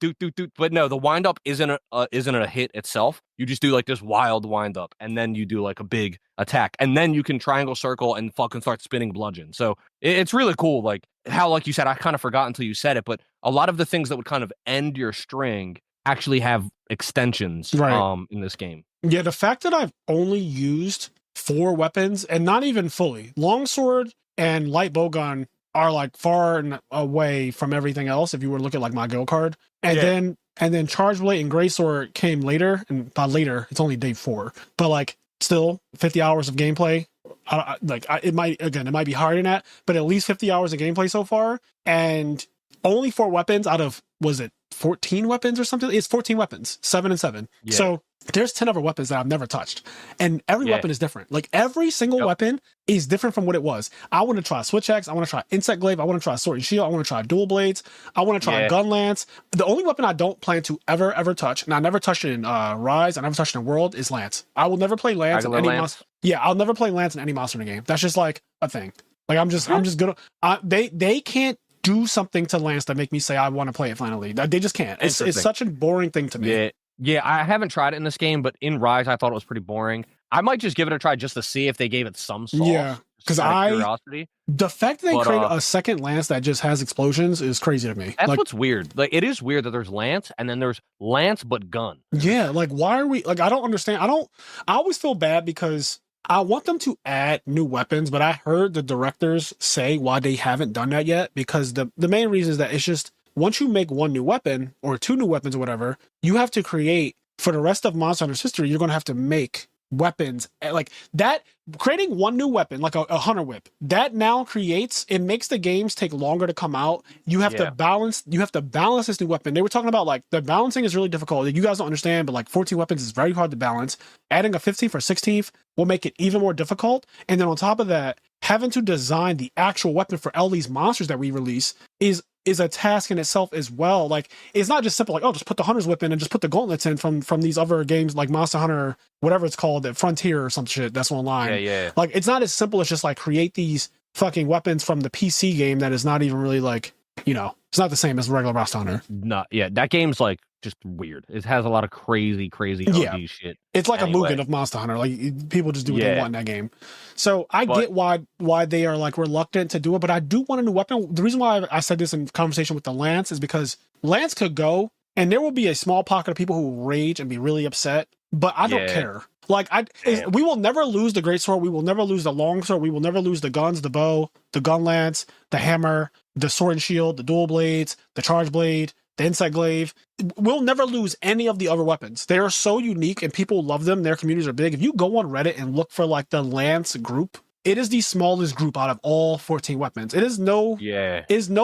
S2: but no, the wind up isn't a hit itself. You just do like this wild wind up, and then you do like a big attack, and then you can triangle circle and fucking start spinning bludgeon. So it's really cool. Like how, like you said, I kind of forgot until you said it, but a lot of the things that would kind of end your string actually have extensions in this game.
S1: Yeah, the fact that I've only used 4 weapons, and not even fully. Longsword and light bowgun are like far and away from everything else if you were to look at like my guild card. And then charge blade and greatsword came later, and by later, it's only day 4. But like still 50 hours of gameplay. It might be higher than that, but at least 50 hours of gameplay so far, and only 4 weapons out of, was it 14 weapons or something? It's 14 weapons, 7 and 7. Yeah. So there's 10 other weapons that I've never touched, and every weapon is different. Like every single weapon is different from what it was. I want to try switch axe. I want to try insect glaive. I want to try sword and shield. I want to try dual blades. I want to try gun lance. The only weapon I don't plan to ever touch, and I never touched it in Rise, I never touched it in World, is lance. I will never play lance in any monster. Yeah, I'll never play lance in any monster in the game. That's just like a thing. Like I'm just gonna. They can't do something to lance that make me say I want to play it finally. They just can't. It's such a boring thing to me.
S2: Yeah, I haven't tried it in this game, but in Rise, I thought it was pretty boring. I might just give it a try just to see if they gave it some sauce.
S1: Yeah, because
S2: curiosity.
S1: The fact that they created a second lance that just has explosions is crazy to me.
S2: That's what's weird. Like, it is weird that there's lance and then there's lance but gun.
S1: Yeah, like why are we like? I don't understand. I always feel bad because I want them to add new weapons, but I heard the directors say why they haven't done that yet, because the main reason is that it's just, once you make 1 new weapon or 2 new weapons or whatever, you have to create, for the rest of Monster Hunter's history, you're going to have to make weapons like that. Creating 1 new weapon, like a hunter whip, that now it makes the games take longer to come out. You have to balance this new weapon. They were talking about like the balancing is really difficult. You guys don't understand, but like 14 weapons is very hard to balance. Adding a 15th or 16th will make it even more difficult. And then on top of that, having to design the actual weapon for all these monsters that we release is a task in itself as well. Like, it's not just simple like, oh, just put the hunter's whip in and just put the gauntlets in from these other games like Monster Hunter, whatever it's called, the Frontier or some shit that's online.
S2: Yeah.
S1: Like, it's not as simple as just like create these fucking weapons from the PC game that is not even really like, it's not the same as regular Monster Hunter.
S2: That game's like just weird. It has a lot of crazy OD shit.
S1: It's like a Mugen of Monster Hunter. Like, people just do what they want in that game. So I get why they are like reluctant to do it, but I do want a new weapon. The reason why I said this in conversation with the lance is because lance could go, and there will be a small pocket of people who will rage and be really upset, but I don't care. Like, we will never lose the greatsword. We will never lose the longsword. We will never lose the guns, the bow, the gun lance, the hammer, the sword and shield, the dual blades, the charge blade, the insect glaive. We'll never lose any of the other weapons. They are so unique and people love them. Their communities are big. If you go on Reddit and look for like the lance group, it is the smallest group out of all 14 weapons. It is no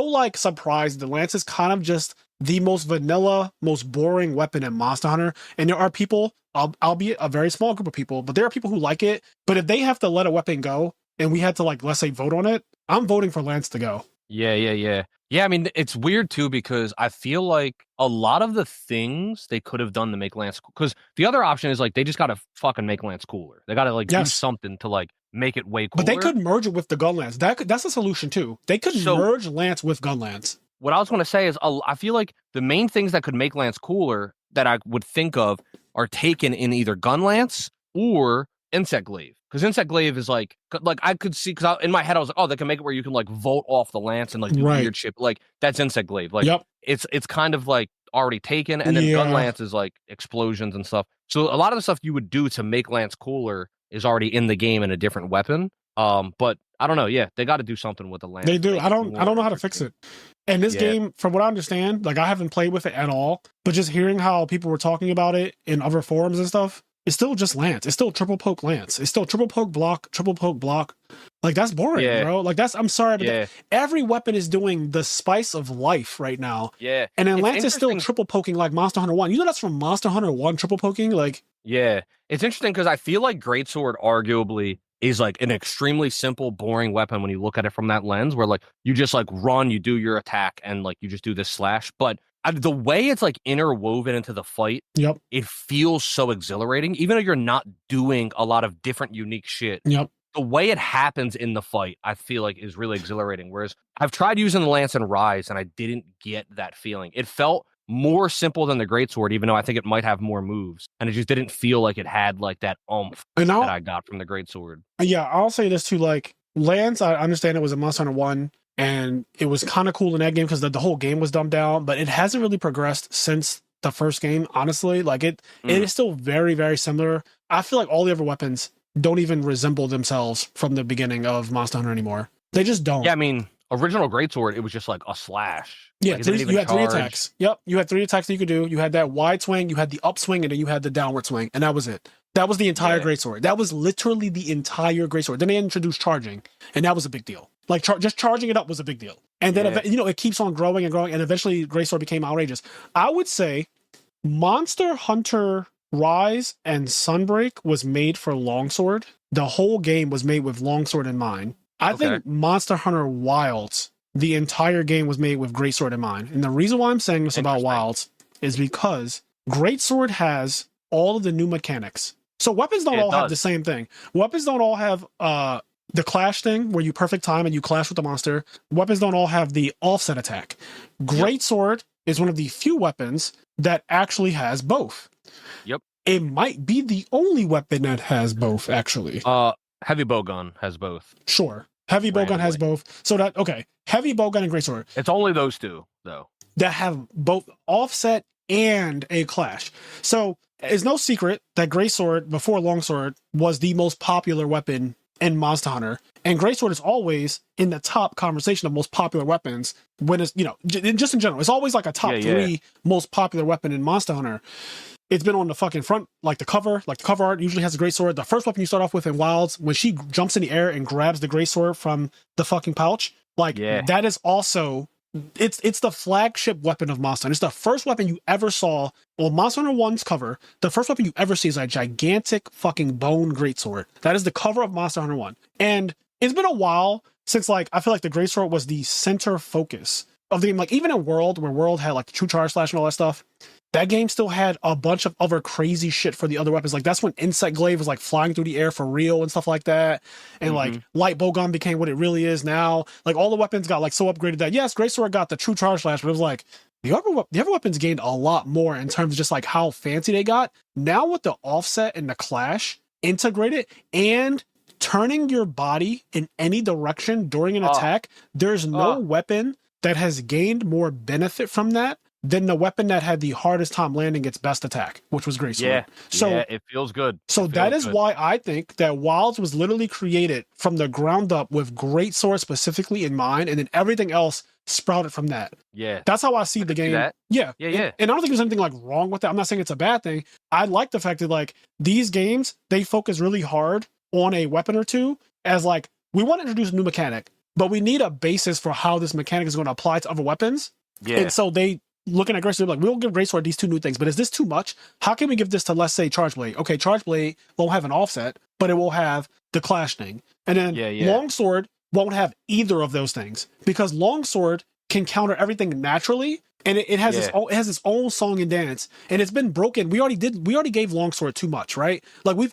S1: like surprise. The lance is kind of just the most vanilla, most boring weapon in Monster Hunter. And there are people, albeit a very small group of people, but there are people who like it. But if they have to let a weapon go and we had to, like, let's say vote on it, I'm voting for lance to go.
S2: Yeah, I mean, it's weird too, because I feel like a lot of the things they could have done to make lance, because the other option is like they just got to fucking make lance cooler. They got to do something to like make it way cooler.
S1: But they could merge it with the gun lance. That's a solution too. They could merge lance with gun lance.
S2: What I was going to say is I feel like the main things that could make lance cooler that I would think of are taken in either gun lance or insect glaive. Because insect glaive is like I could see, because in my head I was like, oh, they can make it where you can like vote off the lance and like do weird shit. Like, that's insect glaive. Like, it's kind of like already taken, and then gun lance is like explosions and stuff. So a lot of the stuff you would do to make lance cooler is already in the game in a different weapon. But I don't know. Yeah, they got to do something with the lance.
S1: They do. I don't know how to fix it. And this game, from what I understand, like, I haven't played with it at all, but just hearing how people were talking about it in other forums and stuff, it's still just lance. It's still triple poke lance. It's still triple poke block. Like, that's boring, bro. Like, I'm sorry, but every weapon is doing the spice of life right now.
S2: Yeah.
S1: And then lance is still triple poking like Monster Hunter 1. You know that's from Monster Hunter 1 triple poking? Like,
S2: yeah. It's interesting because I feel like greatsword arguably is like an extremely simple, boring weapon when you look at it from that lens, where like you just like run, you do your attack, and like you just do this slash. But the way it's like interwoven into the fight, it feels so exhilarating, even though you're not doing a lot of different unique shit. The way it happens in the fight, I feel like, is really exhilarating. Whereas I've tried using the lance and Rise, and I didn't get that feeling. It felt more simple than the greatsword, even though I think it might have more moves, and it just didn't feel like it had like that oomph that I got from the greatsword.
S1: Yeah, I'll say this too. Like, lance, I understand it was a Monster Hunter 1. And it was kind of cool in that game because the whole game was dumbed down, but it hasn't really progressed since the first game, honestly. Like it is still very, very similar. I feel like all the other weapons don't even resemble themselves from the beginning of Monster Hunter anymore. They just don't.
S2: Yeah, I mean, original greatsword, it was just like a slash.
S1: Yeah,
S2: like,
S1: you had 3 attacks. Yep, you had 3 attacks that you could do. You had that wide swing, you had the upswing, and then you had the downward swing, and that was it. That was the entire greatsword. That was literally the entire greatsword. Then they introduced charging, and that was a big deal. Like just charging it up was a big deal. And then it keeps on growing and growing, and eventually greatsword became outrageous. I would say Monster Hunter Rise and Sunbreak was made for longsword. The whole game was made with longsword in mind. I think Monster Hunter Wilds, the entire game was made with greatsword in mind. And the reason why I'm saying this about Wilds is because greatsword has all of the new mechanics. So weapons don't all have the same thing. Weapons don't all have the clash thing where you perfect time and you clash with the monster. Weapons don't all have the offset attack. Greatsword is one of the few weapons that actually has both.
S2: Yep.
S1: It might be the only weapon that has both, actually.
S2: Heavy bowgun has both.
S1: Sure. Heavy bowgun has both. So heavy bowgun and greatsword.
S2: It's only those two, though,
S1: that have both offset and a clash. So it's no secret that greatsword before longsword was the most popular weapon in Monster Hunter, and greatsword is always in the top conversation of most popular weapons when it's, just in general. It's always like a top 3 most popular weapon in Monster Hunter. It's been on the fucking front, like the cover art usually has a greatsword. The first weapon you start off with in Wilds, when she jumps in the air and grabs the greatsword from the fucking pouch, that is also, it's the flagship weapon of Monster Hunter. It's the first weapon you ever saw on Monster Hunter 1's cover. The first weapon you ever see is a gigantic fucking bone greatsword. That is the cover of Monster Hunter 1. And it's been a while since, I feel like the greatsword was the center focus of the game. Like, even in World, where World had, the True Charge Slash and all that stuff, that game still had a bunch of other crazy shit for the other weapons. Like, that's when Insect Glaive was, flying through the air for real and stuff like that. And, Light Bowgun became what it really is now. All the weapons got, so upgraded that, yes, Greatsword got the True Charge Slash, but it was the other weapons gained a lot more in terms of just, how fancy they got. Now with the offset and the clash integrated and turning your body in any direction during an attack, there's no weapon that has gained more benefit from that than the weapon that had the hardest time landing its best attack, which was greatsword. So
S2: it feels good.
S1: So that is why I think that Wilds was literally created from the ground up with greatsword specifically in mind, and then everything else sprouted from that.
S2: Yeah.
S1: That's how I see the game. Yeah. And I don't think there's anything wrong with that. I'm not saying it's a bad thing. I like the fact that these games, they focus really hard on a weapon or two as we want to introduce a new mechanic, but we need a basis for how this mechanic is going to apply to other weapons. Yeah. And so they looking at Greatsword, we'll give Greatsword these 2 new things, but is this too much? How can we give this to, let's say, Charge Blade? Okay, Charge Blade won't have an offset, but it will have the clash thing. And then Longsword won't have either of those things because Longsword can counter everything naturally, and it has its own song and dance, and it's been broken. We already gave Longsword too much, right? We've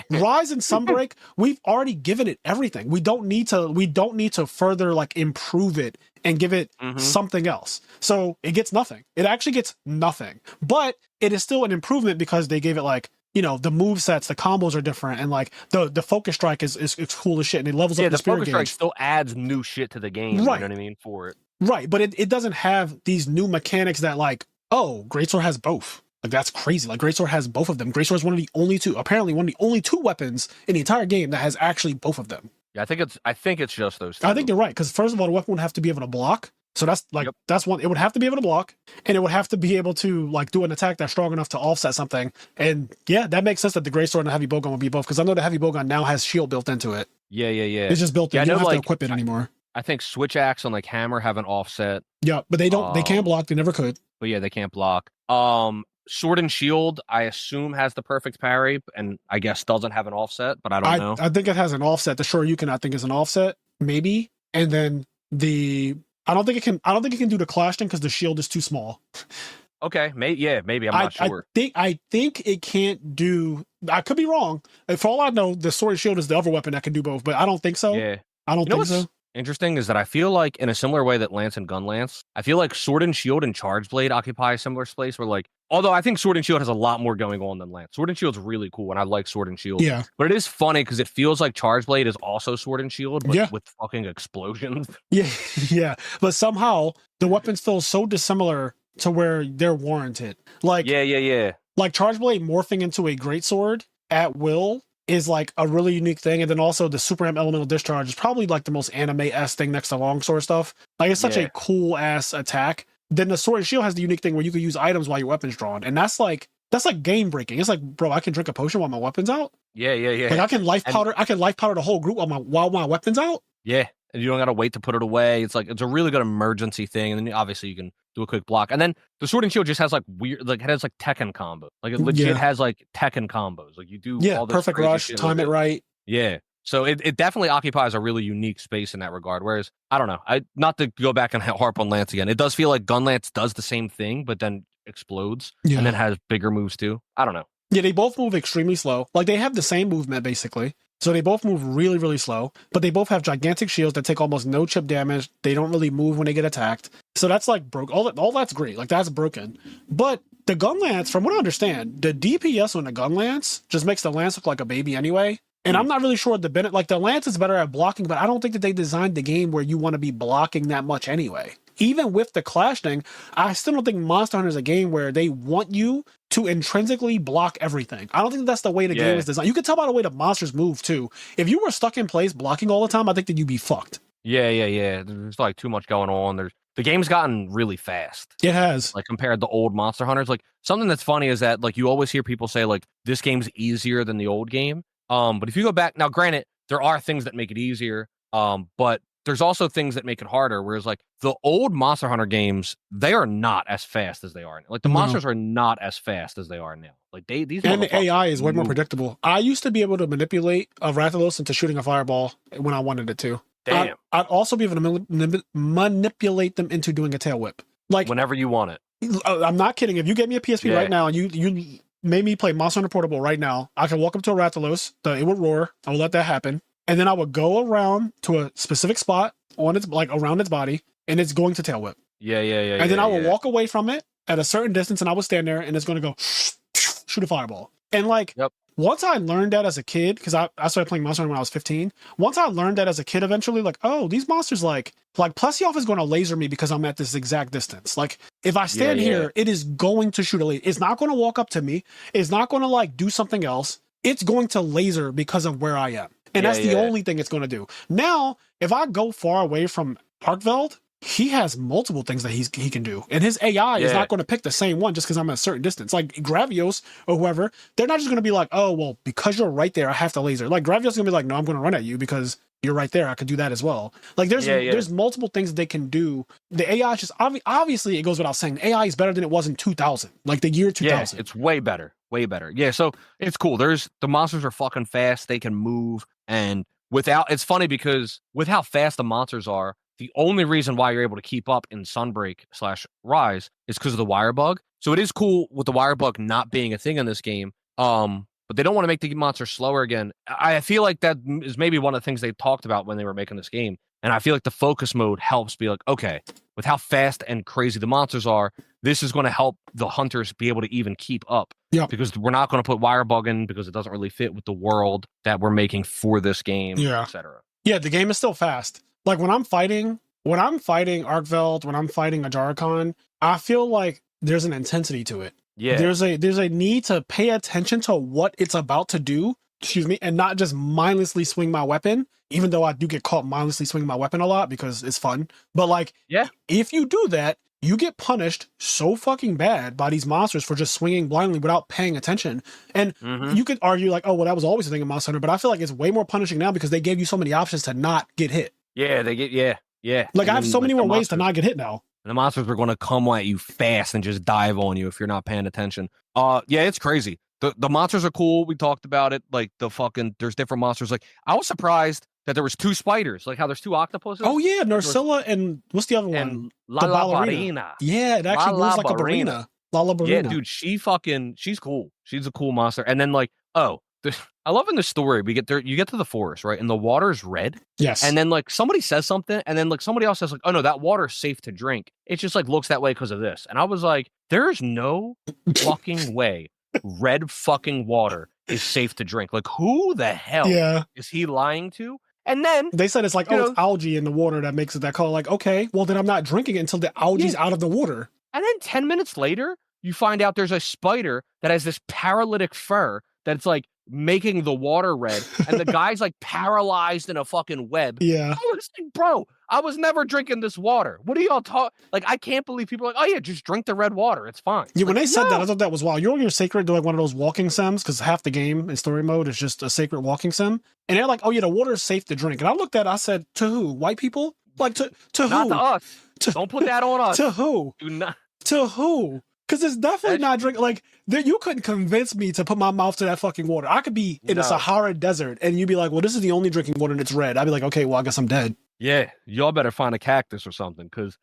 S1: Rise and Sunbreak, we've already given it everything. We don't need to further improve it and give it something else. So it gets nothing. It actually gets nothing. But it is still an improvement because they gave it the move sets, the combos are different, and the focus strike is cool as shit, and it levels up the spirit
S2: focus strike still adds new shit to the game,
S1: right.
S2: You know what I mean, for it.
S1: Right, but it doesn't have these new mechanics that Greatsword has both. That's crazy. Greatsword has both of them. Greatsword is one of the only 2 weapons in the entire game that has actually both of them.
S2: Yeah, I think it's just those 2.
S1: I think you're right, because first of all, the weapon would have to be able to block. So that's one. It would have to be able to block, and it would have to be able to do an attack that's strong enough to offset something. And that makes sense that the Greatsword and the Heavy Bowgun would be both, because I know the Heavy Bowgun now has shield built into it.
S2: Yeah.
S1: It's just built in. You don't have to equip it anymore.
S2: I think Switch Axe and Hammer have an offset.
S1: Yeah, but they don't. They can't block. They never could.
S2: But yeah, they can't block. Sword and Shield, I assume, has the perfect parry, and I guess doesn't have an offset, but I don't know.
S1: I think it has an offset. The Shoryuken, I think, is an offset, maybe. And then I don't think it can do the clash thing because the shield is too small.
S2: Okay, maybe I'm not sure.
S1: I think it can't do. I could be wrong. For all I know, the sword and shield is the other weapon that can do both, but I don't think so.
S2: Yeah,
S1: I don't think so.
S2: Interesting is that I feel like in a similar way that Lance and Gun Lance, I feel like Sword and Shield and Charge Blade occupy a similar space where although I think Sword and Shield has a lot more going on than Lance. Sword and Shield's really cool and I like Sword and Shield.
S1: Yeah.
S2: But it is funny because it feels like Charge Blade is also Sword and Shield, but with fucking explosions.
S1: Yeah. But somehow the weapons feel so dissimilar to where they're warranted. Like like Charge Blade morphing into a greatsword at will is like a really unique thing. And then also the Super M Elemental Discharge is probably like the most anime-esque thing next to longsword stuff. Like it's such a cool ass attack. Then the Sword and Shield has the unique thing where you can use items while your weapon's drawn. And that's like game breaking. It's like, bro, I can drink a potion while my weapon's out.
S2: Yeah.
S1: Like I can life powder the whole group while my weapon's out.
S2: Yeah. And you don't gotta wait to put it away. It's like it's a really good emergency thing. And then obviously you can do a quick block. And then the Sword and Shield just has like weird, like it has like Tekken combos. Like it legit has like Tekken combos. Like you do all this
S1: perfect rush, time it right.
S2: Yeah. So it definitely occupies a really unique space in that regard. Whereas, I don't know, not to go back and harp on Lance again, it does feel like Gun Lance does the same thing, but then explodes and then has bigger moves too. I don't know.
S1: Yeah, they both move extremely slow. Like they have the same movement basically. So they both move really, really slow, but they both have gigantic shields that take almost no chip damage. They don't really move when they get attacked. So that's like broke. All that's great. Like that's broken. But the Gun Lance, from what I understand, the DPS on the Gun Lance just makes the Lance look like a baby anyway. And I'm not really sure the Lance is better at blocking, but I don't think that they designed the game where you want to be blocking that much anyway. Even with the Clash thing, I still don't think Monster Hunter is a game where they want you to intrinsically block everything. I don't think that's the way the game is designed. You can tell by the way the monsters move too. If you were stuck in place blocking all the time, I think that you'd be fucked.
S2: Yeah. There's like too much going on. The game's gotten really fast.
S1: It has.
S2: Like compared to old Monster Hunters. Like something that's funny is that like you always hear people say like this game's easier than the old game. But if you go back now, granted, there are things that make it easier. But there's also things that make it harder. Whereas like the old Monster Hunter games, they are not as fast as they are now. Like the monsters are not as fast as they are now. Like these
S1: and the AI is way more predictable. I used to be able to manipulate a Rathalos into shooting a fireball when I wanted it to.
S2: Damn.
S1: I'd also be able to manipulate them into doing a tail whip. Like
S2: whenever you want it.
S1: I'm not kidding. If you get me a PSP right now and you made me play Monster Hunter Portable right now, I can walk up to a Rathalos, it would roar, I would let that happen, and then I would go around to a specific spot on its like around its body, and it's going to tail whip.
S2: Yeah.
S1: And then I would walk away from it at a certain distance, and I would stand there, and it's going to go shoot a fireball. And like once I learned that as a kid, because I started playing Monster Hunter when I was 15. Once I learned that as a kid, eventually, like, oh, these monsters like Plesioff is going to laser me because I'm at this exact distance. Like, if I stand here, it is going to shoot a laser. It's not going to walk up to me. It's not going to like do something else. It's going to laser because of where I am. And that's the only thing it's going to do. Now, if I go far away from Parkveld, he has multiple things that he can do. And his AI is not going to pick the same one just because I'm at a certain distance. Like Gravios or whoever, they're not just going to be like, oh, well, because you're right there, I have to laser. Like Gravios is going to be like, no, I'm going to run at you because you're right there. I could do that as well. Like there's multiple things that they can do. The AI is just, obviously it goes without saying, AI is better than it was in 2000, like the year 2000.
S2: Yeah, it's way better. Way better. Yeah, so it's cool. The monsters are fucking fast. They can move. And it's funny because with how fast the monsters are, the only reason why you're able to keep up in Sunbreak/Rise is because of the wire bug. So it is cool with the wire bug not being a thing in this game. But they don't want to make the monsters slower again. I feel like that is maybe one of the things they talked about when they were making this game. And I feel like the focus mode helps be like, okay, with how fast and crazy the monsters are, this is going to help the hunters be able to even keep up.
S1: Yeah.
S2: Because we're not going to put wire bug in because it doesn't really fit with the world that we're making for this game, etc.
S1: Yeah, the game is still fast. Like when I'm fighting Arkveld, when I'm fighting Ajarikon, I feel like there's an intensity to it.
S2: Yeah.
S1: There's a need to pay attention to what it's about to do, and not just mindlessly swing my weapon, even though I do get caught mindlessly swinging my weapon a lot because it's fun. But like, if you do that, you get punished so fucking bad by these monsters for just swinging blindly without paying attention. And you could argue like, oh, well, that was always a thing in Monster Hunter, but I feel like it's way more punishing now because they gave you so many options to not get hit.
S2: Yeah, they get, yeah.
S1: Like, I have so many more ways to not get hit now.
S2: And the monsters are going to come at you fast and just dive on you if you're not paying attention. Yeah, it's crazy. The monsters are cool. We talked about it. Like, there's different monsters. Like, I was surprised that there was 2 spiders. Like, how there's 2 octopuses.
S1: Oh, yeah, Nursilla and what's the other one?
S2: La Ballerina.
S1: Yeah, it actually moves like a ballerina. La Ballerina.
S2: Yeah, dude, she's cool. She's a cool monster. And then, like, I love in the story, you get to the forest, right? And the water's red.
S1: Yes.
S2: And then like somebody says something, and then like somebody else says like, oh no, that water's safe to drink. It just like looks that way because of this. And I was like, there's no fucking way red fucking water is safe to drink. Like who the hell is he lying to? And then
S1: they said it's like, it's algae in the water that makes it that color. Like, okay, well then I'm not drinking it until the algae's out of the water.
S2: And then 10 minutes later, you find out there's a spider that has this paralytic fur that's like making the water red, and the guy's like paralyzed in a fucking web.
S1: Yeah.
S2: I was like, bro, I was never drinking this water. What are y'all talking? Like, I can't believe people are like, oh yeah, just drink the red water. It's fine.
S1: Yeah, when
S2: like,
S1: they said that, I thought that was wild. You're on your sacred, do like one of those walking sims, because half the game in story mode is just a sacred walking sim. And they're like, oh yeah, the water is safe to drink. And I looked at it, I said, to who? White people? Like, to who?
S2: Not to us. Don't put that on us.
S1: To who?
S2: Do not.
S1: To who? Because it's definitely not drink. Like, you couldn't convince me to put my mouth to that fucking water. I could be in a Sahara desert, and you'd be like, well, this is the only drinking water and it's red. I'd be like, okay, well, I guess I'm dead.
S2: Yeah, y'all better find a cactus or something, because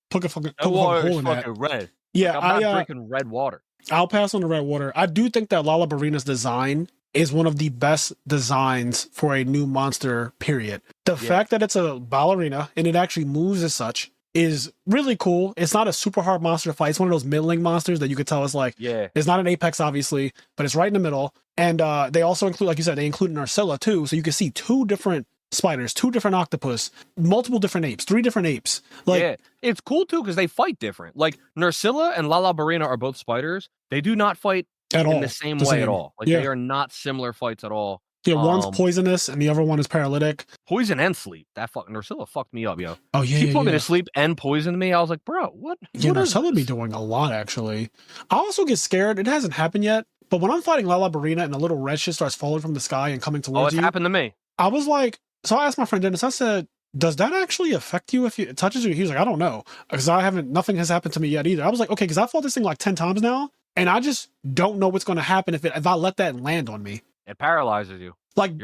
S1: poke a fucking
S2: hole
S1: in that.
S2: Red.
S1: Yeah,
S2: like, I'm not drinking red water.
S1: I'll pass on the red water. I do think that Lalabarina's design is one of the best designs for a new monster, period. The fact that it's a ballerina and it actually moves as such is really cool. It's not a super hard monster to fight. It's one of those middling monsters that you could tell is like, it's not an apex, obviously, but it's right in the middle. And they also include, like you said, they include Narcilla too. So you can see 2 different spiders, 2 different octopus, multiple different apes, 3 different apes. Like,
S2: it's cool too because they fight different. Like Narcilla and Lalabarina are both spiders. They do not fight in the same way at all. Like they are not similar fights at all.
S1: Yeah, one's poisonous and the other one is paralytic.
S2: Poison and sleep. That fucking Narcilla fucked me up, yo.
S1: Oh yeah,
S2: she put me to sleep and poisoned me. I was like, bro, what?
S1: Yeah, Narcilla be doing a lot actually. I also get scared. It hasn't happened yet, but when I'm fighting Lalabarina and the little red shit starts falling from the sky and coming towards you,
S2: happened to me.
S1: I was like, so I asked my friend Dennis. I said, does that actually affect you if it touches you? He was like, I don't know, because nothing has happened to me yet either. I was like, okay, because I fought this thing like 10 times now, and I just don't know what's going to happen if I let that land on me.
S2: It paralyzes you.
S1: Like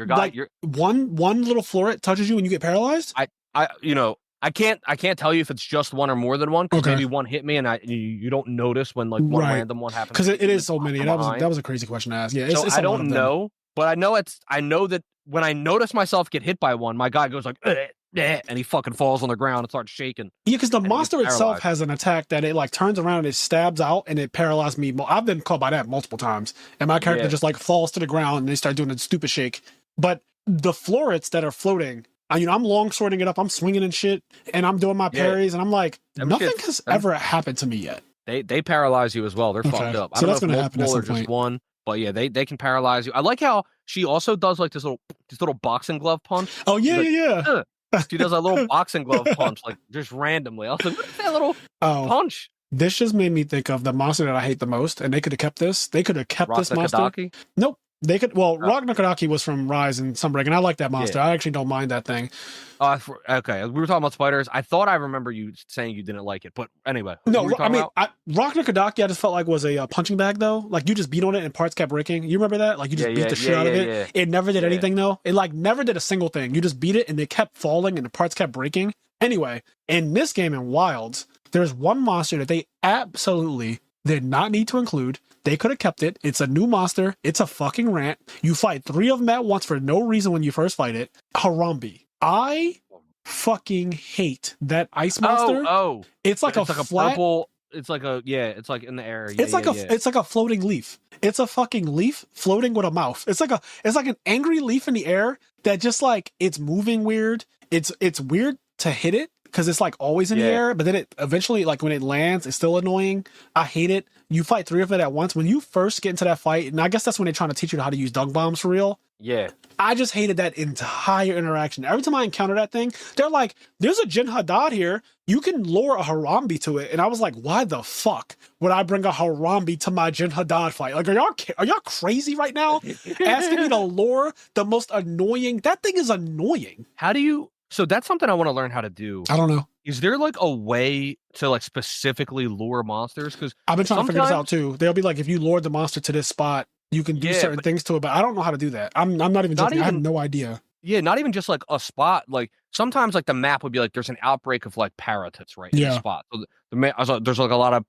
S1: one little floret touches you and you get paralyzed.
S2: I can't tell you if it's just one or more than one, because maybe one hit me and you don't notice when like one random one happens.
S1: Because it is so many. That was a crazy question to ask. Yeah, it's
S2: I don't know, but I know that when I notice myself get hit by one, my guy goes like, and he fucking falls on the ground and starts shaking.
S1: Yeah, because the monster itself has an attack that it like turns around and it stabs out and it paralyzed me. I've been caught by that multiple times, and my character just like falls to the ground and they start doing a stupid shake. But the florets that are floating, I'm long swording it up, I'm swinging and shit, and I'm doing my parries, and I'm like, nothing has ever happened to me yet.
S2: They paralyze you as well. They're fucked up.
S1: So
S2: I don't
S1: that's
S2: know
S1: going
S2: if
S1: to happen at some
S2: or just
S1: point.
S2: one, but yeah, they can paralyze you. I like how she also does like this little boxing glove punch.
S1: Oh yeah,
S2: yeah. She does a little boxing glove punch, like just randomly. I was like, what's that little punch?
S1: This just made me think of the monster that I hate the most, and they could have kept this. They could have kept this monster.
S2: Kadaki?
S1: Nope. They could. Well, Rock Nakadaki was from Rise and Sunbreak, and I like that monster. I actually don't mind that thing.
S2: Okay, we were talking about spiders. I thought I remember you saying you didn't like it, but anyway.
S1: No, I mean, Rock Nakadaki, I just felt like was a punching bag though. Like you just beat on it and parts kept breaking. You remember that? Like you just beat the shit out of it. Yeah. It never did anything though. It like never did a single thing. You just beat it and it kept falling and the parts kept breaking. Anyway, in this game in Wilds, there's one monster that they absolutely did not need to include. They could have kept it. It's a new monster. It's a fucking rant. You fight 3 of them at once for no reason when you first fight it. Harambe. I fucking hate that ice monster. It's like it's like flat,
S2: a purple. It's like it's like in the air.
S1: It's like a floating leaf. It's a fucking leaf floating with a mouth. It's like an angry leaf in the air that just like it's moving weird. It's weird to hit it because it's like always in the air, but then it eventually, like when it lands, it's still annoying. I hate it. You fight 3 of it at once. When you first get into that fight, and I guess that's when they're trying to teach you how to use dunk bombs for real.
S2: Yeah.
S1: I just hated that entire interaction. Every time I encounter that thing, they're like, there's a Jin Haddad here. You can lure a Harambe to it. And I was like, why the fuck would I bring a Harambe to my Jin Haddad fight? Like, are y'all crazy right now? Asking me to lure the most annoying. That thing is annoying.
S2: So that's something I want to learn how to do.
S1: I don't know.
S2: Is there like a way to like specifically lure monsters? Because
S1: I've been trying to figure this out too. They'll be like, if you lure the monster to this spot, you can do certain things to it, but I don't know how to do that. I'm not even joking. I have no idea.
S2: Yeah, not even just like a spot. Like sometimes like the map would be like there's an outbreak of like parrots right in the spot. So there's like a lot of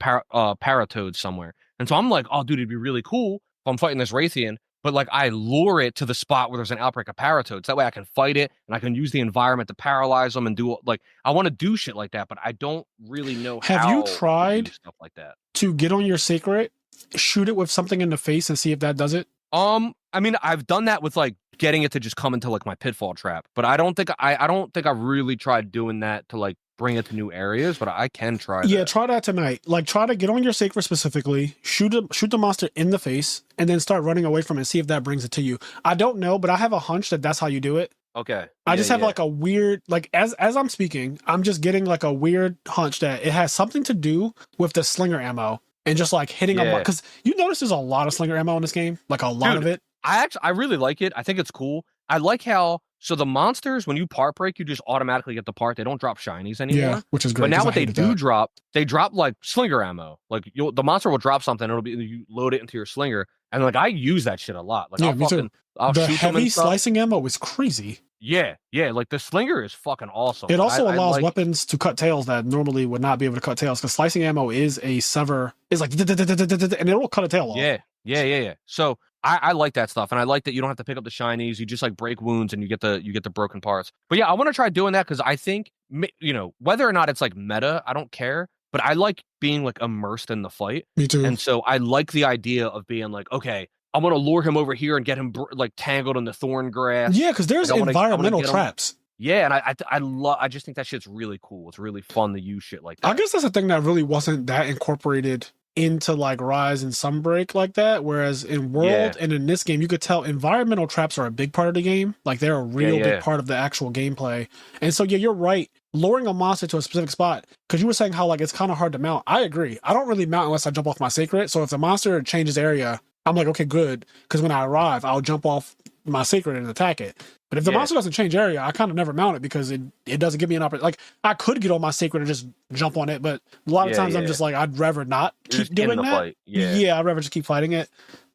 S2: paratoads somewhere. And so I'm like, oh dude, it'd be really cool if I'm fighting this Raytheon. But like I lure it to the spot where there's an outbreak of paratoads. That way I can fight it and I can use the environment to paralyze them and do like I want to do shit like that, but I don't really know how.
S1: Have you tried
S2: to do stuff like that
S1: to get on your sacred, shoot it with something in the face and see if that does it?
S2: I mean, I've done that with like getting it to just come into like my pitfall trap, but I don't think I really tried doing that to like bring it to new areas, but I can try that.
S1: Yeah, try that tonight. Like, try to get on your sacred specifically, shoot the monster in the face, and then start running away from it and see if that brings it to you. I don't know, but I have a hunch that that's how you do it.
S2: Okay.
S1: I just have like a weird, like, as I'm speaking, I'm just getting like a weird hunch that it has something to do with the slinger ammo and just like hitting a, because you notice there's a lot of slinger ammo in this game, like a lot of it.
S2: I really like it. I think it's cool. I like how, so the monsters, when you part break, you just automatically get the part. They don't drop shinies anymore.
S1: Yeah, which is great.
S2: But now what they do drop, they drop like slinger ammo. Like the monster will drop something, it'll be, you load it into your slinger. And like I use that shit a lot. Like I'll
S1: the
S2: shoot
S1: heavy slicing ammo is crazy.
S2: Yeah, like the slinger is fucking awesome.
S1: It also allows weapons to cut tails that normally would not be able to cut tails, because slicing ammo is a sever, is like, and it will cut a tail off.
S2: Yeah. So I like that stuff, and I like that you don't have to pick up the shinies. You just like break wounds and you get the broken parts. But yeah, I want to try doing that because I think, you know, whether or not it's like meta, I don't care. But I like being like immersed in the fight.
S1: Me too.
S2: And so I like the idea of being like, okay, I'm gonna lure him over here and get him like tangled in the thorn grass.
S1: Yeah, because there's environmental traps.
S2: Yeah, and I just think that shit's really cool. It's really fun to use shit like that.
S1: I guess that's a thing that really wasn't that incorporated into like Rise and Sunbreak like that. Whereas in World and in this game, you could tell environmental traps are a big part of the game. Like they're a real big part of the actual gameplay. And so yeah, you're right. Luring a monster to a specific spot, because you were saying how like it's kind of hard to mount. I agree. I don't really mount unless I jump off my sacred. So if the monster changes area, I'm like, okay, good. Because when I arrive, I'll jump off my sacred and attack it. But if the monster doesn't change area, I kind of never mount it because it doesn't give me an opportunity. Like, I could get on my sacred and just jump on it, but a lot of times I'm just like, I'd rather not keep doing that.
S2: Fight.
S1: I'd rather just keep fighting it.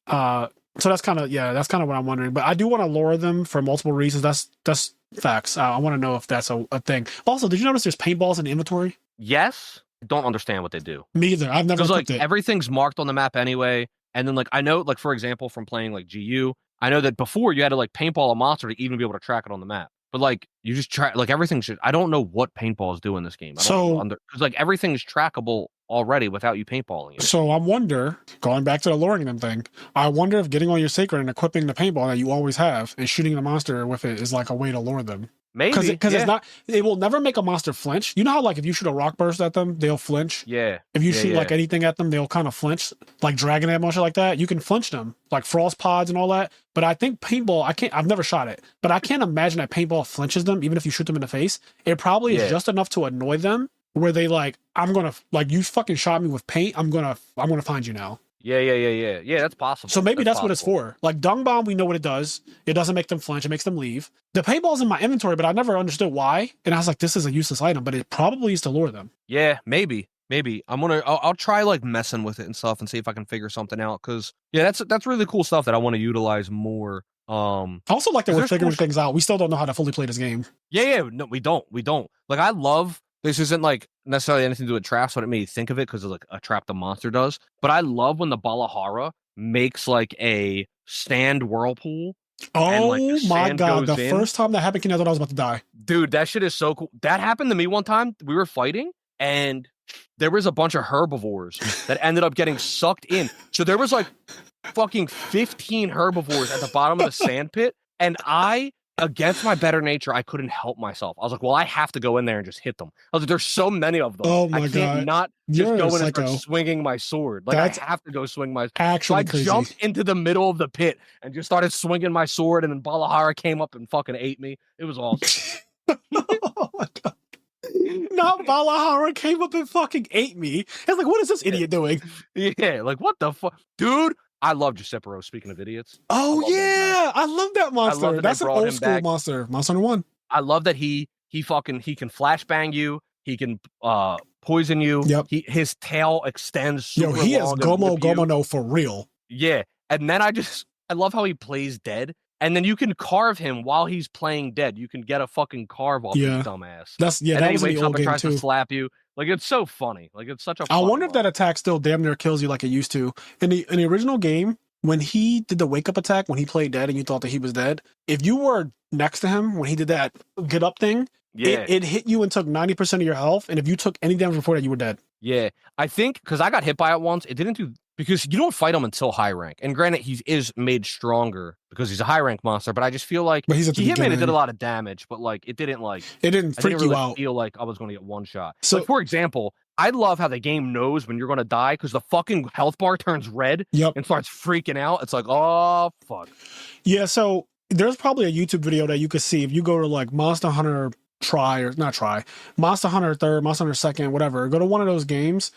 S1: So that's kind of what I'm wondering. But I do want to lure them for multiple reasons. That's facts. I want to know if that's a thing. Also, did you notice there's paintballs in the inventory?
S2: Yes. I don't understand what they do.
S1: Me either. I've never
S2: equipped it. Everything's marked on the map anyway. And then, like, I know, like, for example, from playing, like, GU, I know that before you had to, like, paintball a monster to even be able to track it on the map. But, like, you just try, like, everything should, I don't know what paintballs do in this game. Because, like, everything's trackable already without you paintballing it.
S1: So I wonder, going back to the luring them thing, I wonder if getting on your sacred and equipping the paintball that you always have and shooting the monster with it is, like, a way to lure them.
S2: Maybe.
S1: Because it's not, it will never make a monster flinch. You know how, like, if you shoot a rock burst at them, they'll flinch?
S2: Yeah.
S1: If you shoot, like, anything at them, they'll kind of flinch. Like, dragon ammo, shit like that. You can flinch them, like frost pods and all that. But I think paintball, I've never shot it, but I can't imagine that paintball flinches them, even if you shoot them in the face. It probably is just enough to annoy them, where they, like, I'm gonna, like, you fucking shot me with paint, I'm gonna find you now.
S2: Yeah, that's possible.
S1: So maybe that's what it's for. Like, Dung Bomb, we know what it does. It doesn't make them flinch. It makes them leave. The paintball's in my inventory, but I never understood why. And I was like, this is a useless item, but it probably is to lure them.
S2: Yeah, maybe. I'll try, like, messing with it and stuff and see if I can figure something out. Because, yeah, that's really cool stuff that I want to utilize more.
S1: I also like that we're figuring things out. We still don't know how to fully play this game.
S2: Yeah. No, we don't. Like, I love... This isn't like necessarily anything to do with traps, but it made me think of it because of like a trap the monster does. But I love when the Balahara makes like a stand whirlpool.
S1: Oh, and, like, my God. The first time that happened, I thought I was about to die.
S2: Dude, that shit is so cool. That happened to me one time. We were fighting and there was a bunch of herbivores that ended up getting sucked in. So there was like fucking 15 herbivores at the bottom of the sand pit. And against my better nature, I couldn't help myself. I was like, well, I have to go in there and just hit them. I was like, there's so many of them.
S1: Oh my God.
S2: I can't not just go in and start swinging my sword. Like, I have to go swing my sword. So I jumped into the middle of the pit and just started swinging my sword, and then Balahara came up and fucking ate me. It was awesome.
S1: Oh my God. Now Balahara came up and fucking ate me. I was like, what is this idiot doing?
S2: Yeah, like, what the fuck? Dude, I love Giuseppe. Speaking of idiots.
S1: Oh, I love that monster. That's an old school monster. Monster Hunter 1.
S2: I love that he can flashbang you. He can poison you.
S1: Yep.
S2: His tail extends super
S1: he has
S2: long.
S1: Gomo no for real.
S2: Yeah. And then I love how he plays dead. And then you can carve him while he's playing dead. You can get a fucking carve off his dumbass.
S1: That was in the old game
S2: tries
S1: too.
S2: To slap you. Like, it's so funny. Like, it's such a
S1: I wonder if that attack still damn near kills you like it used to. In the original game, when he did the wake up attack, when he played dead and you thought that he was dead, if you were next to him when he did that get up thing, it hit you and took 90% of your health. And if you took any damage before that, you were dead.
S2: Yeah. I think because I got hit by it once, it didn't do because you don't fight him until high rank. And granted, he is made stronger because he's a high rank monster, but I just feel like
S1: but he's at the
S2: he hit me and it
S1: beginning.
S2: did a lot of damage, but like it didn't
S1: freak
S2: really
S1: you out.
S2: feel like I was going to get one shot.
S1: So,
S2: like, for example, I love how the game knows when you're going to die because the fucking health bar turns red and starts freaking out. It's like, oh, fuck.
S1: Yeah, so there's probably a YouTube video that you could see if you go to like Monster Hunter Monster Hunter 3rd, Monster Hunter 2nd, whatever. Go to one of those games.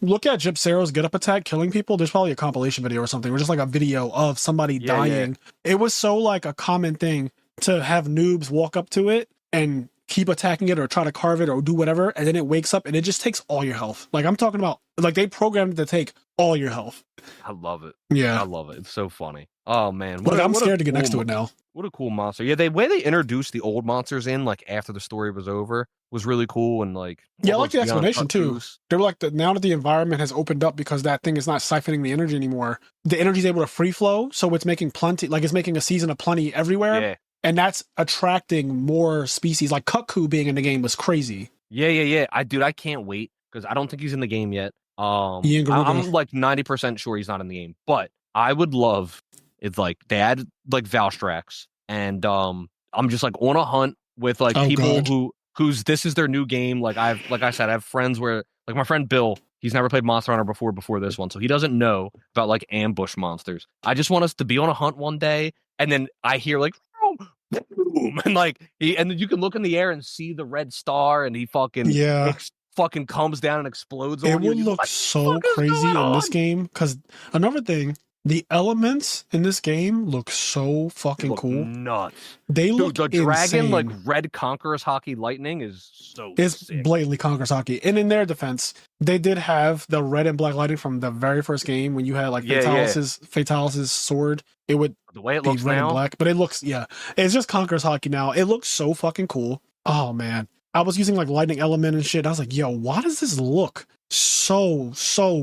S1: Look at Gypsero's get up attack killing people. There's probably a compilation video or something, or just like a video of somebody dying. Yeah. It was so like a common thing to have noobs walk up to it and keep attacking it or try to carve it or do whatever, and then it wakes up and it just takes all your health. Like I'm talking about, like they programmed it to take all your health.
S2: I love it.
S1: Yeah,
S2: I love it. It's so funny. Oh man,
S1: I'm scared to get next to it now.
S2: What a cool monster. Yeah, the way they introduced the old monsters in, like after the story was over, was really cool. And like,
S1: yeah, I like the explanation too. They were like, now that the environment has opened up because that thing is not siphoning the energy anymore, the energy is able to free flow, so it's making plenty, like it's making a season of plenty everywhere.
S2: Yeah.
S1: And that's attracting more species. Like Cuckoo being in the game was crazy.
S2: Yeah. I can't wait because I don't think he's in the game yet. I'm like 90% sure he's not in the game, but I would love if like they add like Valstrax and I'm just like on a hunt with like people who's this is their new game. Like I said, I have friends where like my friend Bill, he's never played Monster Hunter before this one, so he doesn't know about like ambush monsters. I just want us to be on a hunt one day, and then I hear like boom, and like and then you can look in the air and see the red star, and he fucking fucking comes down and explodes.
S1: It would look so crazy in this game because another thing. The elements in this game look so fucking cool.
S2: Nuts.
S1: They look
S2: the dragon,
S1: insane.
S2: like red Conqueror's Hockey Lightning, is so sick.
S1: Blatantly Conqueror's Hockey. And in their defense, they did have the red and black lightning from the very first game when you had like Fatalis' sword. It would
S2: the way it
S1: be
S2: looks
S1: red
S2: now.
S1: And black, but it looks it's just Conqueror's Hockey now. It looks so fucking cool. Oh man, I was using like lightning element and shit. I was like, yo, why does this look so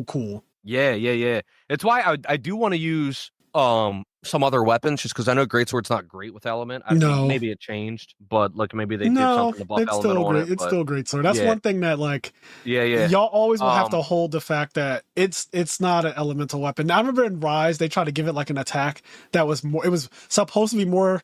S1: cool?
S2: Yeah. It's why I do want to use some other weapons, just because I know Greatsword's not great with element. Maybe it changed, but like maybe they did something to buff element on it.
S1: It's still Greatsword. That's one thing that like y'all always will have to hold the fact that it's not an elemental weapon. Now, I remember in Rise they tried to give it like an attack that was more. It was supposed to be more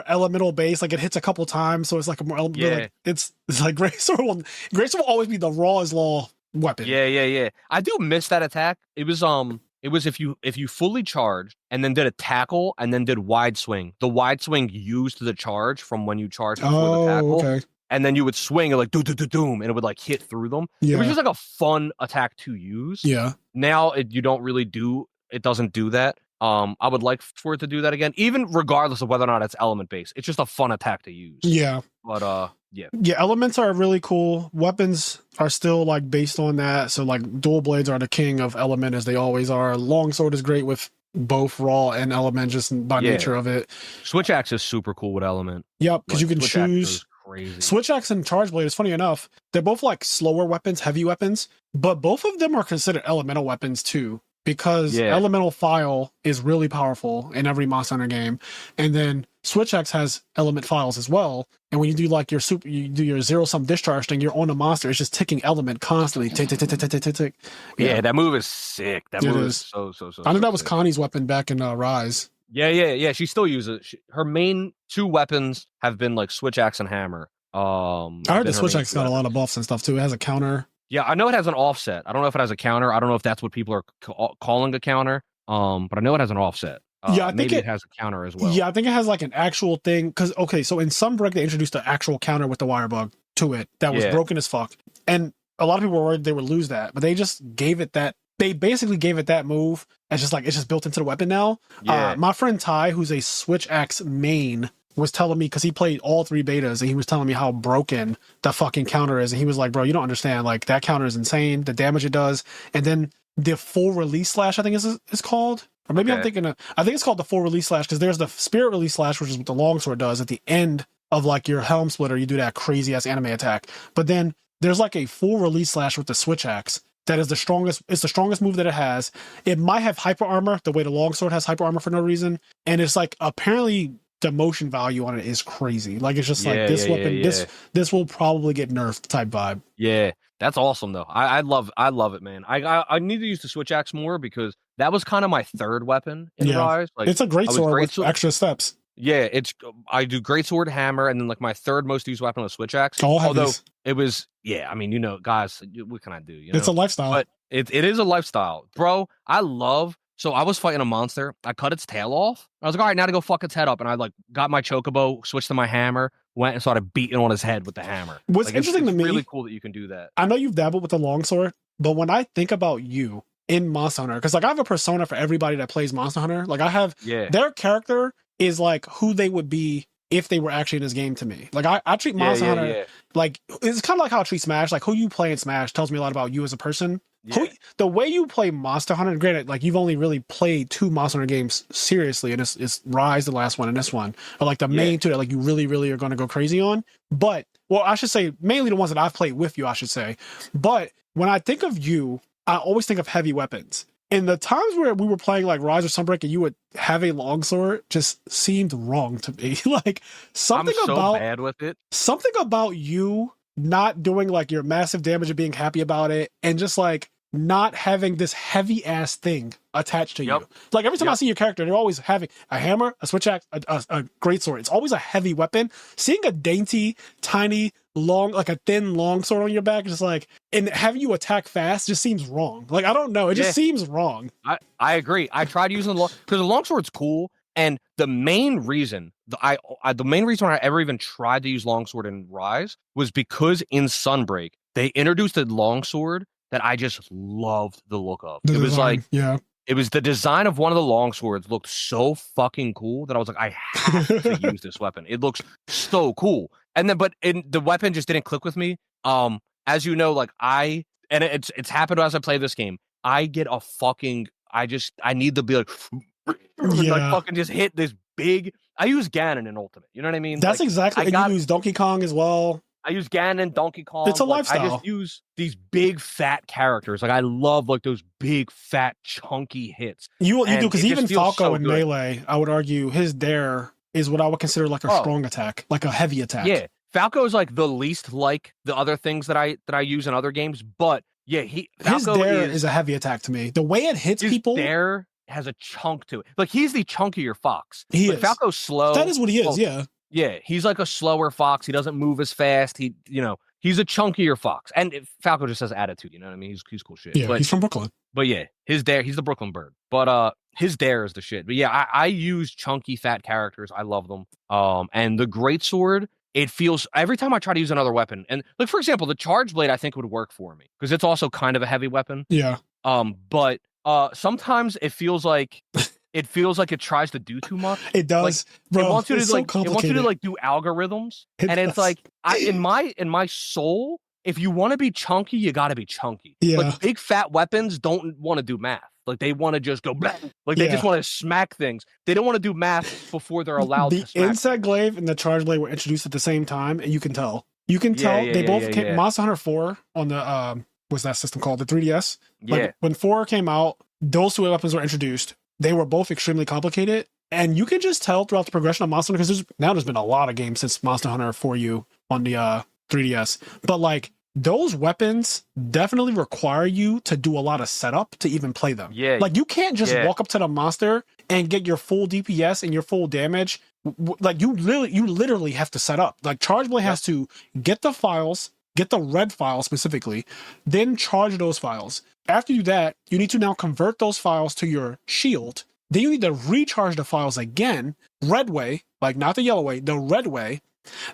S1: elemental based. Like it hits a couple times, so it's like a more elemental. Like, it's like Greatsword will always be the raw as law weapon.
S2: Yeah. I do miss that attack. It was if you fully charged and then did a tackle and then did wide swing. The wide swing used the charge from when you charged before the tackle. Okay. And then you would swing and like doom, and it would like hit through them. Yeah. It was just like a fun attack to use.
S1: Yeah.
S2: Now it doesn't do that. I would like for it to do that again, even regardless of whether or not it's element based. It's just a fun attack to use.
S1: Yeah.
S2: But yeah,
S1: elements are really cool. Weapons are still like based on that. So like dual blades are the king of element, as they always are. Longsword is great with both raw and element, just by nature of it.
S2: Switch axe is super cool with element.
S1: Yep, because you can choose.
S2: Crazy.
S1: Switch axe and charge blade is funny enough. They're both like slower weapons, heavy weapons, but both of them are considered elemental weapons too. Because elemental file is really powerful in every Monster Hunter game, and then Switch Axe has element files as well. And when you do like you do your zero sum discharge thing, you're on a monster. It's just ticking element constantly. Tick, tick, tick, tick, tick, tick, tick.
S2: Yeah, that move is sick. That move is so.
S1: I know that was Connie's weapon back in Rise.
S2: Yeah. She still uses it. Her main two weapons have been like Switch Axe and Hammer. I
S1: heard the Switch Axe got a lot of buffs and stuff too. It has a counter.
S2: Yeah, I know it has an offset. I don't know if it has a counter. I don't know if that's what people are calling a counter. But I know it has an offset.
S1: I think
S2: maybe it has a counter as well.
S1: Yeah, I think it has like an actual thing. Because so in some break they introduced an actual counter with the wire bug to it that was broken as fuck, and a lot of people were worried they would lose that, but they just gave it that. They basically gave it that move as just like it's just built into the weapon now. Yeah. My friend Ty, who's a Switch Axe main, was telling me, because he played all 3 betas, and he was telling me how broken the fucking counter is, and he was like, bro, you don't understand, like that counter is insane, the damage it does. And then the full release slash, I think is called, or maybe I think it's called the full release slash, because there's the spirit release slash, which is what the longsword does at the end of like your helm splitter. You do that crazy ass anime attack, but then there's like a full release slash with the Switch Axe that is the strongest. It's the strongest move that it has. It might have hyper armor the way the longsword has hyper armor for no reason, and it's like apparently the motion value on it is crazy. Like it's just like this weapon, this will probably get nerfed type vibe.
S2: Yeah. That's awesome though. I love it, man. I need to use the switch axe more because that was kind of my third weapon in Rise. Like
S1: it's a great sword with extra steps.
S2: Yeah, I do great sword, hammer, and then like my third most used weapon was switch axe.
S1: All heavies.
S2: Although it was, I mean, guys, what can I do?
S1: It's a lifestyle.
S2: But it is a lifestyle, bro. So I was fighting a monster. I cut its tail off. I was like, all right, now to go fuck its head up. And I like got my chocobo, switched to my hammer, went and started beating on his head with the hammer.
S1: What's interesting to me,
S2: really cool that you can do that.
S1: I know you've dabbled with the longsword, but when I think about you in Monster Hunter, because like I have a persona for everybody that plays Monster Hunter. Like I have their character is like who they would be if they were actually in this game to me. Like I treat Monster Hunter like it's kind of like how I treat Smash. Like who you play in Smash tells me a lot about you as a person. The way you play Monster Hunter, granted, like you've only really played 2 Monster Hunter games seriously, and it's Rise, the last one, and this one are like the main 2 that like you really, really are going to go crazy on. But well, I should say mainly the ones that I've played with you, I should say. But when I think of you, I always think of heavy weapons. And the times where we were playing like Rise or Sunbreak and you would have a longsword just seemed wrong to me. Like something
S2: I'm so
S1: about
S2: bad with it.
S1: Something about you not doing like your massive damage and being happy about it, and just like not having this heavy ass thing attached to you. Like every time I see your character, they're always having a hammer, a switch axe, a great sword. It's always a heavy weapon. Seeing a dainty, tiny, long, like a thin long sword on your back, just like, and having you attack fast just seems wrong. Like I don't know, it just seems wrong.
S2: I agree. I tried using the because the longsword's cool, and the main reason I ever even tried to use longsword in Rise was because in Sunbreak they introduced a longsword that I just loved the look of. It was like, it was the design of one of the longswords looked so fucking cool that I was like, I have to use this weapon. It looks so cool. And then, but the weapon just didn't click with me. As you know, like it's happened as I play this game. I get a fucking, I need to be like, like fucking just hit this big. I use Ganon in Ultimate. You know what I mean?
S1: That's
S2: like,
S1: exactly. And you use Donkey Kong as well.
S2: I use Ganon, Donkey Kong.
S1: It's a lifestyle.
S2: I just use these big fat characters. Like I love like those big fat chunky hits. You do because even Falco in Melee, I would argue his dare is what I would consider like a strong attack, like a heavy attack. Yeah, Falco is like the least like the other things that I use in other games, but his dare is a heavy attack to me. The way it hits people, dare has a chunk to it. Like he's the chunkier fox. He is. Falco's slow. That is what he is. Yeah, he's like a slower fox. He doesn't move as fast. He's a chunkier fox. And Falco just has attitude, you know what I mean? He's cool shit. Yeah, he's from Brooklyn. But yeah, his dare, he's the Brooklyn bird. But his dare is the shit. But yeah, I use chunky fat characters. I love them. And the greatsword, it feels every time I try to use another weapon, and like for example, the charge blade I think would work for me because it's also kind of a heavy weapon. Yeah. But sometimes it feels like it tries to do too much. It does. Like, bro, it wants you to like do algorithms. It's like in my soul, if you want to be chunky, you got to be chunky. Yeah. Like big fat weapons don't want to do math. Like they want to just go blah. Like they just want to smack things. They don't want to do math before they're allowed to smack. The Insect Glaive and the Charge Blade were introduced at the same time, and you can tell. They both came. Monster Hunter 4 on the what's that system called? The 3DS. Like, when 4 came out, those 2 weapons were introduced. They were both extremely complicated, and you can just tell throughout the progression of Monster Hunter, because there's been a lot of games since Monster Hunter 4U on the 3DS, but like those weapons definitely require you to do a lot of setup to even play them. Yeah, like you can't just walk up to the monster and get your full DPS and your full damage. Like you literally have to set up. Like Charge Blade has to get the files, get the red file specifically, then charge those files. After you do that, you need to now convert those files to your shield. Then you need to recharge the files again, red way, like not the yellow way, the red way.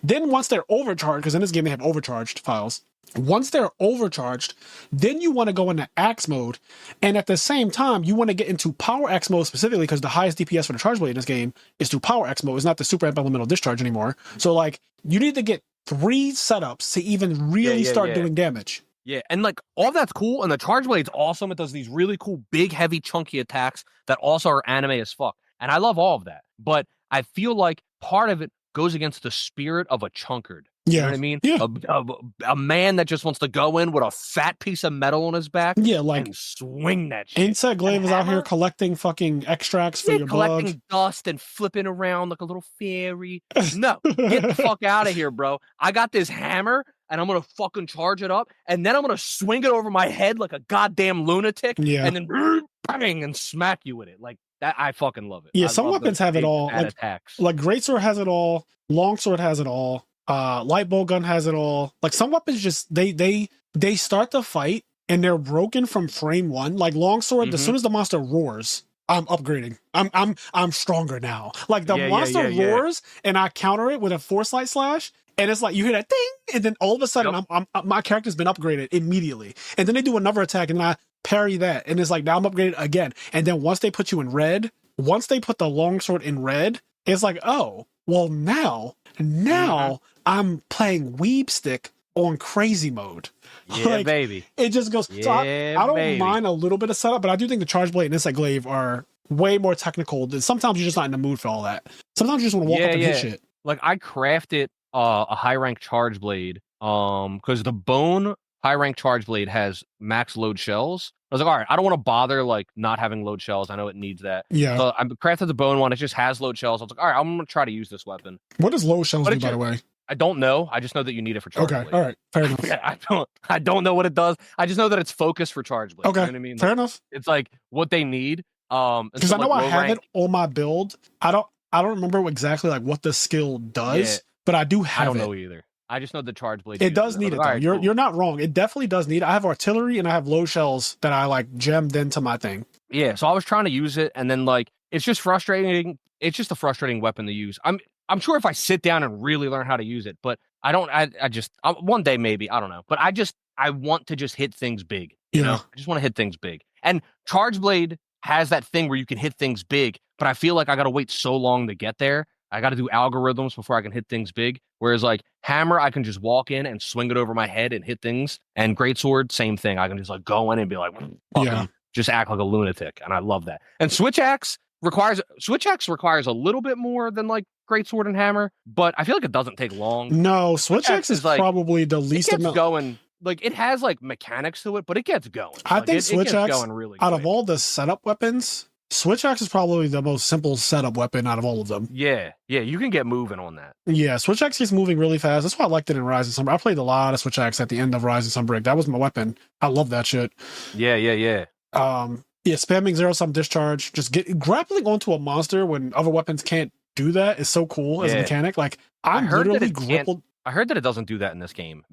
S2: Then once they're overcharged, because in this game they have overcharged files. Once they're overcharged, then you want to go into axe mode. And at the same time, you want to get into power axe mode specifically because the highest DPS for the Charge Blade in this game is through power axe mode. It's not the super elemental discharge anymore. So like you need to get 3 setups to even really start doing damage. Yeah, and like all that's cool, and the Charge Blade's awesome. It does these really cool, big, heavy, chunky attacks that also are anime as fuck. And I love all of that. But I feel like part of it goes against the spirit of a chunkard. You know what I mean? Yeah. A man that just wants to go in with a fat piece of metal on his back and swing that shit. Insect Glaive is out here collecting fucking extracts for your blood. Collecting dust and flipping around like a little fairy. No, get the fuck out of here, bro. I got this hammer. and I'm gonna fucking charge it up, and then I'm gonna swing it over my head like a goddamn lunatic, and then bang and smack you with it. Like that, I fucking love it.
S1: Yeah, some weapons have it all. Like
S2: attacks.
S1: Like greatsword has it all. Longsword has it all. Light bow gun has it all. Like some weapons just they start the fight and they're broken from frame one. Like longsword, as soon as the monster roars, I'm upgrading. I'm stronger now. Like the monster roars and I counter it with a force light slash, and it's like you hear that ding, and then all of a sudden my character's been upgraded immediately. And then they do another attack and then I parry that, and it's like now I'm upgraded again. And then once they put you in red, once they put the longsword in red, it's like, oh, well now I'm playing weeb stick on crazy mode.
S2: Yeah,
S1: like,
S2: baby.
S1: It just goes. So I don't mind a little bit of setup, but I do think the charge blade and insect glaive are way more technical. Sometimes you're just not in the mood for all that. Sometimes you just want to walk up and hit shit.
S2: Like I crafted a high rank charge blade because the bone high rank charge blade has max load shells. I was like, all right, I don't want to bother like not having load shells. I know it needs that.
S1: Yeah.
S2: So I crafted the bone one. It just has load shells. I was like, all right, I'm gonna try to use this weapon.
S1: What does load shells do, by the way?
S2: I don't know. I just know that you need it for charge blade.
S1: All right, fair enough.
S2: I don't know what it does. I just know that it's focused for charge blade.
S1: Okay,
S2: you know what I mean?
S1: Fair enough.
S2: It's like what they need.
S1: Because I know I have it on my build. I don't remember exactly like what the skill does, but I do have it.
S2: I don't know either. I just know the charge blade.
S1: It does need it though. Right, you're not wrong. It definitely does need it. I have artillery and I have low shells that I like gemmed into my thing.
S2: Yeah, so I was trying to use it, and then like it's just frustrating. It's just a frustrating weapon to use. I'm sure if I sit down and really learn how to use it, but I don't. I just one day maybe, I don't know. But I want to just hit things big. You know, I just want to hit things big. And charge blade has that thing where you can hit things big, but I feel like I got to wait so long to get there. I got to do algorithms before I can hit things big. Whereas like hammer, I can just walk in and swing it over my head and hit things. And greatsword, same thing. I can just like go in and be like, just act like a lunatic. And I love that. And switch axe requires a little bit more than like greatsword and hammer, but I feel like it doesn't take long.
S1: No, switch axe is like, probably the least amount
S2: going. Like it has like mechanics to it, but it gets going.
S1: I think switch axe going really out of all the setup weapons, switch axe is probably the most simple setup weapon out of all of them.
S2: Yeah, you can get moving on that.
S1: Yeah, switch axe gets moving really fast. That's why I liked it in Rise of Sunbreak. I played a lot of switch axe at the end of Rise of Sunbreak. That was my weapon. I love that shit.
S2: Yeah.
S1: Spamming zero sum discharge, just grappling onto a monster when other weapons can't do that is so cool as a mechanic. Like I'm literally grappled.
S2: I heard that it doesn't do that in this game.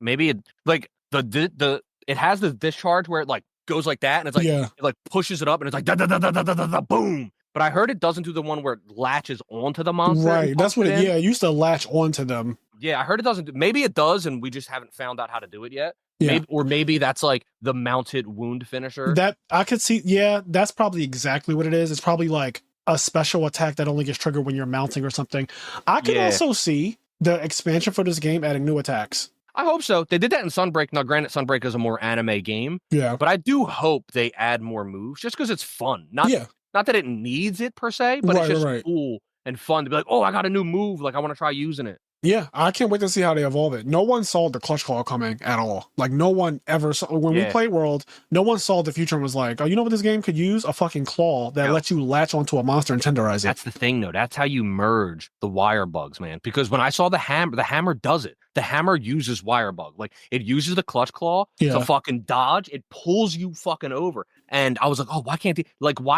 S2: Maybe it like it has the discharge where it like goes like that and it's like it like pushes it up and it's like da da da da da da da boom. But I heard it doesn't do the one where it latches onto the monster.
S1: Right, that's what it used to latch onto them.
S2: Yeah, I heard it doesn't. Maybe it does, and we just haven't found out how to do it yet. Yeah. Maybe that's like the mounted wound finisher.
S1: That I could see. Yeah, that's probably exactly what it is. It's probably like a special attack that only gets triggered when you're mounting or something. I could also see the expansion for this game adding new attacks.
S2: I hope so. They did that in Sunbreak. Now, granted, Sunbreak is a more anime game.
S1: Yeah.
S2: But I do hope they add more moves just because it's fun. Not that it needs it per se, but it's just cool and fun to be like, oh, I got a new move. Like, I want to try using it.
S1: Yeah, I can't wait to see how they evolve it. No one saw the clutch claw coming at all. Like, no one ever saw. When we played World, no one saw the future and was like, oh, you know what this game could use? A fucking claw that lets you latch onto a monster and tenderize it.
S2: That's the thing, though. That's how you merge the wire bugs, man. Because when I saw the hammer does it. The hammer uses wire bug. Like, it uses the clutch claw to fucking dodge. It pulls you fucking over. And I was like, oh, why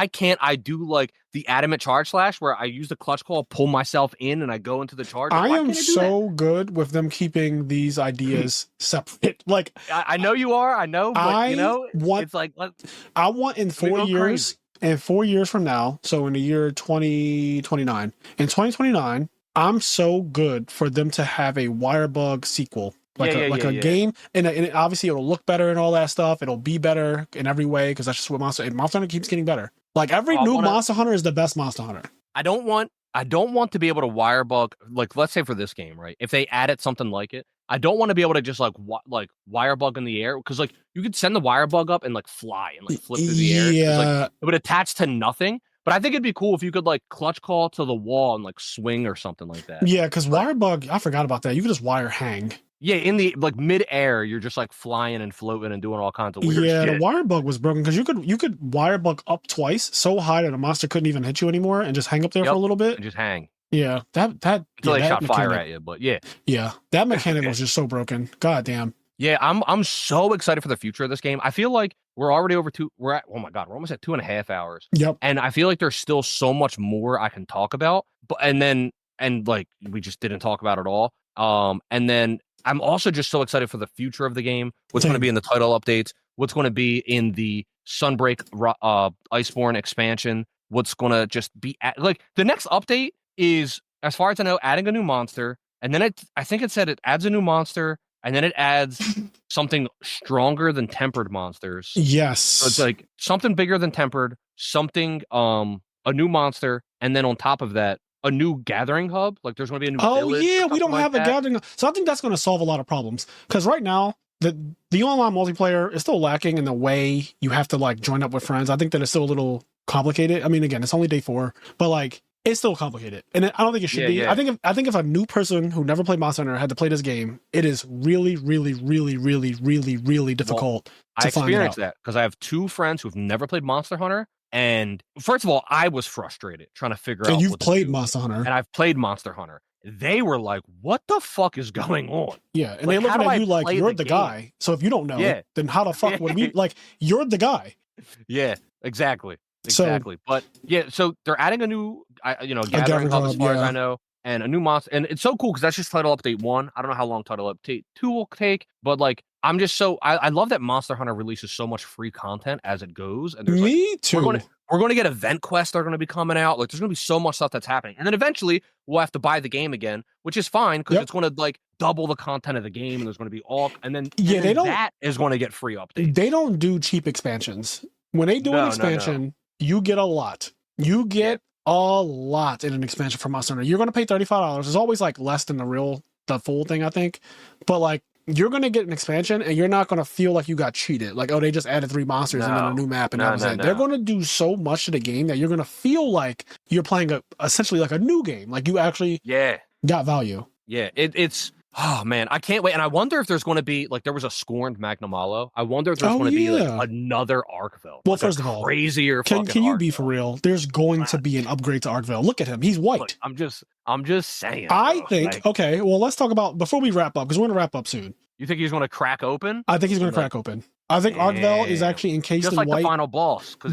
S2: can't I do like the adamant charge slash where I use the clutch claw, pull myself in, and I go into the charge?
S1: I am so good with them keeping these ideas separate. Like
S2: I know you are. I know, but it's like
S1: I want in 4 years, and 4 years from now, so in the year 2029, in 2029, I'm so good for them to have a wire bug sequel. Like a game, and obviously it'll look better and all that stuff. It'll be better in every way because that's just what Monster Hunter keeps getting better. Like every new Monster Hunter is the best Monster Hunter.
S2: I don't want to be able to wire bug, like let's say for this game, right? If they added something like it, I don't want to be able to just like wire bug in the air because like you could send the wire bug up and like fly and like flip through the air.
S1: Yeah,
S2: like, it would attach to nothing. But I think it'd be cool if you could like clutch call to the wall and like swing or something like that.
S1: Yeah, because wire bug, I forgot about that. You could just wire hang.
S2: Yeah, in the like mid-air, you're just like flying and floating and doing all kinds of weird shit.
S1: Yeah, the wire bug was broken because you could wire bug up twice so high that a monster couldn't even hit you anymore and just hang up there for a little bit.
S2: And just hang.
S1: Yeah,
S2: until they shot
S1: mechanic,
S2: fire at you. But yeah,
S1: that mechanic was just so broken. God damn.
S2: yeah, I'm so excited for the future of this game. I feel like we're already over two. Oh my god, we're almost at 2.5 hours.
S1: Yep.
S2: And I feel like there's still so much more I can talk about. But and like we just didn't talk about it all. And then I'm also just so excited for the future of the game. What's going to be in the title updates? What's going to be in the Sunbreak Iceborne expansion? What's going to just be like the next update is, as far as I know, adding a new monster, and then I think it said it adds a new monster. And then it adds something stronger than tempered monsters.
S1: Yes.
S2: So it's like something bigger than tempered, something, a new monster, and then on top of that, a new gathering hub. Like there's going to be a new village.
S1: Yeah, we don't have a gathering. So I think that's going to solve a lot of problems. Because right now, the online multiplayer is still lacking in the way you have to like join up with friends. I think that it's still a little complicated. I mean, again, it's only day 4, but like it's still complicated, and I don't think it should be. Yeah. I think if a new person who never played Monster Hunter had to play this game, it is really, really, really, really, really, really difficult.
S2: I experienced that because I have 2 friends who've never played Monster Hunter, and first of all, I was frustrated trying to figure out.
S1: And you've played Monster Hunter,
S2: and I've played Monster Hunter. They were like, "What the fuck is going on?"
S1: Yeah, and like, they look at you like you're the guy. So if you don't know, then how the fuck would we like? You're the guy.
S2: Yeah, exactly. Exactly. But yeah, so they're adding a new, gathering hub as far as I know, and a new monster. And it's so cool because that's just title update 1. I don't know how long title update 2 will take, but like, I'm just so, I love that Monster Hunter releases so much free content as it goes. And there's
S1: Me too.
S2: We're going to get event quests that are going to be coming out. Like, there's going to be so much stuff that's happening. And then eventually we'll have to buy the game again, which is fine because it's going to like double the content of the game. And there's going to be all, and then that is going to get free updates.
S1: They don't do cheap expansions. When they do an expansion, you get a lot. You get a lot in an expansion for Monster Hunter. You're going to pay $35. It's always like less than the full thing, I think. But like, you're going to get an expansion and you're not going to feel like you got cheated. Like, oh, they just added 3 monsters and then a new map and that was it. They're going to do so much to the game that you're going to feel like you're playing essentially like a new game. Like you actually got value.
S2: Yeah, it's... Oh man, I can't wait. And I wonder if there's going to be like there was a scorned Magna Malo. I wonder if there's going to be like another Arkville.
S1: Well,
S2: like
S1: first of all,
S2: crazier.
S1: Can you be for real? There's going to be an upgrade to Arkville. Look at him. He's white. Look,
S2: I'm just saying.
S1: I think okay. Well, let's talk about before we wrap up because we're going to wrap up soon.
S2: You think he's going to crack open?
S1: I think he's going to crack open. I think Arkville is actually encased in white.
S2: Just like the final boss because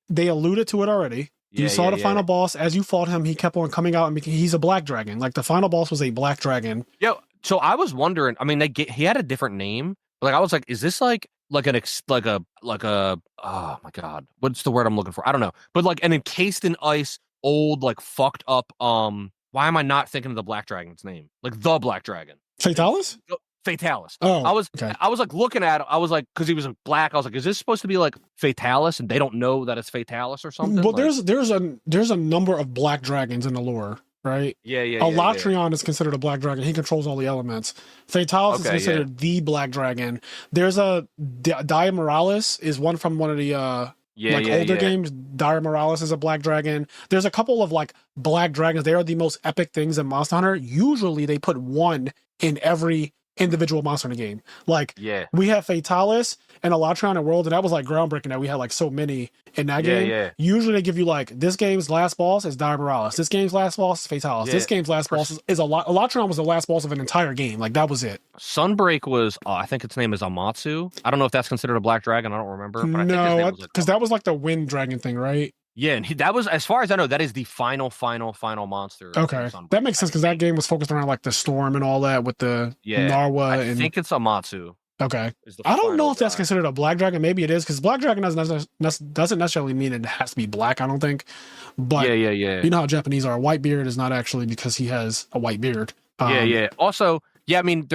S1: they alluded to it already. You saw the final boss as you fought him. He kept on coming out and he's a black dragon. Like the final boss was a black dragon.
S2: Yo. So I was wondering. I mean, he had a different name. Like I was like, is this like a oh my god, what's the word I'm looking for? I don't know. But like an encased in ice, old like fucked up. Why am I not thinking of the black dragon's name? Like the black dragon.
S1: Fatalis.
S2: Fatalis.
S1: Oh,
S2: I was like looking at it. I was like, because he was black. I was like, is this supposed to be like Fatalis, and they don't know that it's Fatalis or something?
S1: Well, like, there's a number of black dragons in the lore. Right?
S2: Yeah.
S1: Alatrion is considered a black dragon. He controls all the elements. Fatalis is considered the black dragon. There's a Dia Morales is one from one of the older games. Dia Morales is a black dragon. There's a couple of like black dragons. They are the most epic things in Monster Hunter. Usually they put one in every individual monster in the game. Like we have Fatalis and Alatrion in World, and that was like groundbreaking that we had like so many in that game. Yeah. Usually they give you like this game's last boss is Dia Morales. This game's last boss is Fatalis. This game's last boss is Alatrion was the last boss of an entire game. Like that was it.
S2: Sunbreak was I think its name is Amatsu. I don't know if that's considered a black dragon. I don't remember. But
S1: no, because that was like the wind dragon thing, right?
S2: Yeah, and that was, as far as I know, that is the final monster.
S1: Okay, that makes sense because that game was focused around like the storm and all that with the Narwa. I
S2: think it's Amatsu.
S1: Okay, I don't know if that's considered a black dragon. Maybe it is because black dragon doesn't necessarily mean it has to be black. I don't think. But
S2: yeah.
S1: You know how Japanese are. White beard is not actually because he has a white beard.
S2: Yeah. Also. Yeah, I mean,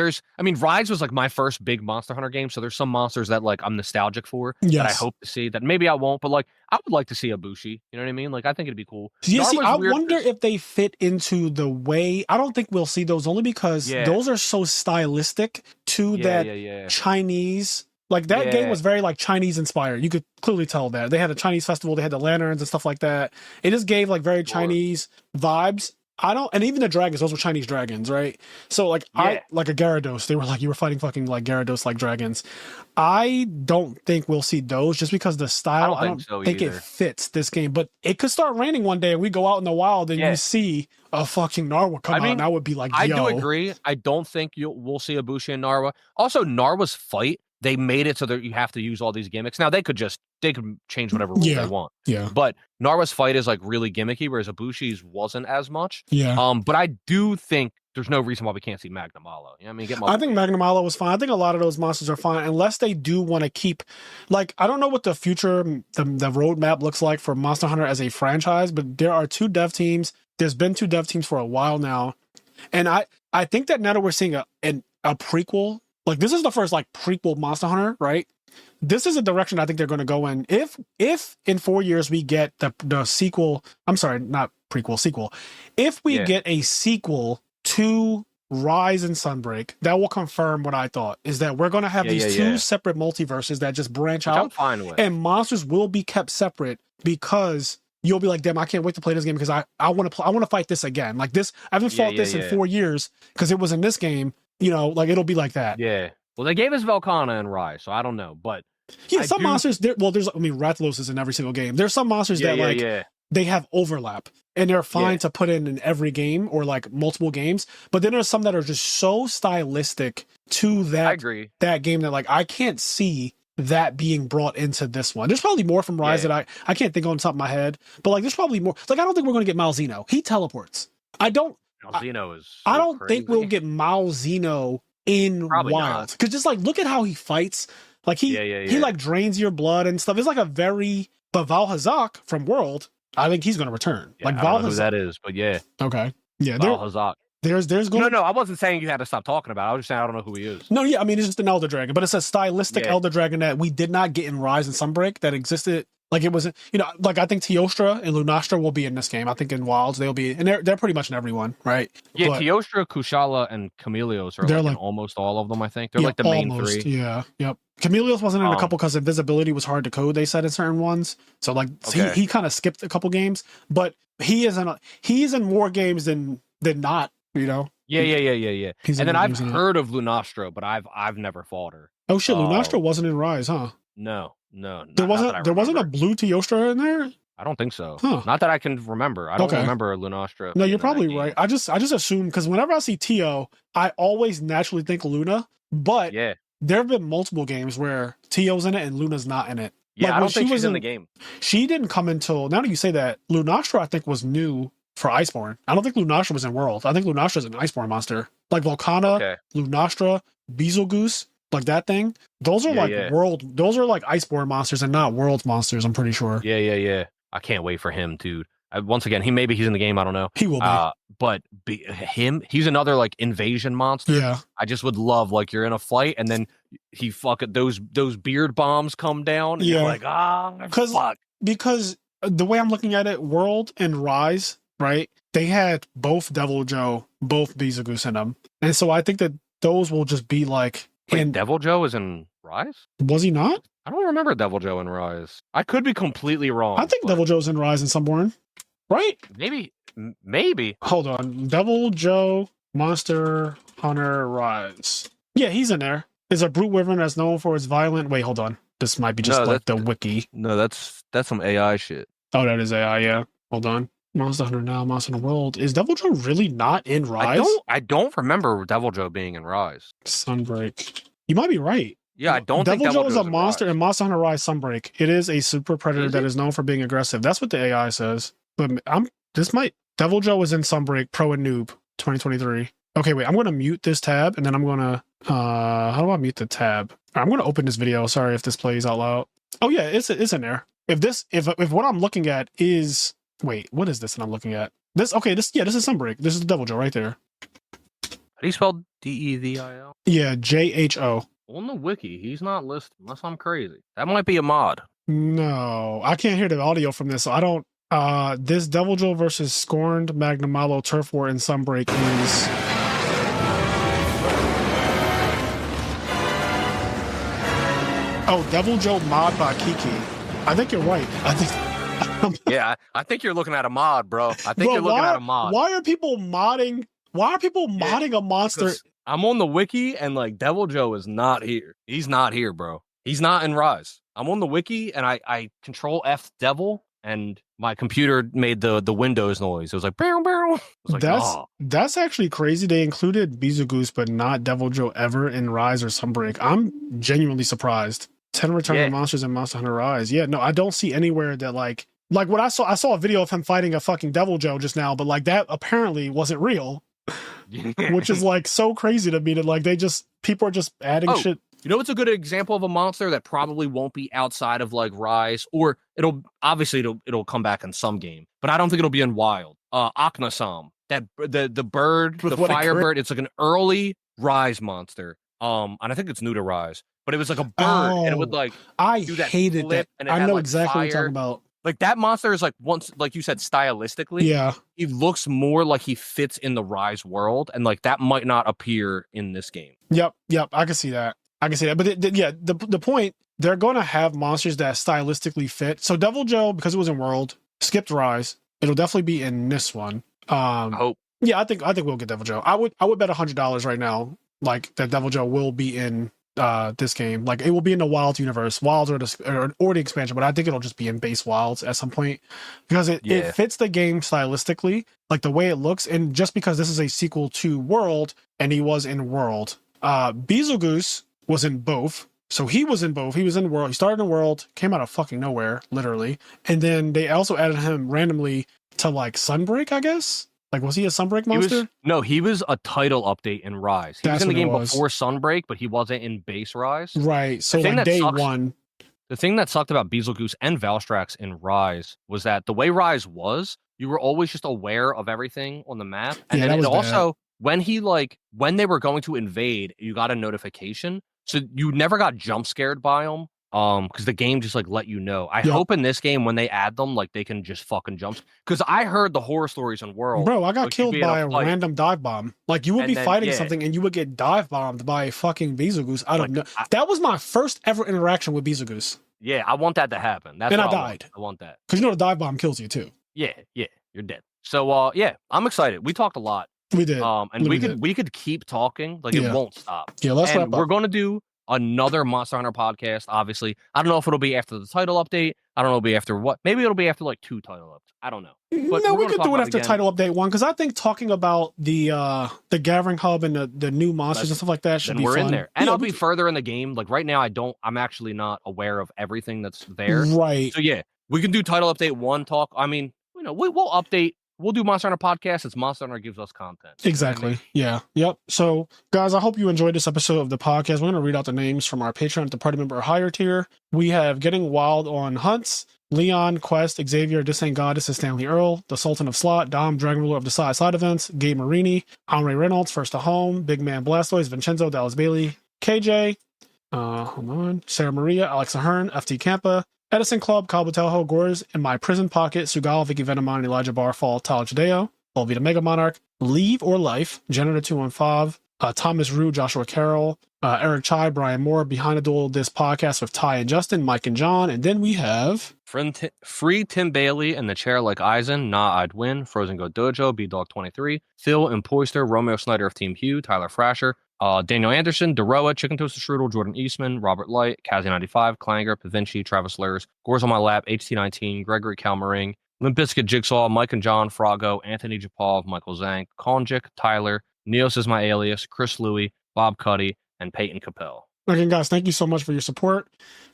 S2: Rise was like my first big Monster Hunter game, so there's some monsters that like I'm nostalgic for that I hope to see that maybe I won't, but like I would like to see a Bushi. You know what I mean? Like I think it'd be cool.
S1: Yeah, see, I wonder if they fit into the way. I don't think we'll see those only because those are so stylistic to that Chinese. Like that game was very like Chinese inspired. You could clearly tell that they had a Chinese festival. They had the lanterns and stuff like that. It just gave like very Chinese vibes. I don't, and even the dragons, those were Chinese dragons, right? So like like a Gyarados, they were like, you were fighting fucking like Gyarados like dragons. I don't think we'll see those just because the style, I don't think it fits this game. But it could start raining one day and we go out in the wild and you see a fucking Narwa come out, and I would be like, yo.
S2: I do agree. I don't think we'll see a Bushi and Narwa. Also, Narwa's fight, they made it so that you have to use all these gimmicks. Now they could change whatever rule they want.
S1: Yeah.
S2: But Narwa's fight is like really gimmicky, whereas Ibushi's wasn't as much.
S1: Yeah.
S2: But I do think there's no reason why we can't see Magnamalo. You know what I mean?
S1: I think Magnamalo was fine. I think a lot of those monsters are fine, unless they do want to keep, like, I don't know what the future, the roadmap looks like for Monster Hunter as a franchise, but there are 2 dev teams. There's been 2 dev teams for a while now. And I think that now that we're seeing a prequel, like this is the first like prequel Monster Hunter, right? This is a direction I think they're going to go in. If in 4 years we get the sequel, I'm sorry, not prequel, sequel. If we get a sequel to Rise and Sunbreak, that will confirm what I thought, is that we're going to have these 2 separate multiverses that just branch out.
S2: I'm fine with.
S1: And monsters will be kept separate because you'll be like, damn, I can't wait to play this game because I want to fight this again. Like this, I haven't fought this in 4 years because it was in this game. You know, like it'll be like that.
S2: Yeah. Well, they gave us Velkhana and Rise, so I don't know, but
S1: some monsters. Rathalos is in every single game. There's some monsters that they have overlap and they're fine to put in every game or like multiple games. But then there's some that are just so stylistic to that game that like I can't see that being brought into this one. There's probably more from Rise that I can't think on top of my head, but like there's probably more. Like I don't think we're going to get Malzeno. He teleports.
S2: Malzeno is.
S1: I don't think we'll get Malzeno in Wild because just like look at how he fights. Like he like drains your blood and stuff. It's like a very. But Valhazak from World, I think he's going to return.
S2: Yeah, like I don't know who that is, but
S1: okay,
S2: Valhazak.
S1: There's going.
S2: No, I wasn't saying you had to stop talking about it. I was just saying I don't know who he is.
S1: No, I mean it's just an Elder Dragon, but it's a stylistic Elder Dragon that we did not get in Rise and Sunbreak that existed. Like it was, like I think Teostra and Lunastra will be in this game. I think in Wilds they'll be, and they're pretty much in everyone, right?
S2: Yeah, but Teostra, Kushala, and Chameleos are like in almost all of them. I think they're like the main 3.
S1: Yeah, yep. Chameleos wasn't in a couple because invisibility was hard to code. They said in certain ones, so like he kind of skipped a couple games, but he is in more games than not. Yeah.
S2: And then I've heard of Lunastra, but I've never fought her.
S1: Oh shit, Lunastra wasn't in Rise, huh?
S2: No.
S1: There wasn't a blue Teostra in there?
S2: I don't think so. Huh. Not that I can remember. I don't remember Lunastra.
S1: No, you're probably right. I just assume because whenever I see Teo, I always naturally think Luna. But there have been multiple games where Teo's in it and Luna's not in it.
S2: Yeah, like I don't think she's in the game.
S1: She didn't come until, now that you say that, Lunastra I think was new for Iceborne. I don't think Lunastra was in World. I think Lunastra's an Iceborne monster. Like Volcana, Lunastra, Beetlejuice. Like that thing, those are World. Those are like Iceborne monsters and not World monsters. I'm pretty sure.
S2: Yeah. I can't wait for him, dude. Once again, he's in the game. I don't know.
S1: He will be.
S2: But he's another like invasion monster.
S1: Yeah.
S2: I just would love like you're in a fight and then he those beard bombs come down. And you're like fuck. Because the way I'm looking at it, World and Rise, right? They had both Devil Joe, both Beetlejuice in them, and so I think that those will just be like. Wait, Devil Joe is in Rise?
S1: Was he not?
S2: I don't remember Devil Joe in Rise. I could be completely wrong.
S1: I think Devil Joe's in Rise and Sunborn. Right?
S2: Maybe.
S1: Hold on. Devil Joe, Monster Hunter Rise. Yeah, he's in there. Is a brute wyvern that's known for its violent... Wait, hold on. This might be just like the wiki.
S2: No, that's some AI shit.
S1: Oh, that is AI, yeah. Hold on. Monster Hunter Now, Monster Hunter World. Is Devil Joe really not in Rise?
S2: I don't remember Devil Joe being in Rise.
S1: Sunbreak. You might be right.
S2: Yeah, I don't think
S1: Devil Joe is a monster in Monster Hunter Rise Sunbreak. It is a super predator that is known for being aggressive. That's what the AI says. But Devil Joe is in Sunbreak Pro and Noob 2023. Okay, wait, I'm going to mute this tab and then I'm going to, how do I mute the tab? I'm going to open this video. Sorry if this plays out loud. Oh yeah, it's in there. If what I'm looking at is, wait, what is this that I'm looking at? This is Sunbreak. This is the Devil Joe right there.
S2: How do you spell Devil?
S1: Yeah, JHO.
S2: On the wiki, he's not listed unless I'm crazy. That might be a mod.
S1: No, I can't hear the audio from this, so I don't. This Devil Joe versus Scorned Magnamalo Turf War in Sunbreak is. Oh, Devil Joe mod by Kiki. I think you're right.
S2: Yeah, I think you're looking at a mod, bro. I think you're looking at a mod.
S1: Why are people modding? Why are people modding a monster?
S2: I'm on the wiki and like Devil Joe is not here. He's not here, bro. He's not in Rise. I'm on the wiki and I control F Devil and my computer made the Windows noise. It was like, bow, bow. Like,
S1: that's actually crazy. They included Beetlejuice, but not Devil Joe ever in Rise or Sunbreak. I'm genuinely surprised. 10 returning monsters in Monster Hunter Rise. Yeah, no, I don't see anywhere that like what I saw a video of him fighting a fucking Devil Joe just now, but like that apparently wasn't real. Which is like so crazy to me that like people are just adding shit.
S2: You know what's a good example of a monster that probably won't be outside of like Rise, or it'll come back in some game, but I don't think it'll be in Wild. Aknasam, that the bird, the firebird, it's like an early Rise monster. And I think it's new to Rise, but it was like a bird and it would like do that
S1: hated
S2: flip,
S1: that.
S2: And
S1: I know
S2: like
S1: exactly
S2: fire.
S1: what you're talking about.
S2: Like that monster is like like you said, stylistically, he looks more like he fits in the Rise world, and like that might not appear in this game.
S1: Yep, I can see that. But the point, they're going to have monsters that stylistically fit. So Devil Joe, because it was in World, skipped Rise. It'll definitely be in this one.
S2: I hope.
S1: Yeah, I think we'll get Devil Joe. I would bet $100 right now, like that Devil Joe will be in this game. Like it will be in the Wilds universe, Wilds or the expansion, but I think it'll just be in base Wilds at some point because it fits the game stylistically, like the way it looks, and just because this is a sequel to World and he was in World. Beetlejuice was in both. So he was in both. He was in World. He started in World, came out of fucking nowhere, literally. And then they also added him randomly to like Sunbreak, I guess. Like, was he a Sunbreak monster?
S2: He was a title update in Rise. He was in the game before Sunbreak, but he wasn't in base Rise.
S1: Right. So like day one.
S2: The thing that sucked about Beetlejuice and Valstrax in Rise was that the way Rise was, you were always just aware of everything on the map. And then it also, when they were going to invade, you got a notification. So you never got jump scared by them. Because the game just like let you know. I hope in this game when they add them, like they can just fucking jump. Because I heard the horror stories in World.
S1: Bro, I got killed by a random dive bomb. Like you would be fighting something and you would get dive bombed by a fucking Beetlejuice. I don't know. That was my first ever interaction with Beetlejuice.
S2: Yeah, I want that to happen. That's
S1: and I died.
S2: I want that.
S1: Because you know the dive bomb kills you too.
S2: Yeah, you're dead. So I'm excited. We talked a lot.
S1: We did.
S2: And we could keep talking. Like it won't stop.
S1: Yeah, let's wrap up.
S2: We're gonna do another Monster Hunter podcast, obviously. I don't know if it'll be after the title update. I don't know if it'll be after what. Maybe it'll be after like 2 title updates. I don't know. But
S1: no, we could do it after title update 1, because I think talking about the gathering hub and the new monsters and stuff like that should be fun.
S2: We're in there. And I'll be further in the game. Like right now, I'm actually not aware of everything that's there.
S1: Right.
S2: So yeah, we can do title update 1 talk. I mean, we'll update. We'll do Monster Hunter podcast. It's Monster Hunter gives us content.
S1: Exactly. Yeah. Yep. So, guys, I hope you enjoyed this episode of the podcast. We're going to read out the names from our Patreon at the party member higher tier. We have Getting Wild on Hunts, Leon, Quest, Xavier, This Ain't God, This is Stanley Earl, The Sultan of Slot, Dom, Dragon Ruler of the Side Events, Gabe Marini, Henry Reynolds, First to Home, Big Man Blastoise, Vincenzo, Dallas Bailey, KJ, hold on, Sarah Maria, Alexa Hearn, FT Campa, Edison Club, Cabo Telho, Gores, In My Prison Pocket, Sugal, Vicky Venomon, Elijah Barfall, Tal Jadeo, Volvita Mega Monarch, Leave or Life, Janitor 215, Thomas Rue, Joshua Carroll, Eric Chai, Brian Moore, Behind the Duel, this podcast with Ty and Justin, Mike and John, and then we have
S2: Free Tim Bailey and the Chair Like Eisen, Nah I'd Win, Frozen Go Dojo, B-Dog 23, Phil and Poister, Romeo Snyder of Team Hugh, Tyler Frasher, Daniel Anderson, Deroa, Chicken Toasted Strudel, Jordan Eastman, Robert Light, Kazi95, Clanger, Pavinci, Travis Lurs, Gores on My Lap, HT19, Gregory Kalmaring, Limp Bizkit Jigsaw, Mike and John, Frago, Anthony Japov, Michael Zank, Konjik, Tyler, Neos is my alias, Chris Louie, Bob Cuddy, and Peyton Capel.
S1: Again, guys, thank you so much for your support.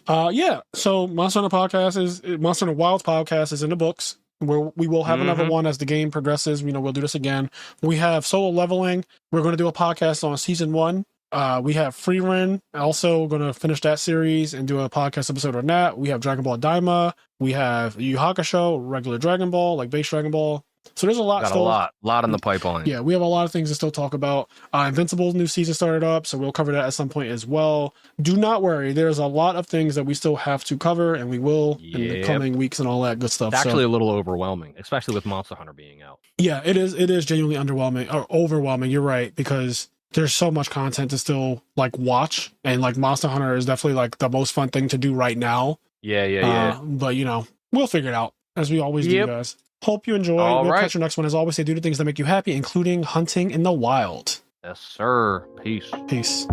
S1: So Monster Hunter Wilds podcast is in the books. We will have another one as the game progresses. We'll do this again. We have solo leveling. We're going to do a podcast on season 1. We have Free Ren, also going to finish that series and do a podcast episode on that. We have Dragon Ball Daima. We have Yu Hakusho, regular Dragon Ball, like base Dragon Ball. So there's a lot.
S2: Got a lot in the pipeline.
S1: Yeah, we have a lot of things to still talk about. Invincible's new season started up, so we'll cover that at some point as well. Do not worry, there's a lot of things that we still have to cover, and we will in the coming weeks and all that good stuff.
S2: It's actually a little overwhelming, especially with Monster Hunter being out.
S1: Yeah, it is. It is genuinely underwhelming or overwhelming. You're right, because there's so much content to still like watch, and like Monster Hunter is definitely like the most fun thing to do right now.
S2: Yeah.
S1: But we'll figure it out. As we always do, guys. Hope you enjoy. We'll catch you next one. As always, say do the things that make you happy, including hunting in the wild.
S2: Yes, sir. Peace.
S1: Peace.